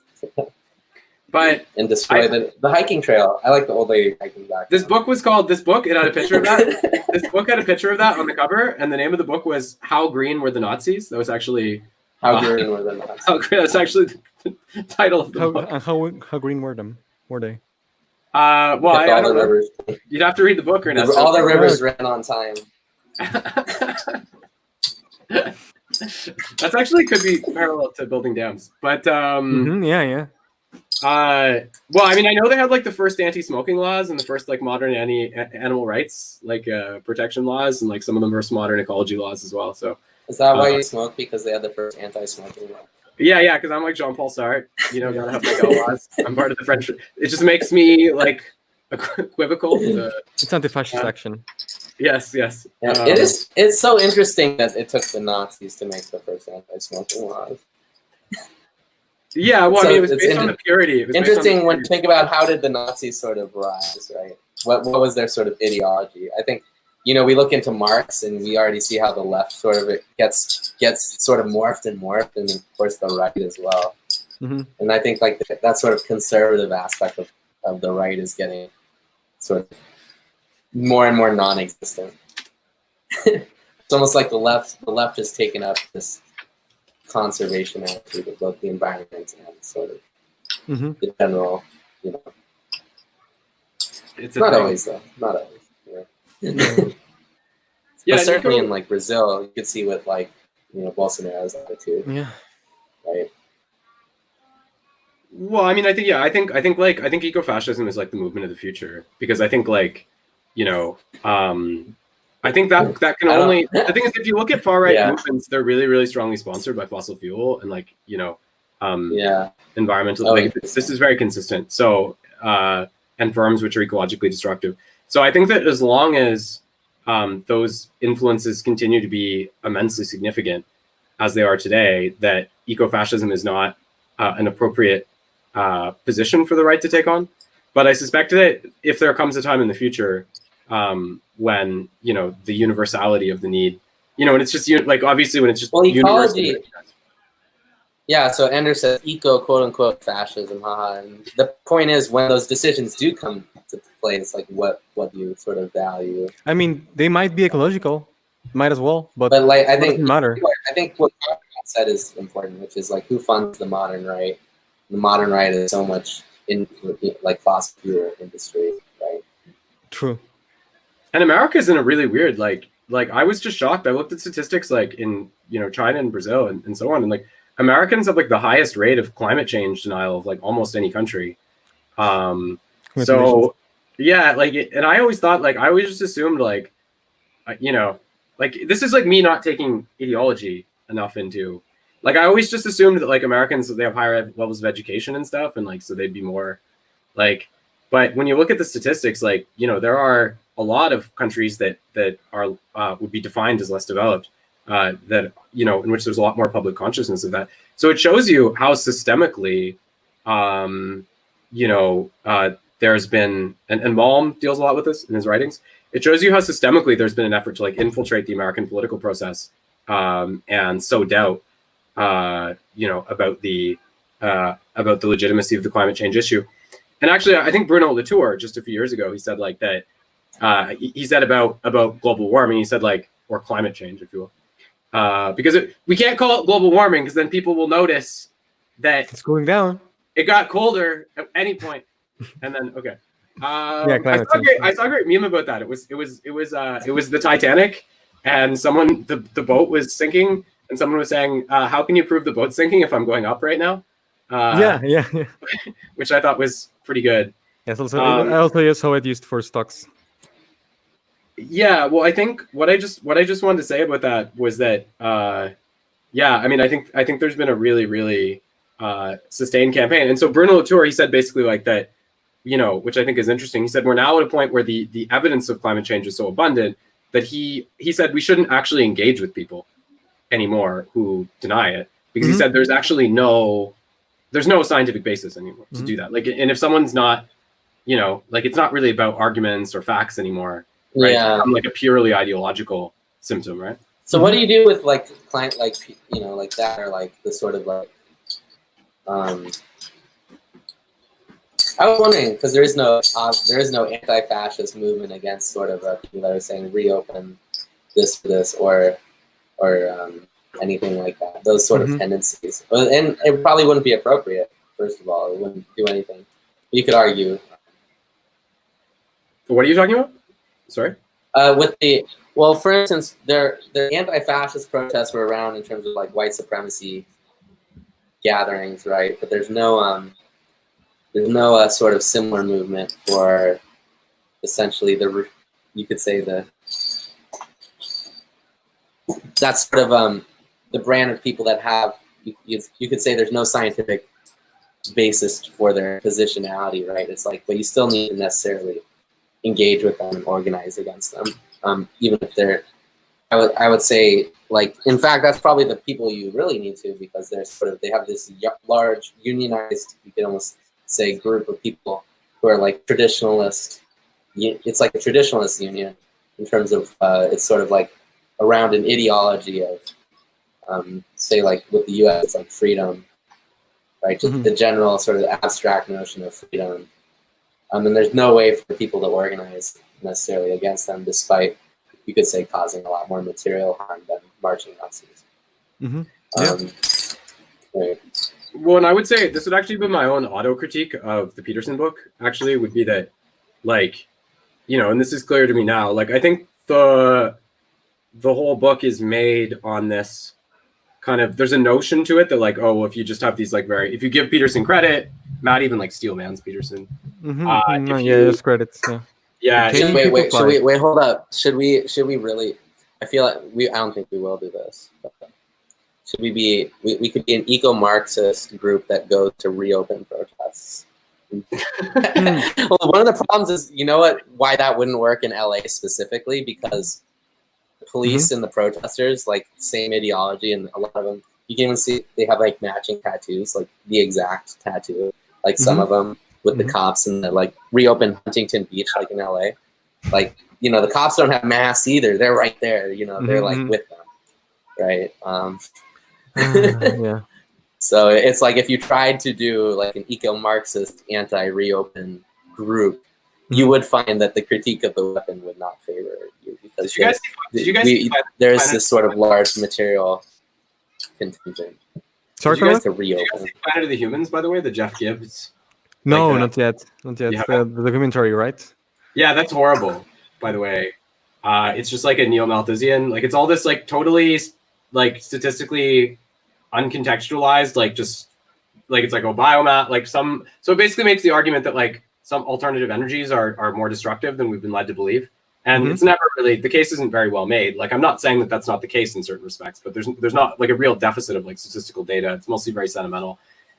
Speaker 1: But
Speaker 2: and destroy the hiking trail. I like the old lady hiking back.
Speaker 1: This book was called. It had a picture of that. This book had a picture of that on the cover, and the name of the book was "How Green Were the Nazis." That was actually
Speaker 2: How Green Were the Nazis.
Speaker 1: That's actually the title of the book.
Speaker 3: And how green were they?
Speaker 1: Well, you'd have to read the book, Ernesto.
Speaker 2: All the rivers ran on time.
Speaker 1: That's actually could be parallel to building dams, but
Speaker 3: Yeah.
Speaker 1: well, I mean, I know they had like the first anti-smoking laws and the first like modern animal rights like protection laws, and like some of the first modern ecology laws as well. So
Speaker 2: Is that why you smoke? Because they had the first anti-smoking law?
Speaker 1: yeah, because I'm like Jean-Paul Sartre, you know, gotta have Miguel laws. I'm part of the French. It just makes me like equivocal.
Speaker 3: It's anti-fascist action.
Speaker 1: Yes.
Speaker 2: Yeah, it is. It's so interesting that it took the Nazis to make the first anti-smoking laws.
Speaker 1: Yeah, well,
Speaker 2: So
Speaker 1: I mean, it was based on the purity. It was
Speaker 2: interesting when you think about how did the Nazis sort of rise, right? What was their sort of ideology? I think, you know, we look into Marx and we already see how the left sort of gets sort of morphed, and of course the right as well.
Speaker 3: Mm-hmm.
Speaker 2: And I think like that sort of conservative aspect of the right is getting sort of more and more non-existent. It's almost like the left has taken up this conservation attitude of both the environment and sort of the general, you know.
Speaker 1: It's
Speaker 2: not always though. Not always. Yeah. But certainly in like Brazil, you could see with like, you know, Bolsonaro's attitude.
Speaker 3: Yeah.
Speaker 2: Right.
Speaker 1: Well, I mean, I think ecofascism is like the movement of the future, because I think like, you know, I think that can only, the thing is, if you look at far right movements, they're really, really strongly sponsored by fossil fuel and like, you know, environmental. This is very consistent. So, and firms which are ecologically destructive. So I think that as long as those influences continue to be immensely significant as they are today, that ecofascism is not an appropriate position for the right to take on. But I suspect that if there comes a time in the future when, you know, the universality of the need, you know, and it's just like, obviously when it's just
Speaker 2: ecology. Yeah, so Ender says eco quote unquote fascism, haha. And the point is, when those decisions do come to play, it's like what do you sort of value?
Speaker 3: I mean, they might be ecological, might as well, but
Speaker 2: like I think
Speaker 3: doesn't matter.
Speaker 2: I think what Conrad said is important, which is like who funds the modern right. The modern right is so much in like fossil fuel industry, right?
Speaker 3: True.
Speaker 1: And America's in a really weird like I was just shocked. I looked at statistics like in, you know, China and Brazil and so on, and like Americans have like the highest rate of climate change denial of like almost any country. So yeah, like, and I always thought, like, I always just assumed like, you know, like this is like me not taking ideology enough into, like, I always just assumed that like Americans, they have higher levels of education and stuff, and like so they'd be more like, but when you look at the statistics, like, you know, there are a lot of countries that are would be defined as less developed, that, you know, in which there's a lot more public consciousness of that. So it shows you how systemically, you know, there's been, and Malm deals a lot with this in his writings. It shows you how systemically there's been an effort to like infiltrate the American political process and sow doubt, you know, about the legitimacy of the climate change issue. And actually, I think Bruno Latour, just a few years ago, he said like that. He said about global warming. He said like, or climate change, if you will, because we can't call it global warming because then people will notice that
Speaker 3: it's going down.
Speaker 1: It got colder at any point, and then okay.
Speaker 3: Yeah,
Speaker 1: I saw a great meme about that. It was the Titanic, and someone the boat was sinking, and someone was saying, "How can you prove the boat's sinking if I'm going up right now?"
Speaker 3: Yeah.
Speaker 1: Which I thought was pretty good.
Speaker 3: Yes, I also saw it used for stocks.
Speaker 1: Yeah, well, I think what I just wanted to say about that was that, yeah, I mean, I think there's been a really, really sustained campaign, and so Bruno Latour, he said basically like that, you know, which I think is interesting. He said we're now at a point where the evidence of climate change is so abundant that he said we shouldn't actually engage with people anymore who deny it, because he said there's no scientific basis anymore to do that. Like, and if someone's not, you know, like, it's not really about arguments or facts anymore. Right?
Speaker 2: Yeah,
Speaker 1: it's like a purely ideological symptom, right?
Speaker 2: So what do you do with like client, like, you know, like that, or like the sort of like, I was wondering, because there is no anti-fascist movement against sort of people that are saying reopen this or anything like that. Those sort of tendencies, and it probably wouldn't be appropriate. First of all, it wouldn't do anything. You could argue.
Speaker 1: What are you talking about? Sorry.
Speaker 2: With the Well, for instance, their anti-fascist protests were around in terms of like white supremacy gatherings, right? But there's no sort of similar movement for essentially you could say that's sort of the brand of people that have you could say there's no scientific basis for their positionality, right? It's like, but you still need to necessarily engage with them and organize against them, even if they're. I would say, like, in fact, that's probably the people you really need to, because they have this large unionized, you could almost say, group of people who are like traditionalist. It's like a traditionalist union in terms of it's sort of like around an ideology of, say, like with the U.S., it's like freedom, right? Just the general sort of abstract notion of freedom. And there's no way for people to organize necessarily against them, despite, you could say, causing a lot more material harm than marching Nazis. Right.
Speaker 1: Well, and I would say this would actually be my own auto critique of the Peterson book, actually, would be that, like, you know, and this is clear to me now, like, I think the whole book is made on this kind of, there's a notion to it that, like, oh, well, if you just have these, like, if you give Peterson credit, Matt even, like, Steelman's Peterson.
Speaker 3: Just credits.
Speaker 1: Yeah.
Speaker 2: Wait, hold up. Should we really, I feel like I don't think we will do this. But should we could be an eco-Marxist group that goes to reopen protests. Well, one of the problems is, you know what, why that wouldn't work in LA specifically, because the police and the protesters, like, same ideology, and a lot of them, you can even see they have like matching tattoos, like the exact tattoo, like some of them with the cops, and like reopen Huntington Beach, like in LA. Like, you know, the cops don't have masks either. They're right there, you know, they're like with them. Right.
Speaker 3: Yeah.
Speaker 2: So it's like, if you tried to do like an eco-Marxist anti-reopen group, you would find that the critique of the weapon would not favor you, because there's this sort of large material contingent.
Speaker 3: Sorry,
Speaker 1: Did you guys
Speaker 3: to
Speaker 1: reopen Planet of the Humans, by the way, the Jeff Gibbs?
Speaker 3: No,
Speaker 1: like,
Speaker 3: not yet. Not yet. The documentary, right?
Speaker 1: Yeah, that's horrible, by the way. It's just like a neo-Malthusian. Like, it's all this, like, totally, like, statistically uncontextualized, like, just, like, it's like, oh, biomass, like, so it basically makes the argument that, like, some alternative energies are more destructive than we've been led to believe. And it's never really, the case isn't very well made. Like, I'm not saying that that's not the case in certain respects, but there's not, like, a real deficit of, like, statistical data. It's mostly very sentimental.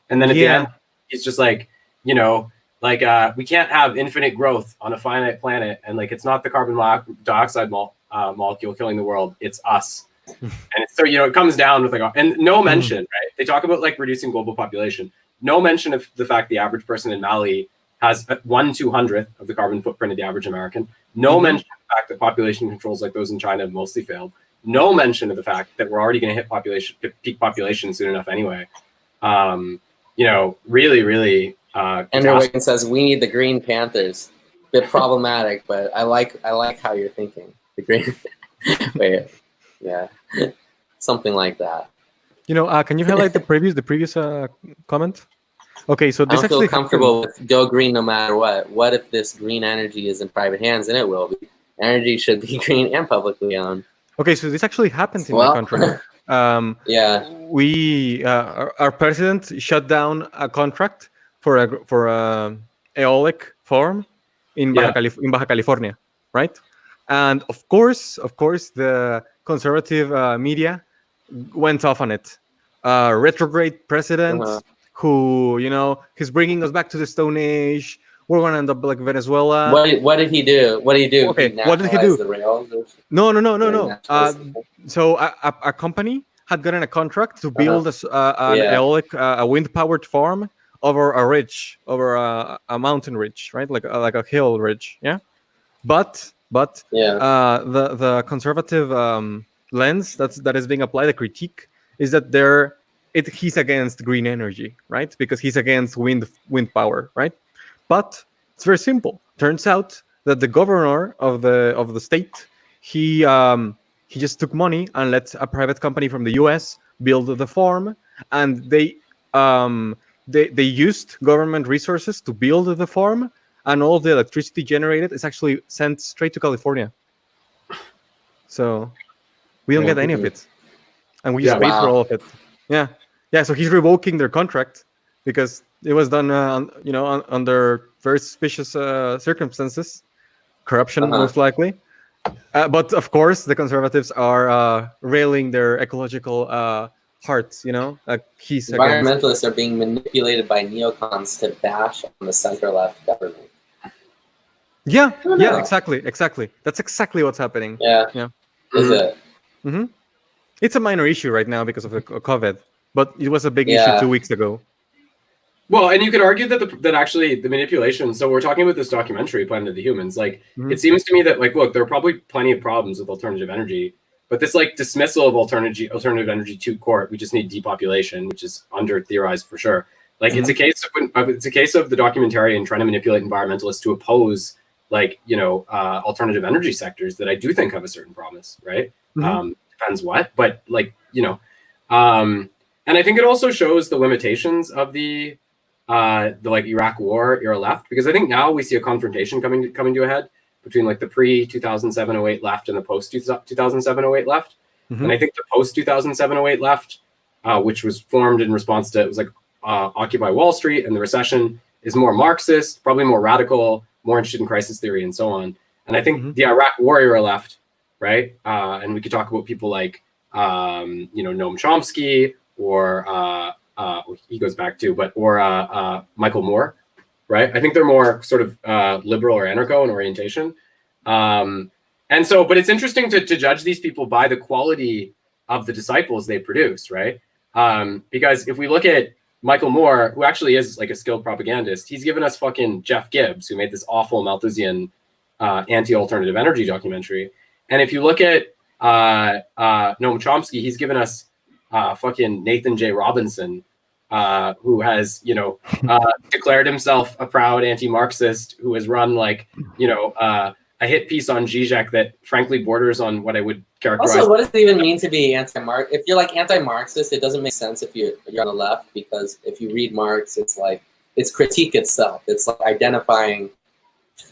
Speaker 1: And then at the end, it's just like, you know, like, we can't have infinite growth on a finite planet, and, like, it's not the carbon dioxide molecule killing the world, it's us. And so, you know, it comes down with, like, and no mention, right? They talk about, like, reducing global population. No mention of the fact the average person in Mali has 1/200th of the carbon footprint of the average American. No mention of the fact that population controls like those in China have mostly failed. No mention of the fact that we're already going to hit peak population soon enough anyway. You know, really, really.
Speaker 2: Andrew Wiggins says we need the Green Panthers. Bit problematic, but I like how you're thinking. The Green. Wait, yeah, something like that.
Speaker 3: You know, can you highlight the previous comment? Okay, so this
Speaker 2: I don't feel comfortable with go green no matter what. What if this green energy is in private hands? And it will be. Energy should be green and publicly owned.
Speaker 3: Okay, so this actually happens in my country.
Speaker 2: Yeah,
Speaker 3: our president shut down a contract for a eolic farm in Baja California, right? And of course, the conservative media went off on it. Retrograde president who, you know, he's bringing us back to the Stone Age. We're gonna end up like Venezuela.
Speaker 2: What did he do?
Speaker 3: Okay, what did he do?
Speaker 2: The rails
Speaker 3: No. So a company had gotten a contract to build an eolic, a wind-powered farm over a ridge, over a mountain ridge, right? Like a hill ridge, yeah. But the conservative lens that is being applied, the critique is that he's against green energy, right? Because he's against wind power, right? But it's very simple. Turns out that the governor of the state, he just took money and let a private company from the U.S. build the farm, and they used government resources to build the farm, and all the electricity generated is actually sent straight to California. So we don't
Speaker 1: Yeah.
Speaker 3: get any of it, and we just
Speaker 1: Yeah.
Speaker 3: paid for
Speaker 2: Wow.
Speaker 3: all of it. Yeah, yeah. So he's revoking their contract because it was done, under very suspicious circumstances, corruption
Speaker 2: Uh-huh.
Speaker 3: most likely. But of course, the conservatives are railing their ecological hearts. He's against.
Speaker 2: Environmentalists are being manipulated by neocons to bash on the center-left government.
Speaker 3: Yeah,
Speaker 2: don't
Speaker 3: yeah,
Speaker 2: know.
Speaker 3: exactly. That's exactly what's happening.
Speaker 2: Yeah.
Speaker 3: Yeah.
Speaker 2: Is it?
Speaker 3: hmm It's a minor issue right now because of the COVID, but it was a big issue
Speaker 2: Yeah.
Speaker 3: 2 weeks ago.
Speaker 1: Well, and you could argue that that actually the manipulation. So we're talking about this documentary, Planet of the Humans. Like,
Speaker 3: Mhm.
Speaker 1: it seems to me that, like, look, there are probably plenty of problems with alternative energy, but this, like, dismissal of alternative energy to court, we just need depopulation, which is under theorized for sure. Like, it's a case of the documentarian trying to manipulate environmentalists to oppose, like, alternative energy sectors that I do think have a certain promise, right? Depends what, but, like, and I think it also shows the limitations of the like Iraq War era left, because I think now we see a confrontation coming to a head between, like, the pre 2007-08 left and the post 2007-08 left. And I think the post 2007-08 left, which was formed in response to, it was like Occupy Wall Street and the recession, is more Marxist, probably more radical, more interested in crisis theory and so on. And I think the Iraq War era left, right? And we could talk about people like Noam Chomsky, or he goes back too, or Michael Moore, right? I think they're more sort of liberal or anarcho in orientation. And so, but it's interesting to judge these people by the quality of the disciples they produce, right? Because if we look at Michael Moore, who actually is, like, a skilled propagandist, he's given us fucking Jeff Gibbs, who made this awful Malthusian anti-alternative energy documentary. And if you look at Noam Chomsky, he's given us fucking Nathan J. Robinson, who has, declared himself a proud anti-Marxist, who has run, like, a hit piece on Zizek that frankly borders on what I would characterize.
Speaker 2: Also, what does it even mean to be anti-Marx? If you're, like, anti-Marxist, it doesn't make sense if you're on the left, because if you read Marx, it's like, it's critique itself. It's like identifying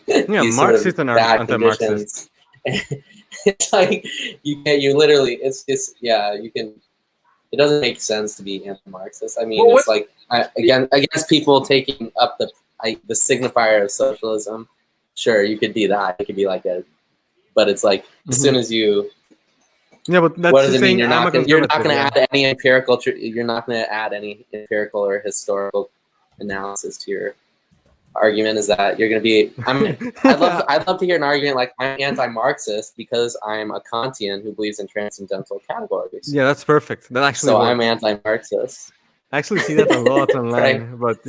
Speaker 2: these
Speaker 3: Marx
Speaker 2: sort
Speaker 3: is
Speaker 2: of
Speaker 3: an
Speaker 2: bad
Speaker 3: anti-Marxist.
Speaker 2: conditions. It's like you literally, you can. It doesn't make sense to be anti-Marxist. I mean, it's like against people taking up the signifier of socialism. Sure, you could be that. It could be like but it's like as soon as you.
Speaker 3: Yeah, but that's
Speaker 2: what does it mean?
Speaker 3: saying
Speaker 2: You're not going to add any empirical. You're not going to add any empirical or historical analysis to your argument. Is that you're going to be? I'd love to hear an argument like, I'm anti-Marxist because I'm a Kantian who believes in transcendental categories.
Speaker 3: Yeah, that's perfect. That actually.
Speaker 2: So I'm anti-Marxist.
Speaker 3: I actually see that a lot online, but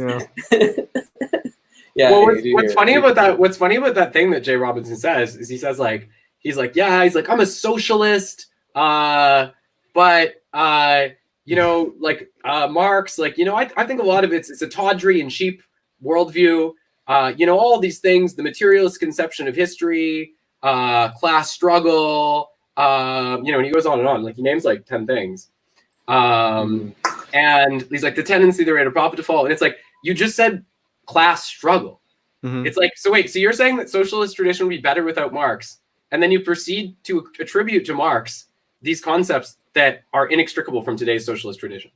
Speaker 2: Yeah.
Speaker 1: Well, what's funny about that? What's funny about that thing that Jay Robinson says is he's like, I'm a socialist, but like Marx, like, I think a lot of it's a tawdry and cheap worldview. All these things, the materialist conception of history, class struggle, and he goes on and on. Like, he names like 10 things. And he's like, the tendency, the rate of profit default. And it's like, you just said class struggle. It's like, so wait, so you're saying that socialist tradition would be better without Marx, and then you proceed to attribute to Marx these concepts that are inextricable from today's socialist tradition.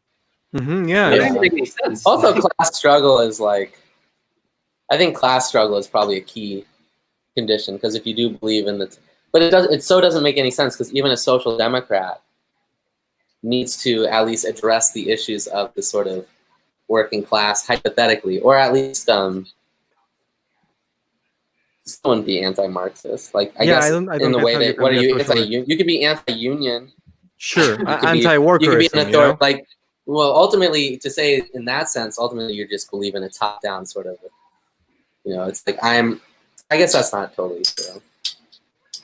Speaker 3: Yeah.
Speaker 1: It doesn't make any sense.
Speaker 2: Also, class struggle is like, I think class struggle is probably a key condition, because if you do believe in the, but it doesn't make any sense, because even a social democrat needs to at least address the issues of the sort of working class hypothetically, or at least someone be anti-Marxist. Like, I guess in the way that, what are you? You could be anti-union.
Speaker 3: Sure, anti-worker.
Speaker 2: You could be an authority. Like, well, ultimately, to say in that sense, ultimately you just believe in a top-down sort of. It's like I guess that's not totally true.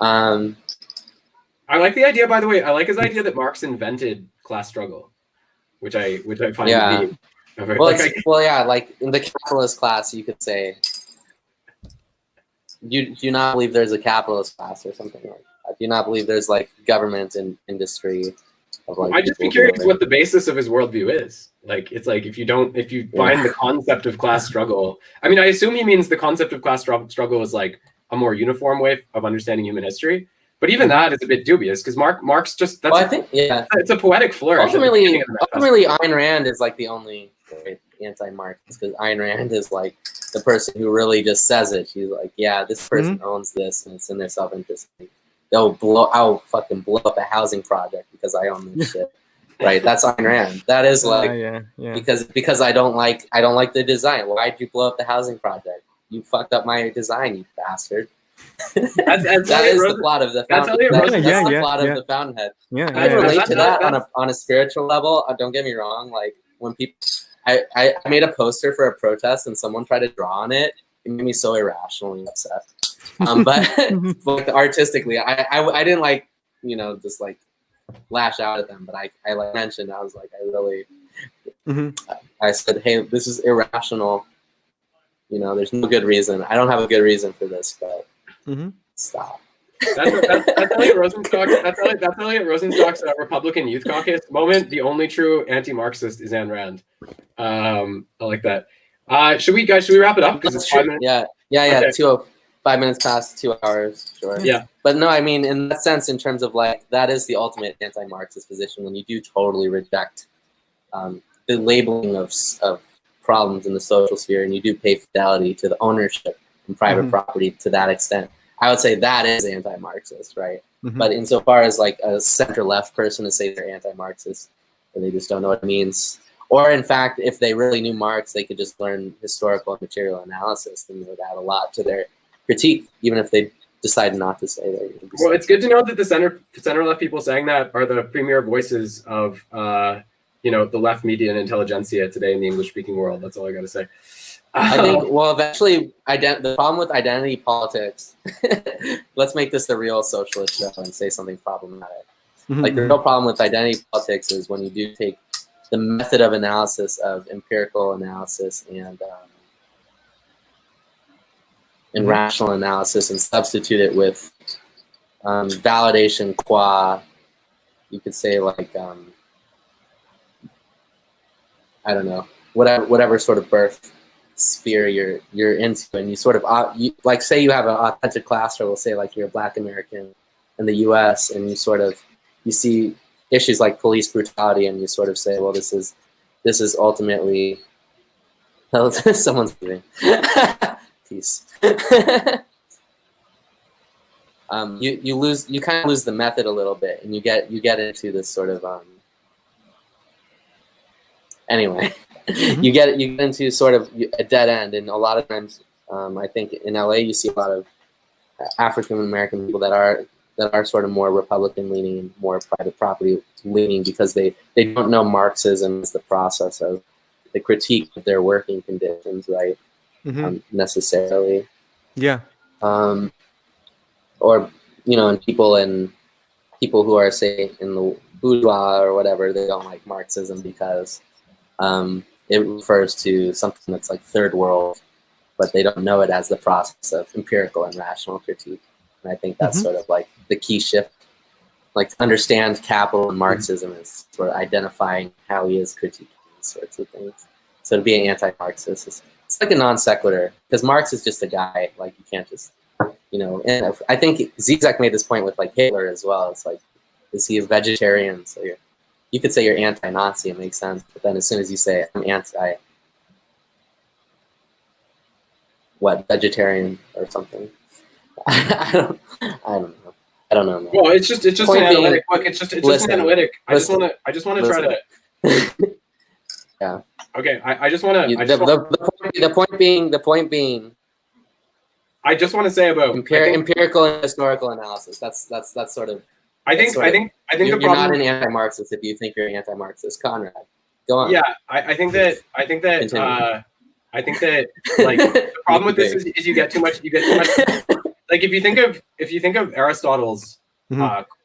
Speaker 2: I
Speaker 1: like the idea, by the way. I like his idea that Marx invented class struggle, which I find to be. Like in the capitalist class, you could say, you do not believe there's a capitalist class or something like that. Do you not believe there's like government and industry? I'd just be curious what the basis of his worldview is. Like, it's like, if you find the concept of class struggle, I mean, I assume he means the concept of class struggle is like a more uniform way of understanding human history. But even that is a bit dubious because Marx just that's
Speaker 2: Well, I think
Speaker 1: it's a poetic flourish.
Speaker 2: Ultimately, Ayn Rand is like the only anti-Marxist because Ayn Rand is like the person who really just says it. She's like, yeah, this person owns this and it's in their self-interest. I'll fucking blow up a housing project because I own this shit. Right? That's Ayn Rand. That is like because I don't like the design. Why'd you blow up the housing project? You fucked up my design, you bastard. That is the plot of the Fountainhead. That's the plot of the Fountainhead. I can relate to that on a spiritual level. Don't get me wrong. Like when people, I made a poster for a protest and someone tried to draw on it. It made me so irrationally upset. But artistically, I didn't like just like lash out at them. But I like mentioned I was like I really I said, hey, this is irrational. There's no good reason. I don't have a good reason for this, but. Stop.
Speaker 1: That's Eliot Rosenstock. That's Eliot Rosenstock's Republican Youth Caucus moment. The only true anti-Marxist is Ayn Rand. I like that. Should we wrap it up? Because it's 5 minutes.
Speaker 2: Yeah. Okay. 5 minutes past 2 hours. Sure.
Speaker 1: Yeah.
Speaker 2: But no, I mean in that sense, in terms of like that is the ultimate anti-Marxist position when you do totally reject the labeling of problems in the social sphere and you do pay fidelity to the ownership and private property to that extent. I would say that is anti-Marxist, right? But insofar as like a center-left person to say they're anti-Marxist, or they just don't know what it means, or in fact, if they really knew Marx, they could just learn historical and material analysis, and it would add a lot to their critique, even if they decide not to say that.
Speaker 1: Well, it's good to know that the center-left people saying that are the premier voices of the left media and intelligentsia today in the English-speaking world. That's all I got to say.
Speaker 2: I think, well, eventually, the problem with identity politics, let's make this the real socialist show and say something problematic. Like, the real problem with identity politics is when you do take the method of analysis of empirical analysis and rational analysis and substitute it with validation qua, you could say, like, I don't know, whatever sort of birth sphere you're into, and you sort of like say you have an authentic class, or we'll say like you're a Black American in the U.S. and you see issues like police brutality, and you sort of say, well, this is ultimately someone's leaving. Peace. You kind of lose the method a little bit, and you get into this sort of anyway. You get into sort of a dead end, and a lot of times, I think in LA you see a lot of African American people that are sort of more Republican leaning, more private property leaning, because they don't know Marxism as the process of the critique of their working conditions, right? Necessarily.
Speaker 3: Yeah.
Speaker 2: Or and people who are, say, in the bourgeois or whatever, they don't like Marxism because it refers to something that's like third world, but they don't know it as the process of empirical and rational critique. And I think that's sort of like the key shift. Like, to understand capital and Marxism is sort of identifying how he is critiquing these sorts of things. So to be an anti-Marxist, it's like a non sequitur, because Marx is just a guy. Like, you can't just, and I think Zizek made this point with like Hitler as well. It's like, is he a vegetarian? So you could say you're anti-Nazi, it makes sense. But then as soon as you say I'm vegetarian or something, I don't know. Man.
Speaker 1: Well, it's just an analytic. Look, it's just an analytic. I just want to try to.
Speaker 2: Yeah.
Speaker 1: Okay. I just want to.
Speaker 2: The point being.
Speaker 1: I just want to say about
Speaker 2: empirical and historical analysis. That's sort of.
Speaker 1: I think
Speaker 2: you're not an anti-Marxist if you think you're an anti-Marxist. Conrad, go on.
Speaker 1: Yeah, I think that like the problem with this is you get too much. Like, if you think of Aristotle's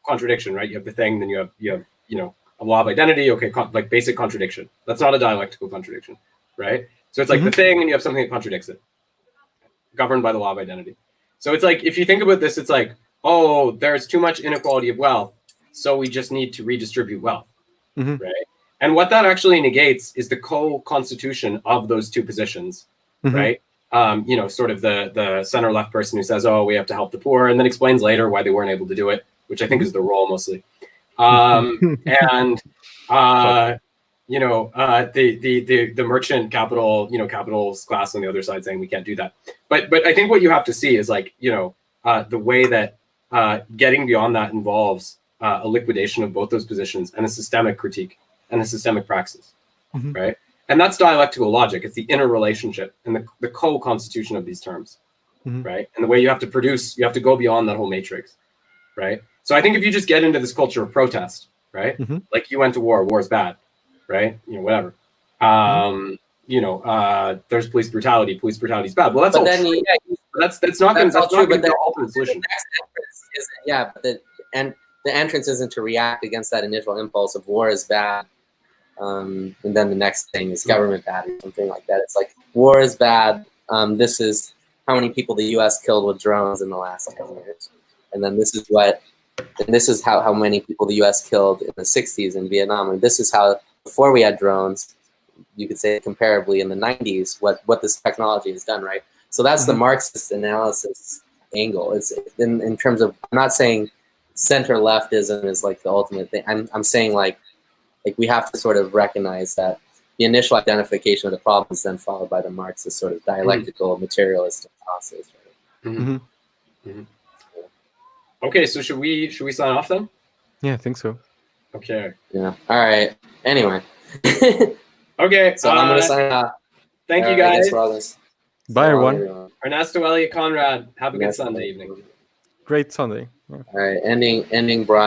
Speaker 1: contradiction, right? You have the thing, then you have a law of identity. Okay, like basic contradiction. That's not a dialectical contradiction, right? So it's like the thing, and you have something that contradicts it, governed by the law of identity. So it's like, if you think about this, it's like, oh, there's too much inequality of wealth, so we just need to redistribute wealth, right? And what that actually negates is the co-constitution of those two positions, right? sort of the center left person who says, "Oh, we have to help the poor," and then explains later why they weren't able to do it, which I think is the role mostly. And the merchant capital, capital's class on the other side saying we can't do that. But I think what you have to see is like, the way that getting beyond that involves a liquidation of both those positions and a systemic critique and a systemic praxis, right? And that's dialectical logic. It's the interrelationship and the co-constitution of these terms, right? And the way you have to produce, you have to go beyond that whole matrix, right? So I think if you just get into this culture of protest, right? Like you went to war is bad, right? Whatever. There's police brutality is bad. Well, that's all true. That's not going to be the ultimate solution.
Speaker 2: The next entrance isn't, the entrance isn't to react against that initial impulse of war is bad. And then the next thing is government bad or something like that. It's like war is bad. This is how many people the U.S. killed with drones in the last 10 years. And then this is how many people the U.S. killed in the 60s in Vietnam. And this is how, before we had drones, you could say comparably in the 90s, what this technology has done, right? So that's the Marxist analysis angle. It's in terms of, I'm not saying center leftism is like the ultimate thing. I'm saying like we have to sort of recognize that the initial identification of the problem is then followed by the Marxist sort of dialectical materialistic process. Right?
Speaker 1: Okay, so should we sign off then?
Speaker 3: Yeah, I think so.
Speaker 1: Okay.
Speaker 2: Yeah. All right. Anyway.
Speaker 1: Okay.
Speaker 2: So I'm gonna sign off.
Speaker 1: Thank you guys.
Speaker 3: Bye everyone.
Speaker 1: Ernesto, Eliot, Conrad. Have a good Sunday evening.
Speaker 3: Great Sunday.
Speaker 2: All right. Ending.